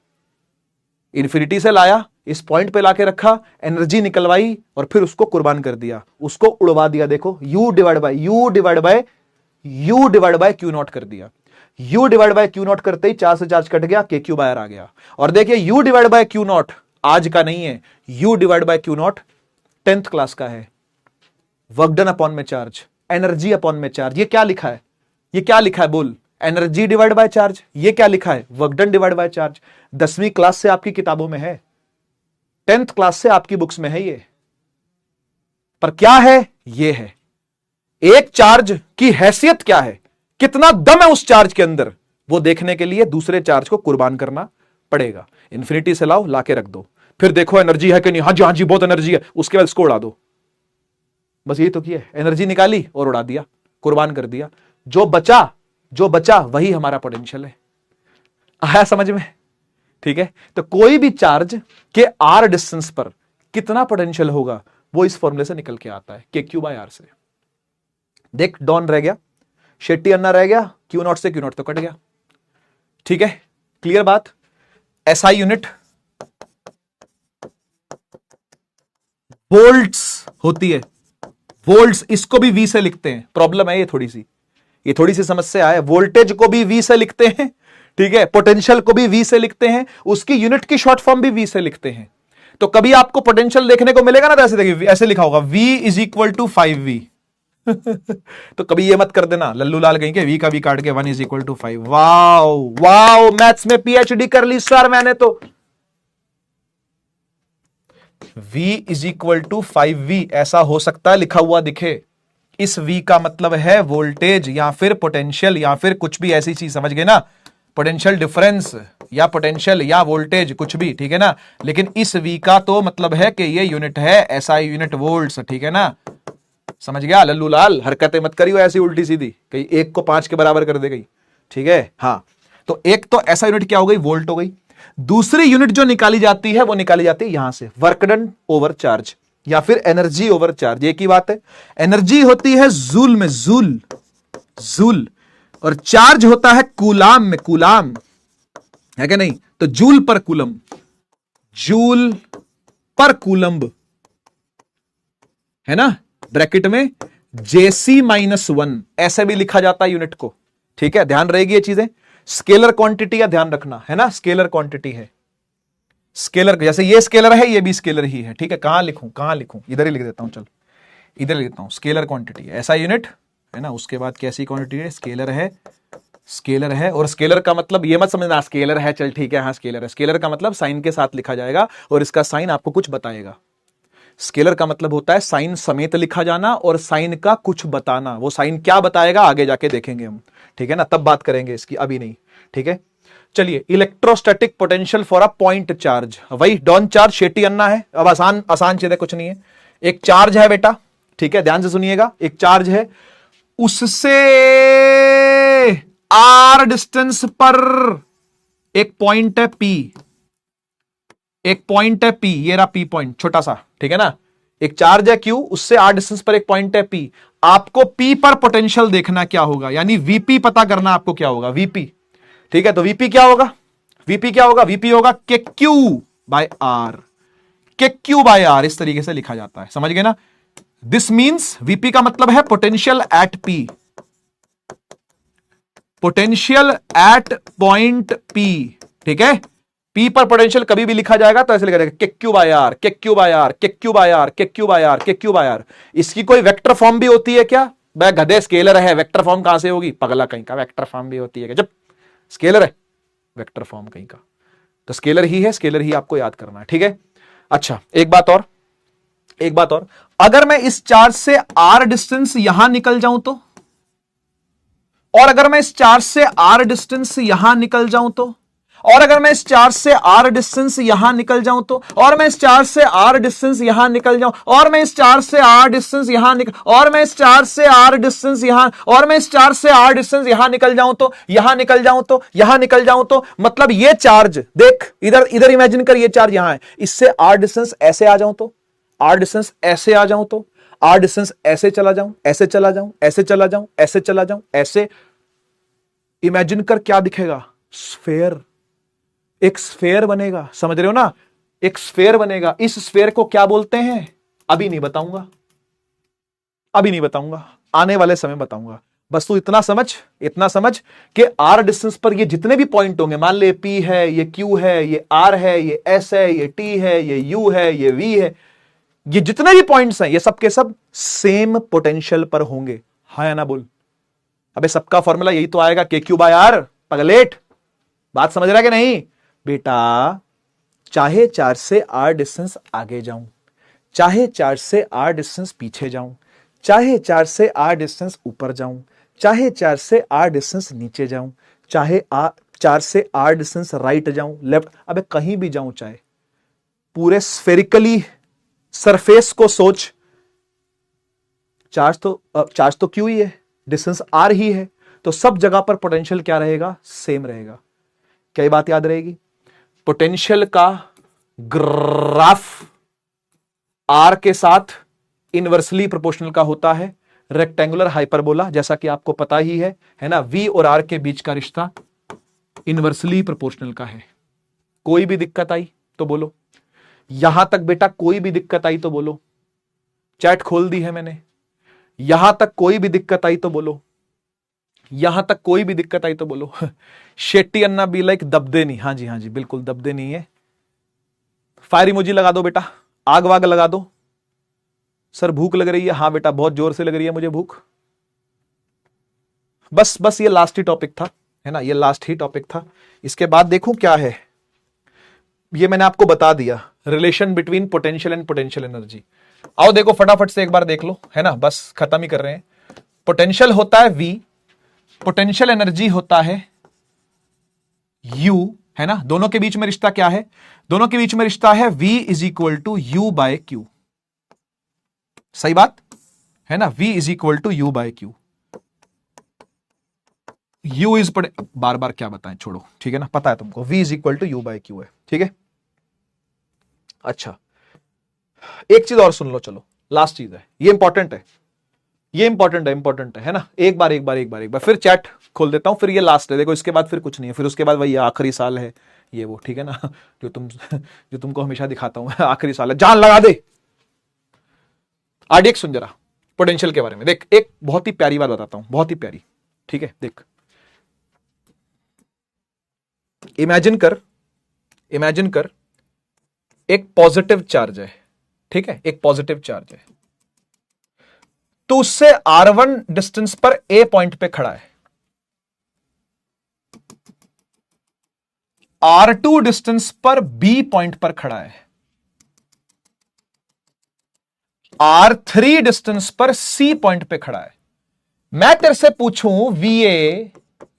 इन्फिनिटी से लाया, इस पॉइंट पे लाके रखा, एनर्जी निकलवाई और फिर उसको कुर्बान कर दिया, उसको उड़वा दिया। देखो u divide by Q not कर दिया। u divide by Q not करते ही 4 से चार्ज कट गया, के क्यू बाय आर आ गया। और देखिए u divide by Q not आज का नहीं है, u divide by Q not 10th class का है। वर्क डन अपॉन में चार्ज, एनर्जी अपॉन में चार्ज। ये क्या लिखा है? ये क्या लिखा है बोल? Energy divide by charge. ये क्या लिखा है? Work done divide by charge. 10वीं क्लास से आपकी किताबों में है, 10th क्लास से आपकी बुक्स में है ये। पर क्या है? ये है एक चार्ज की हैसियत क्या है, कितना दम है उस चार्ज के अंदर, वो देखने के लिए दूसरे चार्ज को कुर्बान करना पड़ेगा। इन्फिनिटी से लाओ, लाके रख दो, फिर देखो एनर्जी है कि नहीं। हाँ जी बहुत एनर्जी है, उसके बाद इसको उड़ा दो। बस ये तो किया, एनर्जी निकाली और उड़ा दिया, कुर्बान कर दिया। जो बचा वही हमारा पोटेंशियल है। आया समझ में? ठीक है, तो कोई भी चार्ज के r डिस्टेंस पर कितना पोटेंशियल होगा वो इस फॉर्मूले से निकल के आता है, के क्यू बाय आर से। देख, डॉन रह गया, शेट्टी अन्ना रह गया, क्यू नॉट से क्यू नॉट तो कट गया। ठीक है, क्लियर बात? एसआई यूनिट वोल्ट्स होती है, वोल्ट्स, इसको भी वी से लिखते हैं। प्रॉब्लम है ये थोड़ी सी समस्या है। वोल्टेज को भी वी से लिखते हैं, ठीक है, पोटेंशियल को भी वी से लिखते हैं, उसकी यूनिट की शॉर्ट फॉर्म भी वी से लिखते हैं। तो कभी आपको पोटेंशियल देखने को मिलेगा ना, तो ऐसे देखिए, ऐसे लिखा होगा v is equal to 5v। तो कभी ये मत कर देना लल्लू लाल कहीं के v का v काट के 1 is equal to 5। Wow, maths में पीएचडी कर ली सर मैंने तो। v is equal to 5v ऐसा हो सकता है लिखा हुआ दिखे। इस v का मतलब है वोल्टेज या फिर पोटेंशियल या फिर कुछ भी ऐसी चीज, समझ गए ना? पोटेंशियल डिफरेंस या पोटेंशियल या वोल्टेज कुछ भी, ठीक है ना? लेकिन इस v का तो मतलब है कि ये यूनिट है एसआई यूनिट वोल्ट्स, ठीक है ना? समझ गया लल्लू लाल? हरकतें मत करियो ऐसी उल्टी सीधी, कहीं 1 को 5 के बराबर कर दे गई, ठीक है? हाँ, तो एक तो ऐसा यूनिट क्या हो गई? वोल्ट हो गई। दूसरी यूनिट जो निकाली जाती है वो निकाली जाती है यहां से, वर्क डन ओवर चार्ज या फिर एनर्जी ओवर चार्ज। एक ही बात है। एनर्जी होती है जूल में, जूल, और चार्ज होता है कूलाम में, कूलाम है कि नहीं? तो जूल पर कूलम्ब है ना, ब्रैकेट में JC-1 ऐसे भी लिखा जाता है यूनिट को, ठीक है? ध्यान रहेगी ये चीजें। स्केलर क्वांटिटी का ध्यान रखना है ना, स्केलर क्वांटिटी है, स्केलर, जैसे ये स्केलर है ये भी स्केलर ही है, ठीक है? कहां लिखूं? इधर ही लिख देता हूं, चल इधर लिख देता हूं। स्केलर क्वांटिटी ऐसा यूनिट है ना, उसके बाद कैसी क्वांटिटी है? स्केलर है। और स्केलर का मतलब ये मत समझना स्केलर है, चल ठीक है, हाँ स्केलर है। स्केलर का मतलब साइन के साथ लिखा जाएगा और इसका साइन आपको कुछ बताएगा। स्केलर का मतलब होता है साइन समेत लिखा जाना और साइन का कुछ बताना। वो साइन क्या बताएगा आगे जाके देखेंगे हम, ठीक है ना? तब बात करेंगे इसकी, अभी नहीं, ठीक है? चलिए, electrostatic potential for a point charge, वही डॉन चार्ज शेट्टी अन्ना है। अब आसान चीज है, कुछ नहीं है। एक चार्ज है बेटा, ठीक है, ध्यान से सुनिएगा। एक चार्ज है, उससे r डिस्टेंस पर एक पॉइंट है P, ये रहा P पॉइंट, छोटा सा, ठीक है ना? एक चार्ज है Q, उससे r डिस्टेंस पर एक पॉइंट है P। आपको P पर पोटेंशियल देखना क्या होगा, यानी VP पता करना आपको क्या होगा, VP, ठीक है? तो VP क्या होगा? VP होगा KQ बाय R, इस तरीके से लिखा जाता है, समझ गए ना? दिस मींस VP का मतलब है potential at P, potential at point P, ठीक है? P पर पोटेंशियल कभी भी लिखा जाएगा तो ऐसे लिखा जाएगा KQ बाय R। इसकी कोई वेक्टर फॉर्म भी होती है क्या? वह गधे स्केलर है, वेक्टर फॉर्म कहां से होगी? पगला कहीं का, वेक्टर फॉर्म भी होती है जब स्केलर है, वेक्टर फॉर्म कहीं का, तो स्केलर ही है, स्केलर ही आपको याद करना है, ठीक है। अच्छा एक बात और, अगर मैं इस चार्ज से r डिस्टेंस यहां निकल जाऊं तो, और अगर मैं इस चार्ज से r डिस्टेंस यहां निकल जाऊं तो, और अगर मैं इस चार्ज से r डिस्टेंस यहां निकल जाऊं तो, और मैं इस चार्ज से r डिस्टेंस यहां निकल जाऊं, और मैं इस चार्ज से r डिस्टेंस यहां निकल, और मैं इस चार्ज से r डिस्टेंस यहां, और मैं इस चार्ज से r डिस्टेंस यहां निकल जाऊं तो, यहां निकल जाऊं तो, यहां निकल जाऊं तो, मतलब ये चार्ज देख, इधर इधर इमेजिन कर, ये चार्ज यहां है, इससे r डिस्टेंस ऐसे आ जाऊं तो, r डिस्टेंस ऐसे आ जाऊं तो, r डिस्टेंस ऐसे चला जाऊं, ऐसे चला जाऊं, ऐसे चला जाऊं, ऐसे चला जाऊं, ऐसे इमेजिन कर, क्या दिखेगा? स्फेयर, एक स्फेयर बनेगा, समझ रहे हो ना? एक स्फेयर बनेगा। इस स्फेयर को क्या बोलते हैं? अभी नहीं बताऊंगा, अभी नहीं बताऊंगा, आने वाले समय बताऊंगा। बस तू इतना समझ कि आर डिस्टेंस पर ये जितने भी पॉइंट होंगे, मान ले पी है, ये क्यू है, ये आर है, ये एस है, ये टी है, ये यू है, ये वी है, ये जितने भी पॉइंट्स हैं, ये सब के सब सेम पोटेंशियल पर होंगे। हाँ या ना बोल? अबे सबका फॉर्मूला यही तो आएगा, के क्यू बाय आर। पगलेट, बात समझ रहा है कि नहीं? बेटा चाहे चार्ज से आर डिस्टेंस आगे जाऊं, चाहे चार्ज से आर डिस्टेंस पीछे जाऊं, चाहे चार्ज से आर डिस्टेंस ऊपर जाऊं, चाहे चार्ज से आर डिस्टेंस नीचे जाऊं, चाहे चार्ज से आर डिस्टेंस राइट जाऊं, लेफ्ट, अबे कहीं भी जाऊं, चाहे पूरे स्फेरिकली सरफेस को सोच, चार्ज तो क्यू ही है, डिस्टेंस आर ही है, तो सब जगह पर पोटेंशियल क्या रहेगा? सेम रहेगा। क्या ये बात याद रहेगी? पोटेंशियल का ग्राफ आर के साथ इनवर्सली प्रोपोर्शनल का होता है, रेक्टेंगुलर हाइपरबोला, जैसा कि आपको पता ही है ना? वी और आर के बीच का रिश्ता इनवर्सली प्रोपोर्शनल का है। कोई भी दिक्कत आई तो बोलो, यहां तक बेटा कोई भी दिक्कत आई तो बोलो, चैट खोल दी है मैंने, यहां तक कोई भी दिक्कत आई तो बोलो, यहां तक कोई भी दिक्कत आई तो बोलो। शेट्टी अन्ना बी लाइक दबदे नहीं, हाँ जी बिल्कुल दबदे नहीं है। फायर इमोजी लगा दो बेटा, आग वाग लगा दो। सर भूख लग रही है, हाँ बेटा बहुत जोर से लग रही है मुझे भूख। बस ये लास्ट ही टॉपिक था, है ना? ये लास्ट ही टॉपिक था। इसके बाद देखूं क्या है, ये मैंने आपको बता दिया, relation between potential and potential energy. आओ देखो फटाफट से एक बार देख लो, है ना? बस खत्म ही कर रहे हैं। पोटेंशियल होता है V, पोटेंशियल एनर्जी होता है U, है ना? दोनों के बीच में रिश्ता क्या है? दोनों के बीच में रिश्ता है V is equal to U by Q। सही बात है ना? V is equal to U by Q। U is बार बार क्या बताएं, छोड़ो, ठीक है ना? पता है तुमको, V is equal to U by Q है, ठीक है? अच्छा एक चीज और सुन लो, चलो लास्ट चीज है, ये इंपॉर्टेंट है, ये इंपॉर्टेंट है ना? एक बार फिर चैट खोल देता हूं, फिर ये लास्ट है, देखो इसके बाद फिर कुछ नहीं है, फिर उसके बाद वही आखिरी साल है ये वो, ठीक है ना? जो तुमको हमेशा दिखाता हूं, आखिरी साल है, जान लगा दे। आरडीएक्स सुन जरा पोटेंशियल के बारे में, देख एक बहुत ही प्यारी बात बताता हूं, बहुत ही प्यारी, ठीक है? देख इमेजिन कर एक पॉजिटिव चार्ज है, ठीक है? एक पॉजिटिव चार्ज है, तो उससे R1 डिस्टेंस पर A पॉइंट पे खड़ा है, R2 डिस्टेंस पर B पॉइंट पर खड़ा है, R3 डिस्टेंस पर C पॉइंट पे खड़ा है। मैं तेरे से पूछूं VA,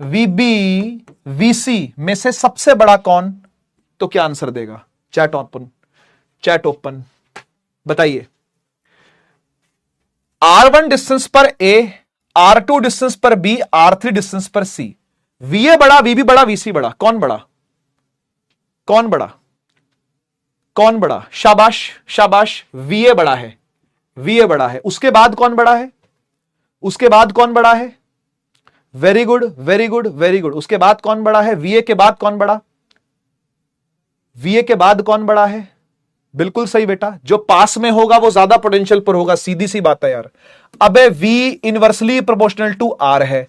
VB, VC में से सबसे बड़ा कौन, तो क्या आंसर देगा? चैट ओपन बताइए। R1 डिस्टेंस पर A, R2 डिस्टेंस पर B, R3 डिस्टेंस पर C। VA बड़ा, VB बड़ा, VC बड़ा, कौन बड़ा? कौन बड़ा? शाबाश, VA बड़ा है। उसके बाद कौन बड़ा है? Very good. उसके बाद कौन बड़ा है? VA के बाद कौन बड़ा है? बिल्कुल सही बेटा, जो पास में होगा वो ज्यादा पोटेंशियल पर होगा, सीधी सी बात है यार। अबे V inversely proportional to R है,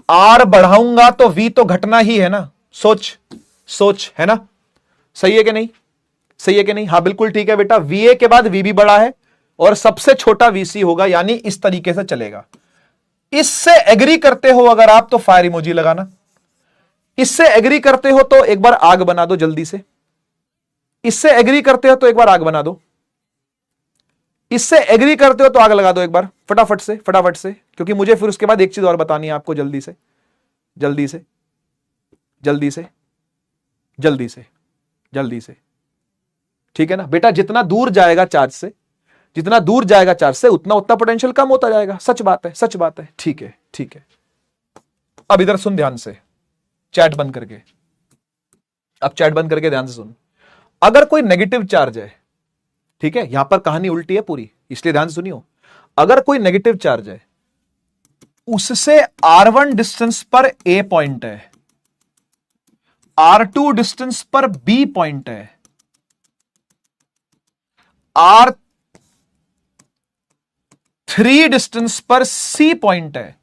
R बढ़ाऊंगा तो V तो घटना ही है ना? सोच है ना? सही है कि नहीं? हाँ बिल्कुल ठीक है बेटा, VA के बाद VB बड़ा है और सबसे छोटा VC होगा, यानी इस तरीके से चलेगा। इससे एग्री करते हो अगर आप तो फायर इमोजी लगाना, इससे एग्री करते हो तो एक बार आग बना दो जल्दी से, इससे एग्री करते हो तो एक बार आग बना दो, इससे एग्री करते हो तो आग लगा दो एक बार फटाफट से, फटाफट से, क्योंकि मुझे फिर उसके बाद एक चीज और बतानी है आपको, जल्दी से जल्दी से जल्दी से जल्दी से जल्दी से, ठीक है ना बेटा। जितना दूर जाएगा चार्ज से, जितना दूर जाएगा चार्ज से, उतना उतना पोटेंशियल कम होता जाएगा। सच बात है, सच बात है। ठीक है, ठीक है। अब इधर सुन ध्यान से, चैट बंद करके, अब चैट बंद करके ध्यान से सुन। अगर कोई नेगेटिव चार्ज है, ठीक है, यहां पर कहानी उल्टी है पूरी, इसलिए ध्यान से सुनियो। अगर कोई नेगेटिव चार्ज है, उससे R1 डिस्टेंस पर A पॉइंट है, R2 डिस्टेंस पर B पॉइंट है, R3 डिस्टेंस पर C पॉइंट है,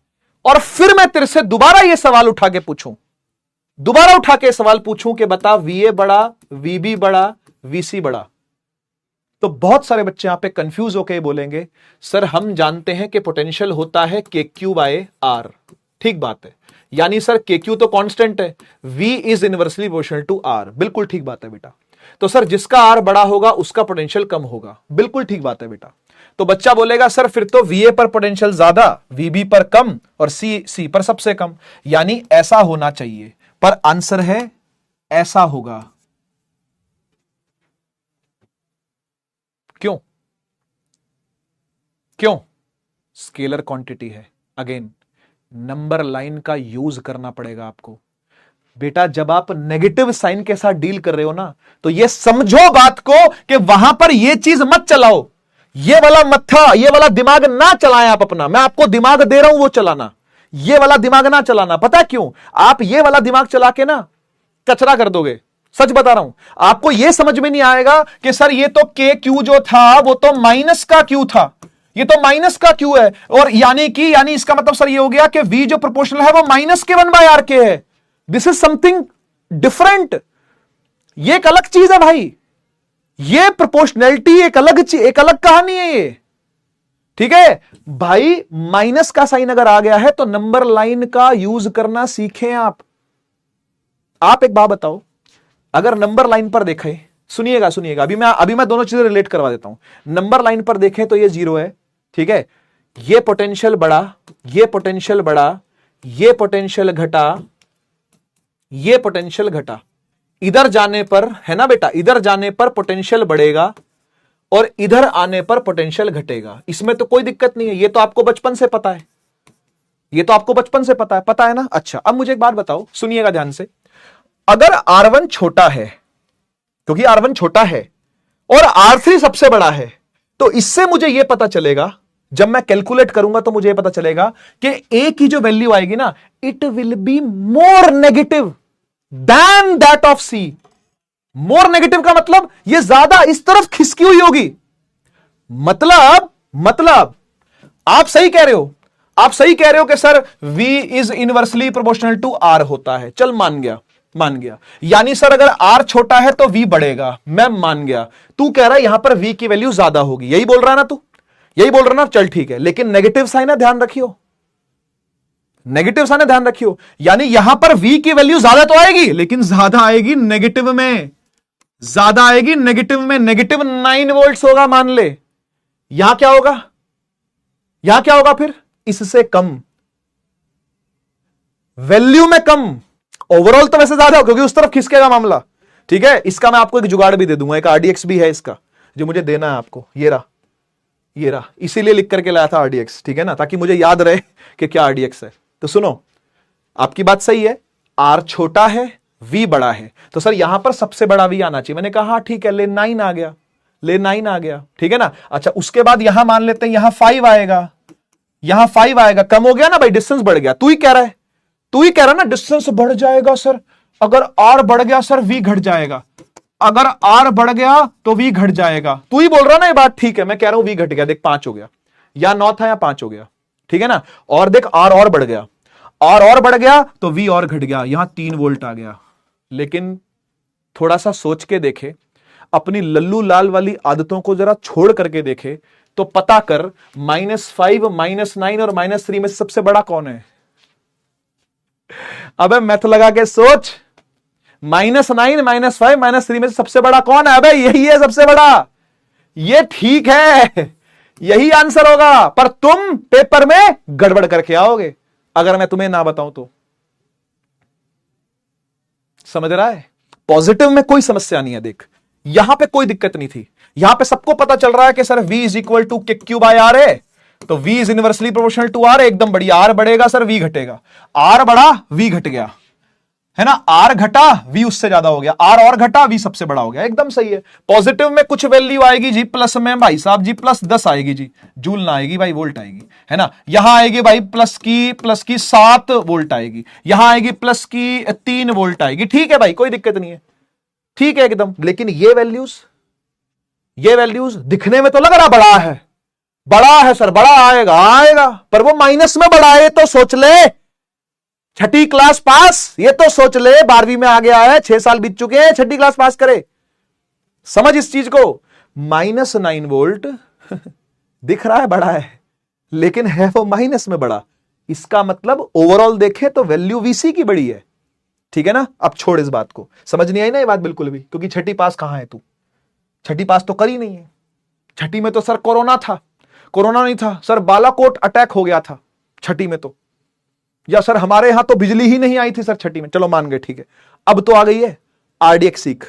और फिर मैं तेरे से दोबारा यह सवाल उठा के पूछूं, दोबारा उठा के सवाल पूछूं कि बता VA बड़ा, VB बड़ा, VC बड़ा, तो बहुत सारे बच्चे यहां पे कंफ्यूज होकर बोलेंगे सर हम जानते हैं कि पोटेंशियल होता है KQ/R। ठीक बात है, यानी सर KQ तो कांस्टेंट है, V is inversely proportional to R। बिल्कुल ठीक बात है बेटा। तो सर जिसका R बड़ा होगा उसका पोटेंशियल कम होगा। बिल्कुल ठीक बात है बेटा। तो बच्चा बोलेगा सर फिर तो VA पर पोटेंशियल ज्यादा, VB पर कम और C पर सबसे कम, यानी ऐसा होना चाहिए। पर आंसर है ऐसा होगा। क्यों? क्यों? स्केलर क्वांटिटी है। अगेन नंबर लाइन का यूज करना पड़ेगा आपको बेटा। जब आप नेगेटिव साइन के साथ डील कर रहे हो ना, तो ये समझो बात को कि वहां पर ये चीज मत चलाओ, ये वाला मत्था, ये वाला दिमाग ना चलाएं आप अपना। मैं आपको दिमाग दे रहा हूं वो चलाना, ये वाला दिमाग ना चलाना। पता है क्यों? आप ये वाला दिमाग चला के ना कचरा कर दोगे। सच बता रहा हूं, आपको यह समझ में नहीं आएगा कि सर ये तो KQ जो था वो तो माइनस का Q था, ये तो माइनस का Q है, और यानी इसका मतलब सर ये हो गया कि V जो प्रोपोर्शनल है वो -K1/R के है। दिस इज समथिंग डिफरेंट, ये एक अलग चीज है भाई। ये प्रोपोर्शनैलिटी एक अलग कहानी है ये। ठीक है भाई, माइनस का साइन अगर आ गया है तो नंबर लाइन का यूज करना सीखें आप। आप एक बात बताओ, अगर नंबर लाइन पर देखें, सुनिएगा सुनिएगा, अभी मैं दोनों चीजें रिलेट करवा देता हूं। नंबर लाइन पर देखें तो ये 0 है, ठीक है, ये पोटेंशियल बढ़ा, ये पोटेंशियल बढ़ा, ये पोटेंशियल घटा, ये पोटेंशियल घटा। इधर जाने पर है ना बेटा, इधर जाने पर पोटेंशियल बढ़ेगा और इधर आने पर पोटेंशियल घटेगा। इसमें तो कोई दिक्कत नहीं है, ये तो आपको बचपन से पता है, ये तो आपको बचपन से पता है ना। अच्छा अब मुझे एक बात बताओ, सुनिएगा ध्यान से। अगर R1 छोटा है, क्योंकि R1 छोटा है और R3 सबसे बड़ा है, तो इससे मुझे यह पता चलेगा, जब मैं कैलकुलेट करूंगा तो मुझे यह पता चलेगा कि A की जो वैल्यू आएगी ना, it will be more negative than that of C। More negative का मतलब यह ज्यादा इस तरफ खिसकी हुई होगी। मतलब आप सही कह रहे हो, आप सही कह रहे हो कि sir V is inversely proportional to R होता है। चल मान गया, यानी सर अगर R छोटा है तो V बढ़ेगा, मैं मान गया। तू कह रहा है यहां पर V की वैल्यू ज्यादा होगी, यही बोल रहा है ना तू, यही बोल रहा है ना। चल ठीक है, लेकिन नेगेटिव साइन है, ध्यान रखियो, नेगेटिव साइन है, ध्यान रखियो। यानी यहां पर V की वैल्यू ज्यादा तो आएगी, लेकिन ज्यादा आएगी नेगेटिव में, ज्यादा आएगी नेगेटिव में। नेगेटिव 9 वोल्ट होगा मान ले। यहां क्या होगा, यहां क्या होगा फिर? इससे कम, वैल्यू में कम। ओवरऑल तो वैसे ज्यादा हो, क्योंकि उस तरफ खिसकेगा मामला। ठीक है, इसका मैं आपको एक जुगाड़ भी दे दूंगा, एक RDX भी है इसका, जो मुझे देना है आपको। ये रहा, इसीलिए लिख करके लाया था RDX, ठीक है ना, ताकि मुझे याद रहे कि क्या RDX है। तो सुनो, आपकी बात सही है, R छोटा है, V बड़ा है, तो सर यहां पर सबसे बड़ा V आना चाहिए। मैंने कहा हाँ ठीक है, ले 9 आ गया, ले 9 आ गया, ठीक है ना। अच्छा उसके बाद यहां मान लेते हैं यहां 5 आएगा, यहां 5 आएगा, कम हो गया ना भाई, डिस्टेंस बढ़ गया। तू ही कह रहा है ना डिस्टेंस बढ़ जाएगा सर, अगर R बढ़ गया सर V घट जाएगा, अगर R बढ़ गया तो V घट जाएगा। तू ही बोल रहा ना ये बात, ठीक है, मैं कह रहा हूं V घट गया, देख 5 हो गया, या 9 था या 5 हो गया, ठीक है ना। और देख R और बढ़ गया, R और बढ़ गया तो V और घट गया, यहां 3 वोल्ट आ गया। लेकिन थोड़ा सा सोच के देखे, अपनी लल्लू लाल वाली आदतों को जरा छोड़ करके देखे, तो पता कर -5, -9 और -3 में से सबसे बड़ा कौन है? अबे मैथ लगा के सोच, -9, -5, -3 में से सबसे बड़ा कौन है? अबे यही है सबसे बड़ा। ये ठीक है, यही आंसर होगा, पर तुम पेपर में गड़बड़ करके आओगे अगर मैं तुम्हें ना बताऊं तो। समझ रहा है? पॉजिटिव में कोई समस्या नहीं है। देख, यहां पे कोई दिक्कत नहीं थी। यहां पे सबको पता चल रहा है कि sir v is equal to K Q by R है, तो v is inversely proportional to r। एकदम बढ़िया। r बढ़ेगा सर v घटेगा, r बढ़ा v घट गया, है ना। r घटा v उससे ज्यादा हो गया, r और घटा v सबसे बड़ा हो गया। एकदम सही है। पॉजिटिव में कुछ वैल्यू आएगी जी प्लस में भाई साहब जी, +10 आएगी जी, जूल ना आएगी भाई, वोल्ट आएगी, है ना। यहां आएगी भाई प्लस की 7 वोल्ट आएगी, यहां आएगी प्लस की 3 वोल्ट आएगी। ठीक है भाई, कोई दिक्कत नहीं है, ठीक है एकदम। लेकिन ये वैल्यूज दिखने में तो लग रहा बड़ा है सर, बड़ा आएगा, पर वो माइनस में बड़ा है। तो सोच ले, छठी क्लास पास, ये तो सोच ले 12वीं में आ गया है, 6 साल बीत चुके हैं, छठी क्लास पास करे। समझ इस चीज को, -9 वोल्ट दिख रहा है बड़ा है, लेकिन है वो माइनस में बड़ा। इसका मतलब ओवरऑल देखें तो वैल्यू वीसी की बड़ी है। ठीक है ना। अब छोड़ इस बात को, समझ नहीं आई ना ये बात बिल्कुल भी, क्योंकि छठी पास कहां है तू? छठी पास तो करी नहीं है। छठी में तो सर कोरोना नहीं था सर, बालाकोट अटैक हो गया था छठी में तो, या सर हमारे यहां तो बिजली ही नहीं आई थी सर छठी में। चलो मान गए, ठीक है। अब तो आ गई है आरडीएक्स सीख।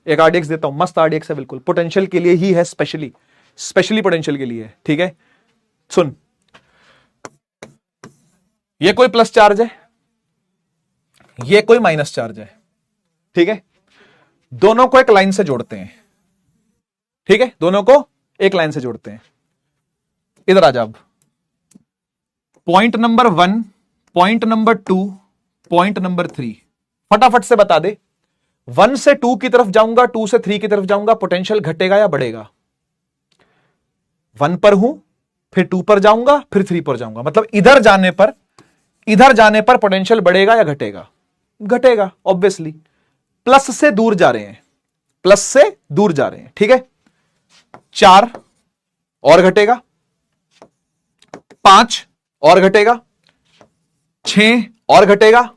एक आरडीएक्स देता हूं, मस्त आरडीएक्स है बिल्कुल, पोटेंशियल के लिए ही है, स्पेशली पोटेंशियल के लिए है। ठीक है, सुन, ये कोई प्लस चार्ज है, ये कोई माइनस चार्ज है। ठीक है, दोनों को एक लाइन से जोड़ते हैं। ठीक है, दोनों को एक लाइन से जोड़ते हैं। इधर आ जाओ। Point number 1, point number 2, point number 3 फटाफट से बता दे। 1 से 2 की तरफ जाऊंगा, 2 से 3 की तरफ जाऊंगा, पोटेंशियल घटेगा या बढ़ेगा? 1 पर हूं, फिर 2 पर जाऊंगा, फिर 3 पर जाऊंगा, मतलब इधर जाने पर पोटेंशियल बढ़ेगा या घटेगा? घटेगा ऑब्वियसली। प्लस से दूर जा रहे हैं, ठीक है। 4 और घटेगा, 5 और घटेगा, 6 और घटेगा,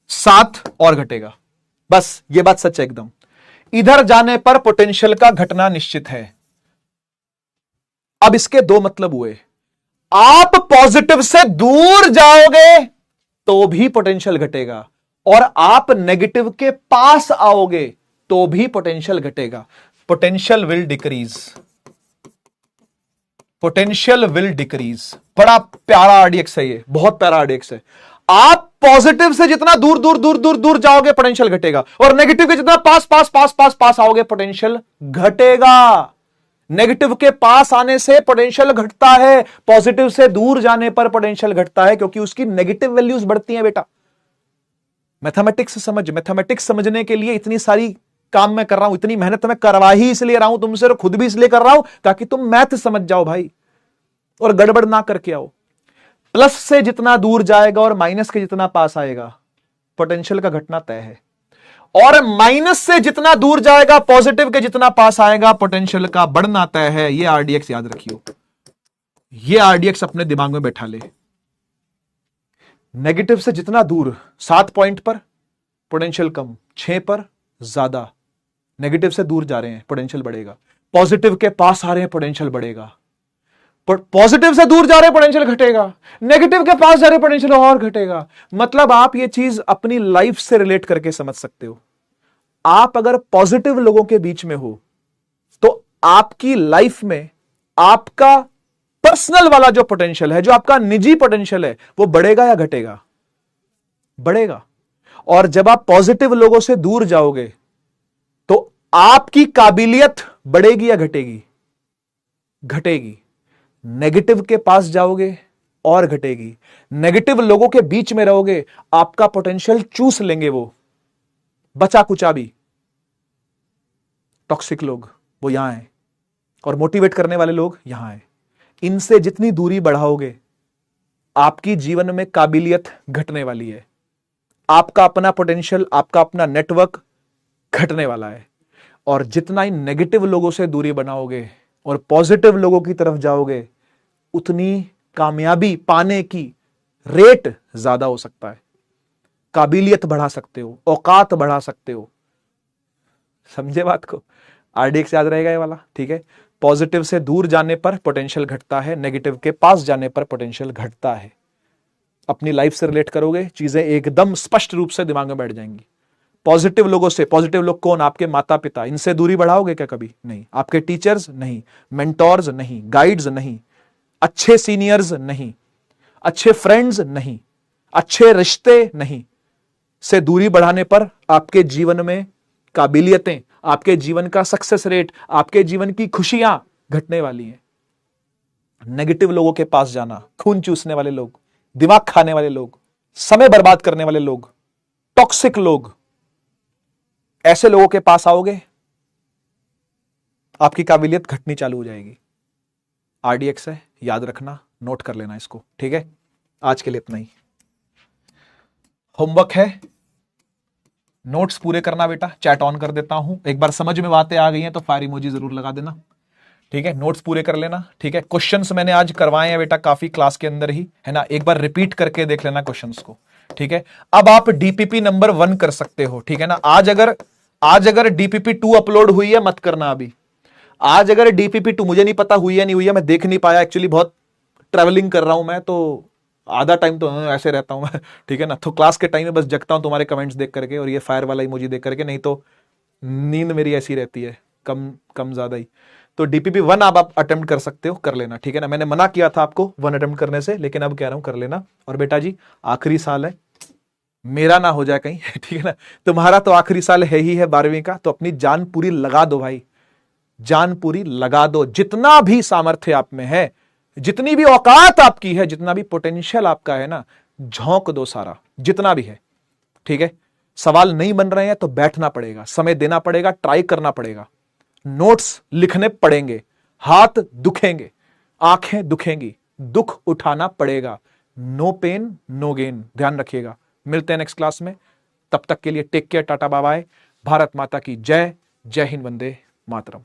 7 और घटेगा। बस ये बात सच है एकदम। इधर जाने पर पोटेंशियल का घटना निश्चित है। अब इसके दो मतलब हुए, आप पॉजिटिव से दूर जाओगे तो भी पोटेंशियल घटेगा, और आप नेगेटिव के पास आओगे तो भी पोटेंशियल घटेगा। Potential will decrease. बड़ा प्यारा आरडीएक्स है ये, बहुत प्यारा आरडीएक्स है। आप पॉजिटिव से जितना दूर जाओगे पोटेंशियल घटेगा, और नेगेटिव के जितना पास आओगे पोटेंशियल घटेगा। नेगेटिव के पास आने से पोटेंशियल घटता है, पॉजिटिव से दूर जाने पर पोटेंशियल घटता है, क्योंकि उसकी नेगेटिव वैल्यूज बढ़ती हैं बेटा। मैथमेटिक्स समझने के लिए इतनी सारी काम मैं कर रहा हूं, इतनी मेहनत मैं करवा ही इसलिए रहा हूं तुमसे, और खुद भी इसलिए कर रहा हूं ताकि तुम मैथ समझ जाओ भाई, और गड़बड़ ना करके आओ। प्लस से जितना दूर जाएगा और माइनस के जितना पास आएगा, पोटेंशियल का घटना तय है। और माइनस से जितना दूर जाएगा, पॉजिटिव के जितना पास आएगा, पोटेंशियल का बढ़ना तय है। ये आरडीएक्स याद रखियो, ये आरडीएक्स अपने दिमाग में बैठा ले। नेगेटिव से जितना दूर, 7 पॉइंट पर पोटेंशियल कम, 6 पर ज्यादा। नेगेटिव से दूर जा रहे हैं, पोटेंशियल बढ़ेगा। पॉजिटिव के पास आ रहे हैं, पोटेंशियल बढ़ेगा। पॉजिटिव से दूर जा रहे हैं, पोटेंशियल घटेगा। नेगेटिव के पास जा रहे हैं, पोटेंशियल और घटेगा। मतलब आप ये चीज अपनी लाइफ से रिलेट करके समझ सकते हो। आप अगर पॉजिटिव लोगों के बीच में हो तो आपकी लाइफ में आपका पर्सनल वाला जो पोटेंशियल है, जो आपका निजी पोटेंशियल है, वो बढ़ेगा या घटेगा? बढ़ेगा। और जब आप पॉजिटिव लोगों से दूर जाओगे तो आपकी काबिलियत बढ़ेगी या घटेगी? घटेगी। नेगेटिव के पास जाओगे और घटेगी। नेगेटिव लोगों के बीच में रहोगे, आपका पोटेंशियल चूस लेंगे वो, बचा कुचा भी। टॉक्सिक लोग वो यहां हैं, और मोटिवेट करने वाले लोग यहां हैं। इनसे जितनी दूरी बढ़ाओगे, आपकी जीवन में काबिलियत घटने वाली है। आपका अपना पोटेंशियल, आपका अपना नेटवर्क घटने वाला है। और जितना ही नेगेटिव लोगों से दूरी बनाओगे, और पॉजिटिव लोगों की तरफ जाओगे, उतनी कामयाबी पाने की रेट ज्यादा हो सकता है। काबिलियत बढ़ा सकते हो, औकात बढ़ा सकते हो। समझे बात को? RDX याद रहेगा ये वाला, ठीक है। पॉजिटिव से दूर जाने पर पोटेंशियल घटता है, नेगेटिव के पास जाने पर पोटेंशियल घटता है। अपनी लाइफ से रिलेट करोगे, चीजें एकदम स्पष्ट रूप से दिमाग में बैठ जाएंगी। पॉजिटिव लोगों से, पॉजिटिव लोग कौन? आपके माता पिता, इनसे दूरी बढ़ाओगे क्या कभी? नहीं। आपके टीचर्स नहीं, मेंटोर्स नहीं, गाइड्स नहीं, अच्छे सीनियर्स नहीं, अच्छे फ्रेंड्स नहीं, अच्छे रिश्ते नहीं, से दूरी बढ़ाने पर आपके जीवन में काबिलियतें, आपके जीवन का सक्सेस रेट, आपके जीवन की खुशियां घटने वाली हैं। नेगेटिव लोगों के पास जाना, खून चूसने वाले लोग, दिमाग खाने वाले लोग, समय बर्बाद करने वाले लोग, टॉक्सिक लोग, ऐसे लोगों के पास आओगे, आपकी काबिलियत घटनी चालू हो जाएगी। RDX है, याद रखना, नोट कर लेना इसको, ठीक है। आज के लिए इतना ही। होमवर्क है, नोट्स पूरे करना बेटा। चैट ऑन कर देता हूं, एक बार समझ में बातें आ गई हैं तो फायर इमोजी जरूर लगा देना, ठीक है। नोट्स पूरे कर लेना, ठीक है। क्वेश्चंस मैंने आज करवाए हैं बेटा काफी क्लास के अंदर ही, है ना। एक बार रिपीट करके देख लेना क्वेश्चंस को, ठीक है। अब आप DPP नंबर 1 कर सकते हो, ठीक है ना। आज अगर DPP 2 अपलोड हुई है, मत करना अभी। आज अगर DPP 2 मुझे नहीं पता हुई है नहीं हुई है, मैं देख नहीं पाया एक्चुअली, बहुत ट्रेवलिंग कर रहा हूं मैं, तो आधा टाइम तो ऐसे रहता हूं मैं, ठीक है ना। तो क्लास के टाइम में बस जगता हूं तुम्हारे कमेंट्स देख करके और ये फायर वाला इमोजी देख करके, नहीं तो नींद मेरी ऐसी रहती है, कम ज्यादा ही। तो DPP 1 आप अटेम्प्ट कर सकते हो, कर लेना, ठीक है ना। मैंने मना किया था आपको 1 अटेम्प्ट करने से, लेकिन अब कह रहा हूं कर लेना। और बेटा जी, आखिरी साल है, मेरा ना हो जाए कहीं, ठीक है ना। तुम्हारा तो आखिरी साल है ही है 12वीं का, तो अपनी जान पूरी लगा दो भाई, जान पूरी लगा दो। जितना भी सामर्थ्य आप में है, जितनी भी औकात आपकी है, जितना भी पोटेंशियल आपका है ना, झोंक दो सारा, जितना भी है, ठीक है। सवाल नहीं बन रहे हैं तो बैठना पड़ेगा, समय देना पड़ेगा, ट्राई करना पड़ेगा, नोट्स लिखने पड़ेंगे, हाथ दुखेंगे, आंखें दुखेंगी, दुख उठाना पड़ेगा। नो पेन नो गेन, ध्यान रखिएगा। मिलते हैं नेक्स्ट क्लास में, तब तक के लिए take care, tata bye bye. Bharat माता की जय, जय हिंद, वंदे मातरम।